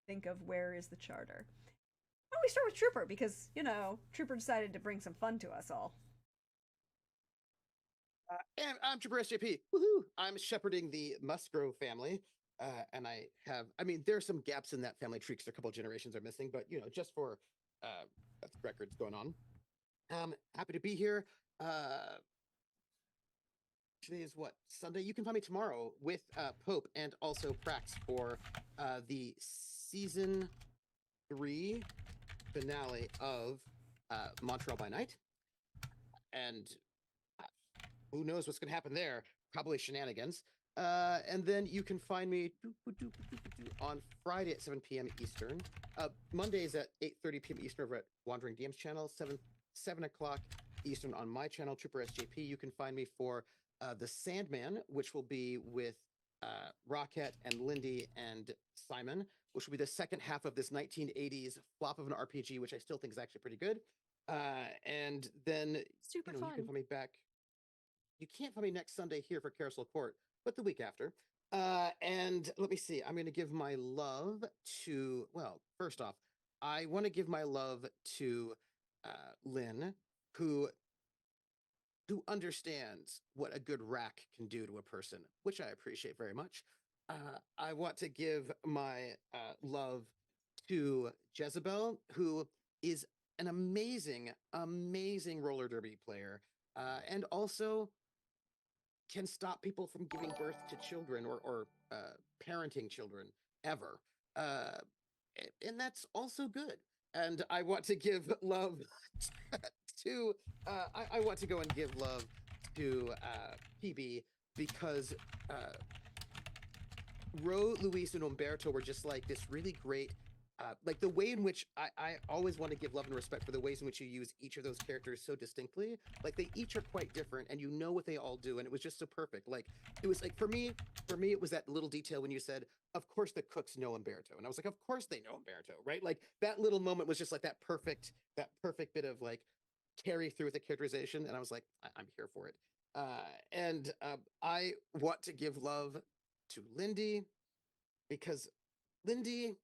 think of where is the charter? Why don't we start with Trooper? Because, you know, Trooper decided to bring some fun to us all. And I'm Trooper SJP. Woohoo! I'm shepherding the Musgrove family. And I mean, there are some gaps in that family tree because a couple of generations are missing, but, you know, just for records going on. Happy to be here. Today is what? Sunday? You can find me tomorrow with Pope and also Prax for the season 3 finale of Montreal by Night. And who knows what's going to happen there? Probably shenanigans. And then you can find me on Friday at 7 p.m. Eastern. Mondays at 8:30 p.m. Eastern over at Wandering DM's channel. 7 o'clock Eastern on my channel, Trooper SJP. You can find me for The Sandman, which will be with Rocket and Lindy and Simon, which will be the second half of this 1980s flop of an RPG, which I still think is actually pretty good. And then Super you fun. can find me back. You can't find me next Sunday here for Carousel Court, but the week after. And let me see. I'm going to give my love to, well, first off, I want to give my love to Lynn, who understands what a good rack can do to a person, which I appreciate very much. I want to give my love to Jezebel, who is an amazing, amazing roller derby player, and also can stop people from giving birth to children or parenting children ever. And that's also good. And I want to give love to, I want to go and give love to PB because Ro, Luis, and Umberto were just like this really great, like the way in which I always want to give love and respect for the ways in which you use each of those characters so distinctly. Like they each are quite different and you know what they all do. And it was just so perfect. Like it was like, for me, it was that little detail when you said, of course the cooks know Umberto. And I was like, of course they know Umberto, right? Like that little moment was just like that perfect bit of like carry through with the characterization. And I was like, I'm here for it. And I want to give love to Lindy because Lindy,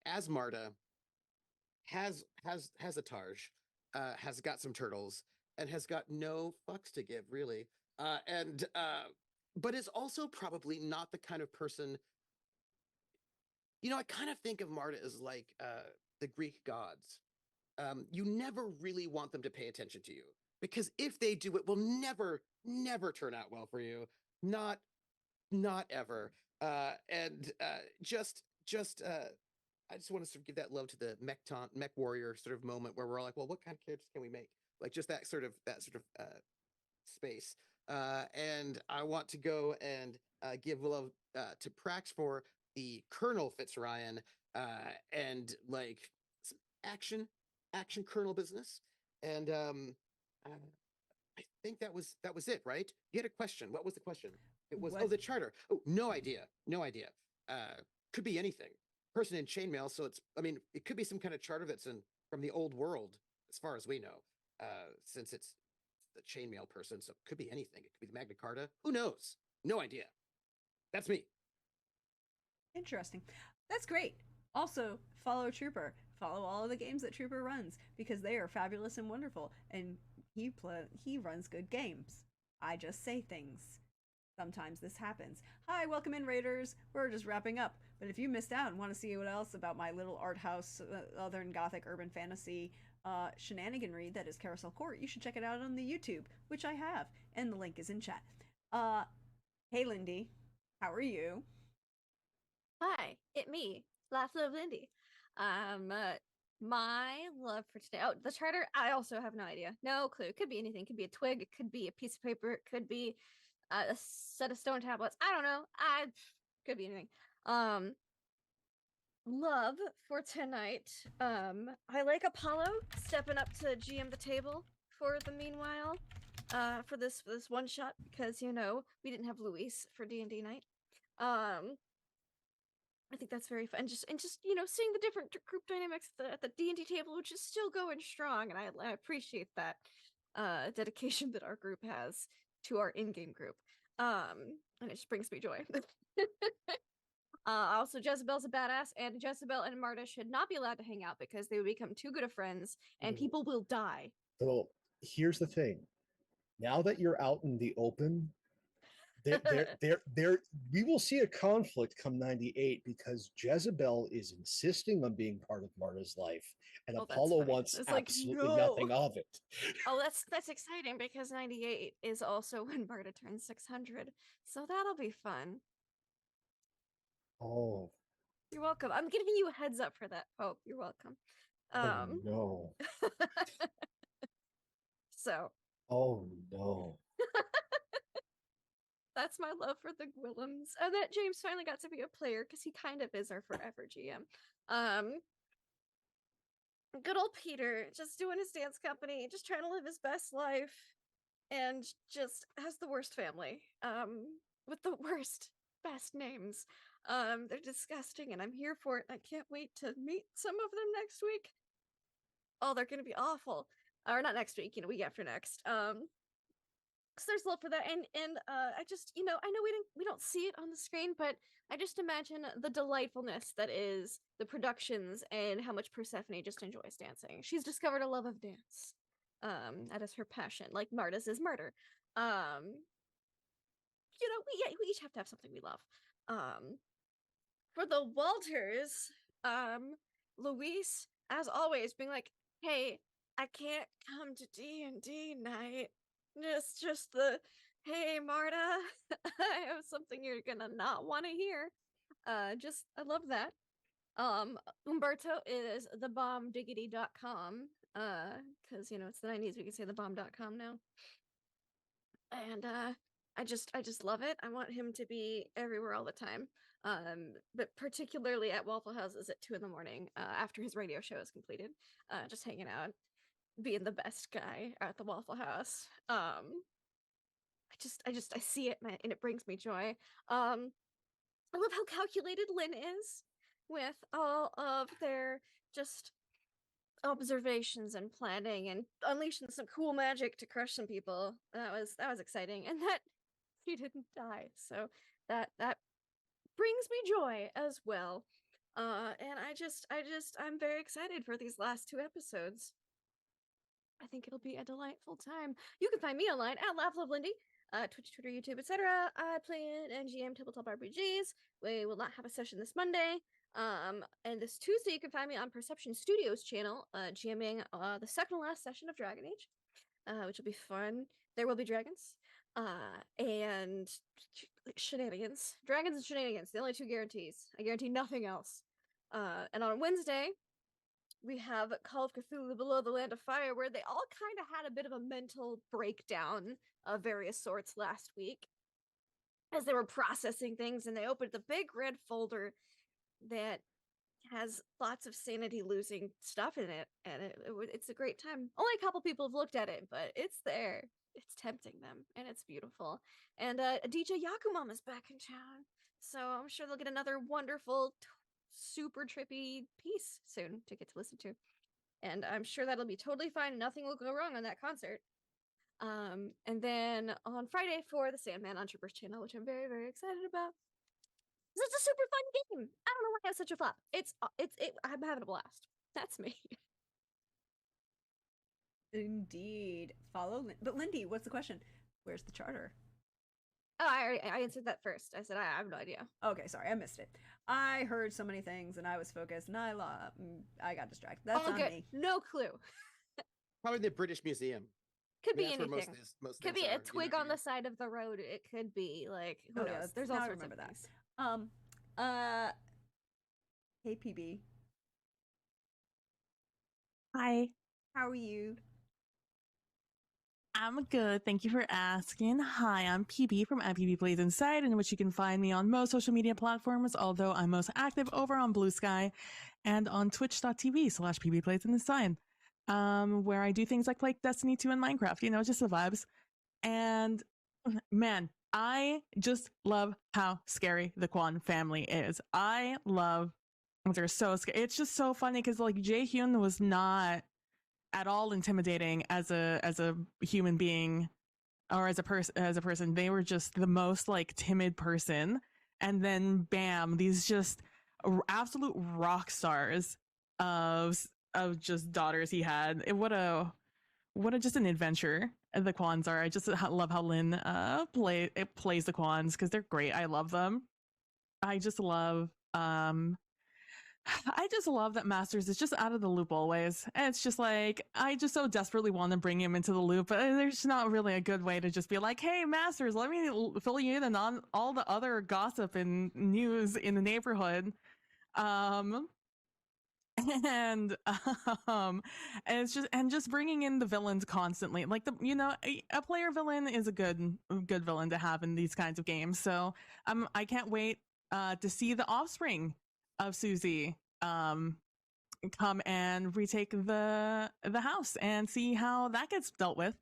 as Marta, has a Tarj, has got some turtles, and has got no fucks to give, really. And but is also probably not the kind of person. I kind of think of Marta as like the Greek gods. You never really want them to pay attention to you because if they do, it will never turn out well for you. Not, not ever. And just I just want to sort of give that love to the mech warrior sort of moment where we're all like, well, what kind of characters can we make? Like just that sort of space. And I want to go and give love to Prax for the Colonel Fitzryan and like some action Colonel business. And I think that was it, right? You had a question. What was the question? It was What? the charter. Oh, no idea. No idea. Could be anything. Person in chainmail, so it could be some kind of charter that's from the old world, as far as we know. Since it's the chainmail person, so it could be anything. It could be the Magna Carta. Who knows? No idea. That's me. Interesting. That's great. Also, follow Trooper. Follow all of the games that Trooper runs because they are fabulous and wonderful, and he runs good games. I just say things. Sometimes this happens. Hi, welcome in, Raiders. We're just wrapping up. But if you missed out and want to see what else about my little art house, Southern Gothic urban fantasy shenaniganry that is Carousel Court, you should check it out on the YouTube, which I have, and the link is in chat. Hey, Lindy, how are you? Hi, it me, Laugh Love Lindy. My love for today. Oh, the charter. I also have no idea. No clue. It could be anything. It could be a twig. It could be a piece of paper. It could be a set of stone tablets. I don't know. Could be anything. Love for tonight. I like Apollo stepping up to GM the table for the meanwhile. For this one shot because we didn't have Luis for D&D night. I think that's very fun. And just seeing the different group dynamics at the D&D table, which is still going strong, and I appreciate that dedication that our group has to our in-game group. And it just brings me joy. Also, Jezebel's a badass, and Jezebel and Marta should not be allowed to hang out because they would become too good of friends, and people will die. So here's the thing. Now that you're out in the open, we will see a conflict come 98 because Jezebel is insisting on being part of Marta's life, and Apollo wants absolutely nothing of it. Oh, that's exciting because 98 is also when Marta turns 600, so that'll be fun. Oh, you're welcome. I'm giving you a heads up for that, Pope. You're welcome. Oh no. So. Oh no. That's my love for the Gwillums. And that James finally got to be a player because he kind of is our forever GM. Good old Peter, just doing his dance company, just trying to live his best life, and just has the worst family. With the worst, best names. They're disgusting, and I'm here for it. I can't wait to meet some of them next week. Oh, they're gonna be awful. Or not next week, week after next. Because there's love for that, and I just I know we don't see it on the screen, but I just imagine the delightfulness that is the productions and how much Persephone just enjoys dancing. She's discovered a love of dance. That is her passion, like Marta's is murder. We each have to have something we love. For the Walters, Luis, as always, being like, hey, I can't come to D&D night. Just the, hey, Marta, I have something you're gonna not want to hear. I love that. Umberto is thebombdiggity.com, because, it's the 90s, we can say thebomb.com now. And, I just love it. I want him to be everywhere all the time. But particularly at Waffle Houses at 2 a.m, after his radio show is completed, just hanging out, being the best guy at the Waffle House. I see it and it brings me joy. I love how calculated Lynn is with all of their just observations and planning and unleashing some cool magic to crush some people. That was exciting, and that he didn't die. So that brings me joy as well. And I'm very excited for these last 2 episodes. I think it'll be a delightful time. You can find me online at LaughLoveLindy, Twitch, Twitter, YouTube, etc. I play in GM Tabletop RPGs. We will not have a session this Monday. And this Tuesday, you can find me on Perception Studios channel, GMing the second to last session of Dragon Age, which will be fun. There will be dragons, and shenanigans. Dragons and shenanigans, the only 2 guarantees. I guarantee nothing else. And on Wednesday, we have Call of Cthulhu Below the Land of Fire, where they all kind of had a bit of a mental breakdown of various sorts last week as they were processing things, and they opened the big red folder that has lots of sanity losing stuff in it, and it's a great time. Only a couple people have looked at it, but it's there. It's tempting them, and it's beautiful. And DJ Yakumam is back in town, so I'm sure they'll get another wonderful, super trippy piece soon to get to listen to. And I'm sure that'll be totally fine. Nothing will go wrong on that concert. And then on Friday for the Sandman on Troopers channel, which I'm very, very excited about. It's a super fun game. I don't know why it's such a flop. I'm having a blast. That's me. Indeed. But Lindy, what's the question? Where's the charter? Oh, I answered that first. I said I have no idea. Okay, sorry, I missed it. I heard so many things and I was focused and I got distracted. That's on me. No clue. Probably the British Museum. Could be That's where anything. most Could things be a are, twig on the side of the road. It could be like who knows. Yeah, There's all now I sorts remember of that. things. Hey PB. Hi. How are you? I'm good. Thank you for asking. Hi, I'm PB from PB Plays Inside, in which you can find me on most social media platforms, although I'm most active over on Blue Sky and on twitch.tv/PB Plays Inside, where I do things like play Destiny 2 and Minecraft, just the vibes. And man, I just love how scary the Quan family is. They're so scary. It's just so funny because like Jae-hyun was not at all intimidating as a human being or as a person. They were just the most like timid person, and then bam, these just absolute rock stars of just daughters he had. What a just an adventure the Quans are. I just love how Lin plays the Quans because they're great. I love them. I just love that Masters is just out of the loop always. And it's just like, I just so desperately want to bring him into the loop, but there's not really a good way to just be like, hey, Masters, let me fill you in on all the other gossip and news in the neighborhood. And it's just bringing in the villains constantly. Like a player villain is a good villain to have in these kinds of games. So I can't wait to see the offspring of Susie come and retake the house and see how that gets dealt with.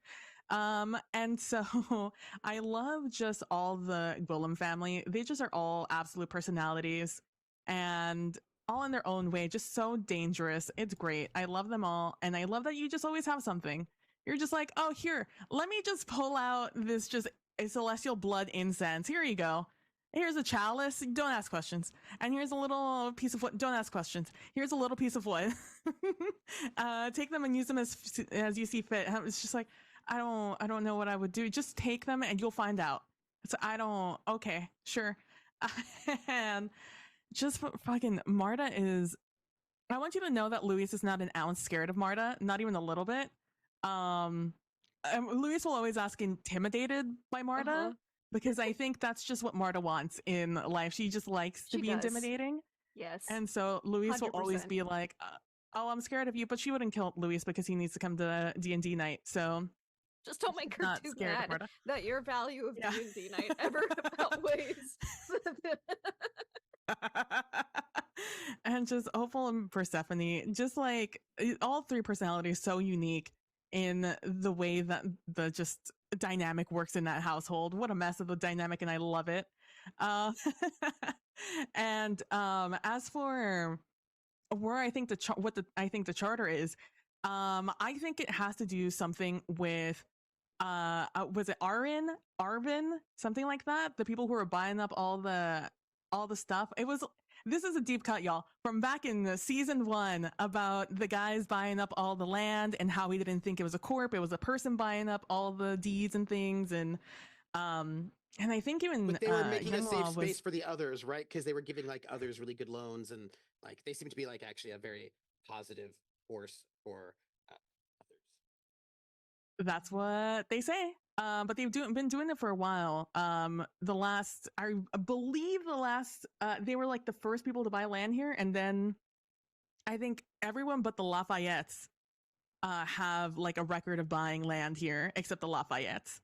And so I love just all the Gwillem family. They just are all absolute personalities and all in their own way, just so dangerous. It's great. I love them all. And I love that you just always have something. You're just like, oh, here, let me just pull out this just a celestial blood incense. Here you go. Here's a chalice. Don't ask questions. And here's a little piece of wood. Don't ask questions. Here's a little piece of wood. Take them and use them as you see fit. It's just like, I don't know what I would do. Just take them and you'll find out. So okay, sure. And just fucking Marta is, I want you to know that Luis is not an ounce scared of Marta, not even a little bit. Luis will always ask intimidated by Marta because I think that's just what Marta wants in life. She just likes to be intimidating. Yes. And so Luis 100%. will always be like, oh, I'm scared of you, but she wouldn't kill Luis because he needs to come to D&D night. So just don't make her too mad that your value of D&D night ever outweighs. And just Opal and Persephone, just like all 3 personalities so unique in the way that the just dynamic works in that household. What a mess of the dynamic, and I love it. And as for where I think I think the charter is. I think it has to do something with was it Arvin, something like that? The people who were buying up all the stuff. This is a deep cut, y'all, from back in the season 1 about the guys buying up all the land and how he didn't think it was a corp, it was a person buying up all the deeds and things, and I think even But they were making a safe Yunhua space for the others, right? Because they were giving like others really good loans, and like they seem to be like actually a very positive force for others. That's what they say. But they've been doing it for a while. The last, I believe the last, they were like the first people to buy land here. And then I think everyone but the Lafayettes have like a record of buying land here, except the Lafayettes.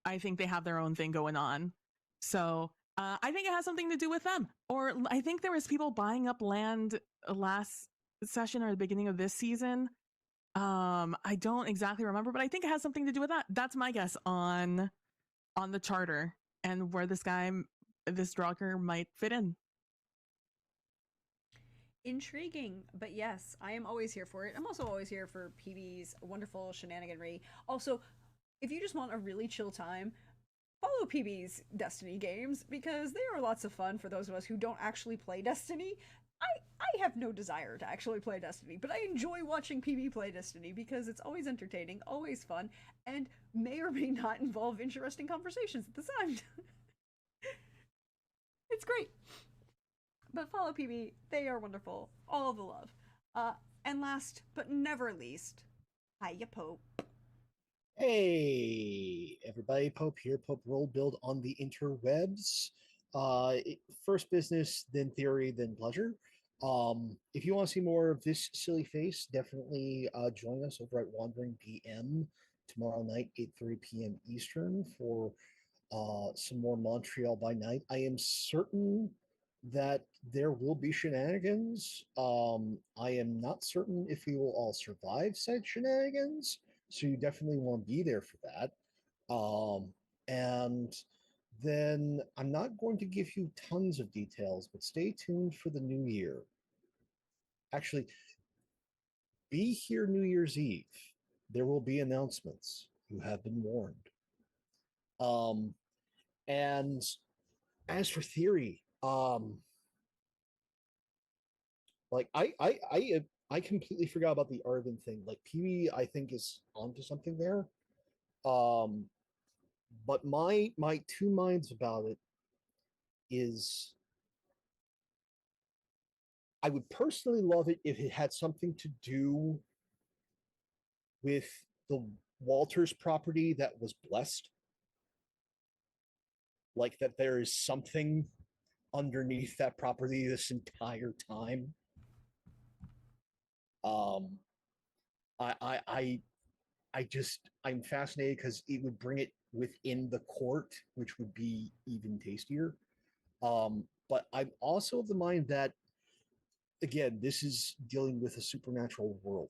I think they have their own thing going on. So I think it has something to do with them. Or I think there was people buying up land last session or the beginning of this season. I don't exactly remember, but I think it has something to do with that. That's my guess on the charter and where this Draugr might fit in. Intriguing, but yes, I am always here for it. I'm also always here for PB's wonderful shenaniganry. Also, if you just want a really chill time, follow PB's Destiny games because they are lots of fun for those of us who don't actually play Destiny. I have no desire to actually play Destiny, but I enjoy watching PB play Destiny because it's always entertaining, always fun, and may or may not involve interesting conversations at the same time. It's great. But follow PB, they are wonderful. All the love. And last but never least, hiya Pope. Hey, everybody, Pope here. Pope Roll Build on the interwebs. First business, then theory, then pleasure. If you want to see more of this silly face, definitely join us over at Wandering PM tomorrow night, 8:30 p.m. Eastern, for some more Montreal by Night. I am certain that there will be shenanigans. I am not certain if we will all survive said shenanigans, so you definitely want to be there for that. And then I'm not going to give you tons of details, but stay tuned for the new year. Actually, be here New Year's Eve. There will be announcements. You have been warned. And as for theory, like I completely forgot about the Arvin thing. Like PB, I think is onto something there. But my two minds about it is I would personally love it if it had something to do with the Walters property that was blessed. Like that there is something underneath that property this entire time. I'm fascinated because it would bring it within the court, which would be even tastier. But I'm also of the mind that, again, this is dealing with a supernatural world.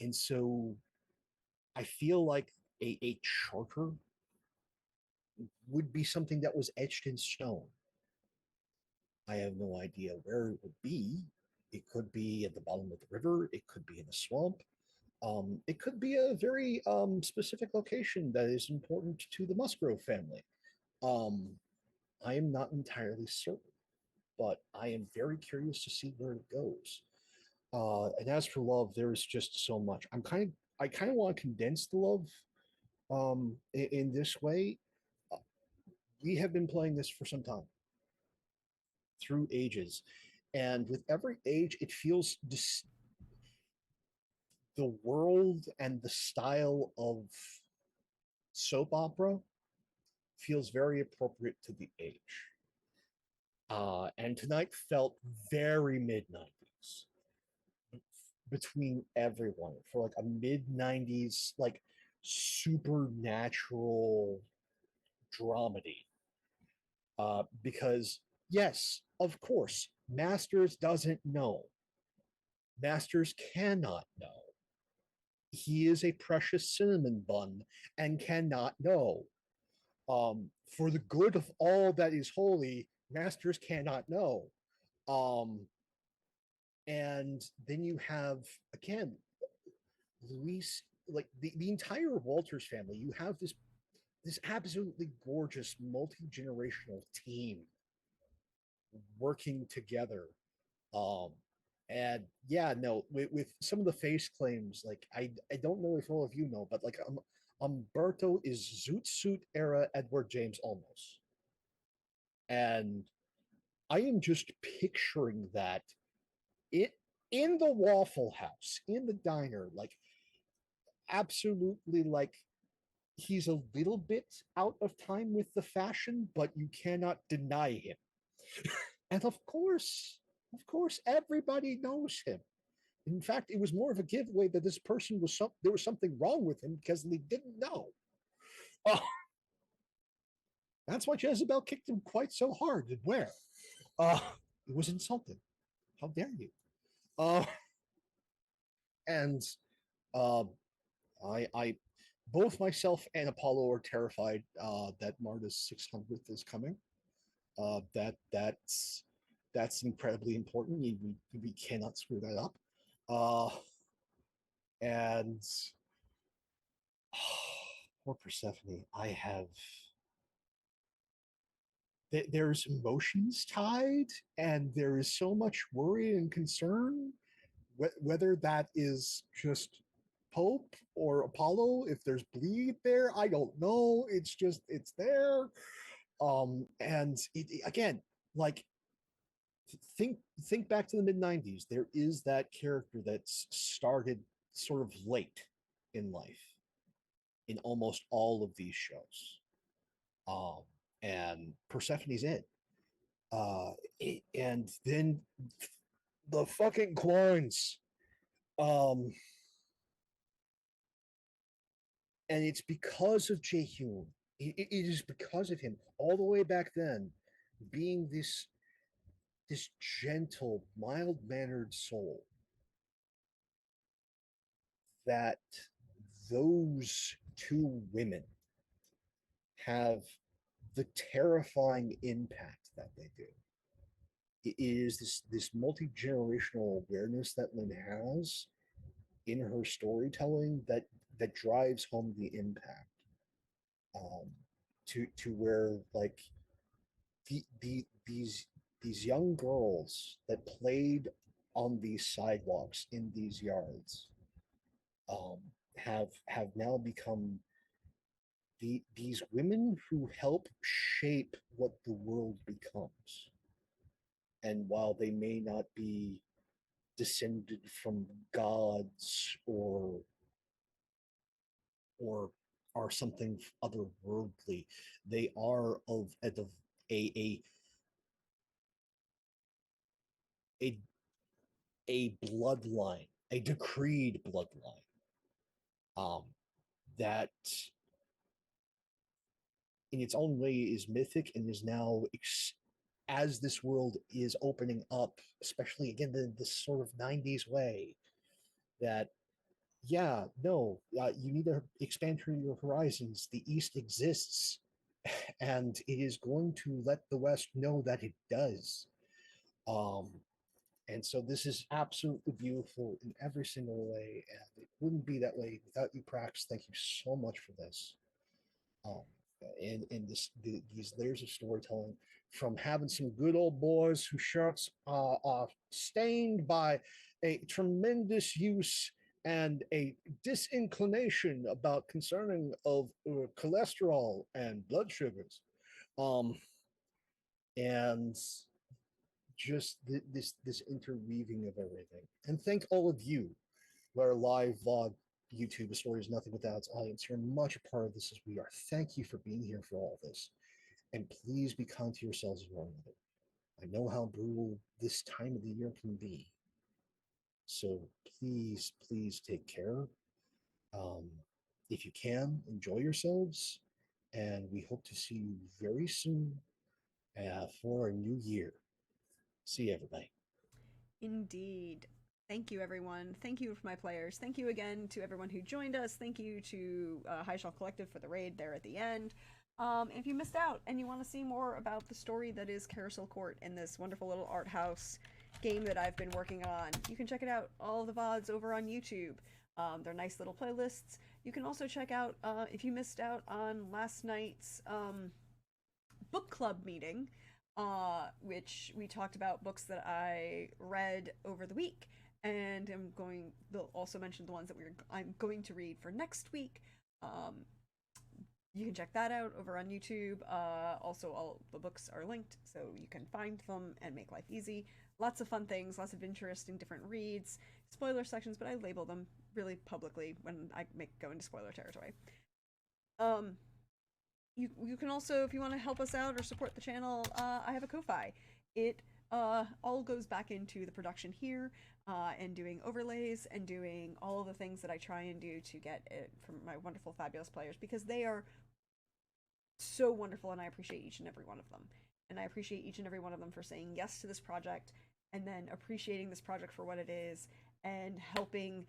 And so I feel like a charter would be something that was etched in stone. I have no idea where it would be. It could be at the bottom of the river. It could be in a swamp. It could be a very specific location that is important to the Musgrove family. I am not entirely certain, but I am very curious to see where it goes. And as for love, there's just so much. I kind of want to condense the love in this way. We have been playing this for some time, through ages, and with every age, it feels the world and the style of soap opera feels very appropriate to the age. And tonight felt very mid 90s between everyone for like a mid 90s, like supernatural dramedy. Because, yes, of course, Masters doesn't know. Masters cannot know. He is a precious cinnamon bun and cannot know. For the good of all that is holy, Masters cannot know. Um, and then you have again Luis, like the entire Walters family. You have this absolutely gorgeous multi-generational team working together. Um, and yeah, no, with some of the face claims, like I don't know if all of you know, but like Umberto is Zoot Suit era Edward James Olmos, and I am just picturing that it in the Waffle House, in the diner, like absolutely like he's a little bit out of time with the fashion, but you cannot deny him. And of course, everybody knows him. In fact, it was more of a giveaway that this person was there was something wrong with him because they didn't know. Oh, that's why Jezebel kicked him quite so hard. And where? It was insulting. How dare you? Uh, and uh, I, both myself and Apollo are terrified that Marta's 600th is coming. That's incredibly important. We cannot screw that up. Uh, and poor Persephone. There's emotions tied, and there is so much worry and concern. Whether that is just Pope or Apollo, if there's bleed there, I don't know. It's there. And again, like think back to the mid 90s. There is that character that's started sort of late in life in almost all of these shows. Um, and Persephone's it. Uh, and then the fucking coins. Um, and it's because of Jaehyun. It is because of him all the way back then, being this gentle, mild mannered soul that those two women have the terrifying impact that they do. It is this multi-generational awareness that Lynn has in her storytelling that drives home the impact. Um, to where like these young girls that played on these sidewalks in these yards um, have now become these women who help shape what the world becomes. And while they may not be descended from gods or are something otherworldly, they are of a a a bloodline, a decreed bloodline, um, that in its own way is mythic and is now as this world is opening up, especially again this sort of 90s way that yeah, no, you need to expand your horizons. The East exists, and it is going to let the West know that it does. Um, and so this is absolutely beautiful in every single way, and it wouldn't be that way without you, Prax. Thank you so much for this. Um, and these layers of storytelling, from having some good old boys whose shirts are stained by a tremendous use and a disinclination about concerning of cholesterol and blood sugars, um, and just this interweaving of everything. And thank all of you who are live vlog YouTube. A story is nothing without its audience. You're much a part of this as we are. Thank you for being here for all of this. And please be kind to yourselves and one another. I know how brutal this time of the year can be. So please take care. Um, if you can, enjoy yourselves. And we hope to see you very soon for a new year. See you, everybody. Indeed. Thank you, everyone. Thank you for my players. Thank you again to everyone who joined us. Thank you to High Shelf Collective for the raid there at the end. If you missed out and you want to see more about the story that is Carousel Court and this wonderful little art house game that I've been working on, you can check it out. All the VODs over on YouTube. They're nice little playlists. You can also check out, if you missed out on last night's book club meeting, which we talked about books that I read over the week, and they'll also mention the ones that I'm going to read for next week. You can check that out over on YouTube. Also, all the books are linked, so you can find them and make life easy. Lots of fun things, lots of interesting different reads, spoiler sections, but I label them really publicly when I go into spoiler territory. You can also, if you want to help us out or support the channel, I have a Ko-Fi. It all goes back into the production here, and doing overlays and doing all of the things that I try and do to get it from my wonderful, fabulous players, because they are so wonderful and I appreciate each and every one of them. And I appreciate each and every one of them for saying yes to this project and then appreciating this project for what it is and helping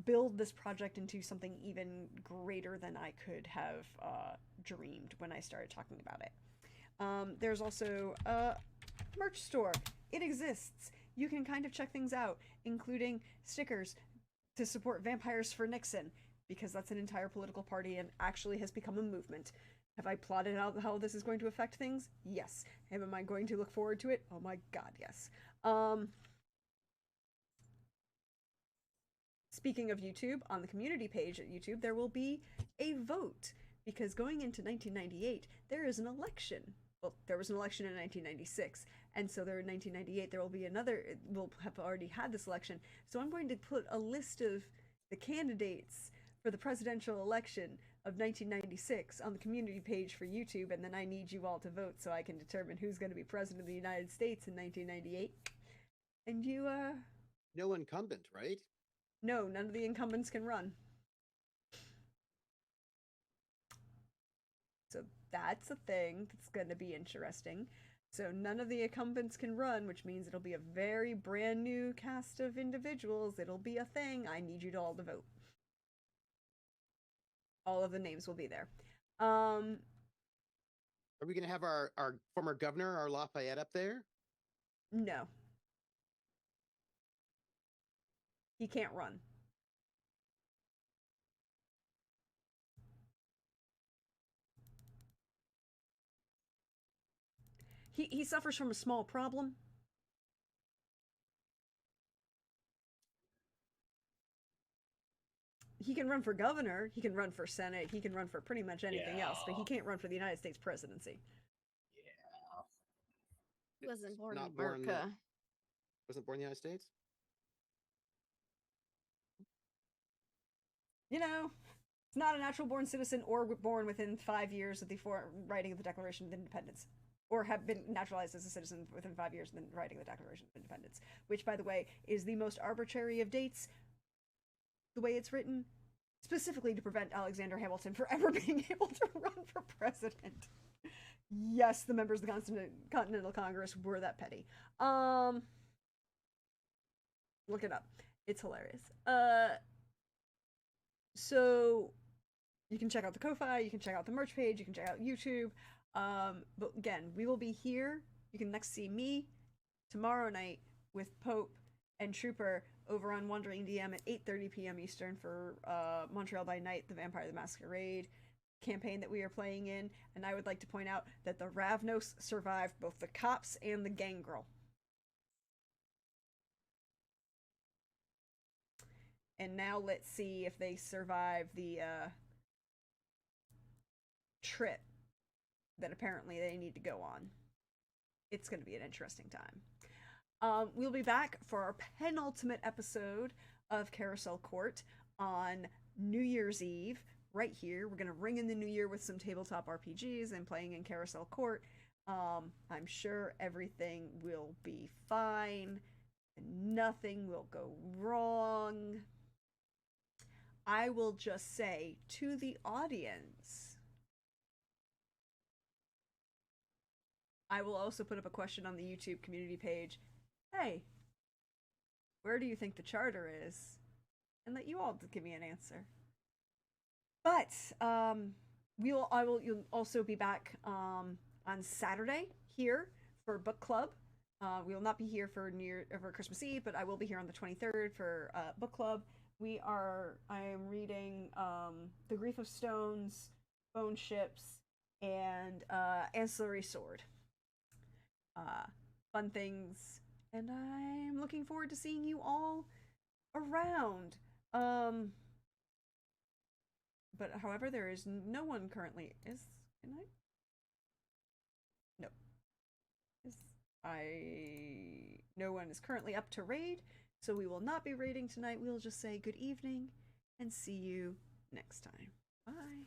build this project into something even greater than I could have dreamed when I started talking about it. There's also a merch store. It exists. You can kind of check things out, including stickers to support Vampires for Nixon, because that's an entire political party and actually has become a movement. Have I plotted out how this is going to affect things? Yes. Am I going to look forward to it? Oh my god, yes. Speaking of YouTube, on the community page at YouTube, there will be a vote, because going into 1998, there is an election. Well, there was an election in 1996, and so there in 1998 there will be another. We'll have already had this election, so I'm going to put a list of the candidates for the presidential election of 1996 on the community page for YouTube, and then I need you all to vote so I can determine who's going to be president of the United States in 1998. And you, No incumbent, right? No, none of the incumbents can run. So that's a thing that's going to be interesting. So none of the incumbents can run, which means it'll be a very brand new cast of individuals. It'll be a thing. I need you to all to vote. All of the names will be there. Are we going to have our former governor, our Lafayette, up there? No. He can't run. He suffers from a small problem. He can run for governor, he can run for Senate, he can run for pretty much anything else, but he can't run for the United States presidency. Yeah. He wasn't born in Not America. Wasn't born in the United States? You know, it's not a natural born citizen or born within 5 years of the writing of the Declaration of Independence, or have been naturalized as a citizen within 5 years of the writing of the Declaration of Independence, which, by the way, is the most arbitrary of dates, the way it's written, specifically to prevent Alexander Hamilton from ever being able to run for president. Yes, the members of the Continental Congress were that petty. Look it up. It's hilarious. So you can check out the Ko-Fi, you can check out the merch page, you can check out YouTube. But again, we will be here. You can next see me tomorrow night with Pope and Trooper over on Wandering DM at 8:30 p.m. Eastern for Montreal by Night, the Vampire the Masquerade campaign that we are playing in. And I would like to point out that the Ravnos survived both the cops and the gangrel. And now let's see if they survive the trip that apparently they need to go on. It's going to be an interesting time. We'll be back for our penultimate episode of Carousel Court on New Year's Eve, right here. We're going to ring in the new year with some tabletop RPGs and playing in Carousel Court. I'm sure everything will be fine and nothing will go wrong. I will just say to the audience, I will also put up a question on the YouTube community page. Hey, where do you think the charter is? And let you all give me an answer. But You'll also be back on Saturday here for book club. We will not be here for Christmas Eve, but I will be here on the 23rd for book club. I am reading The Grief of Stones, Bone Ships, and Ancillary Sword. Fun things, and I'm looking forward to seeing you all around. But however, there is no one currently. Can I? No. No one is currently up to raid, so we will not be raiding tonight. We'll just say good evening and see you next time. Bye.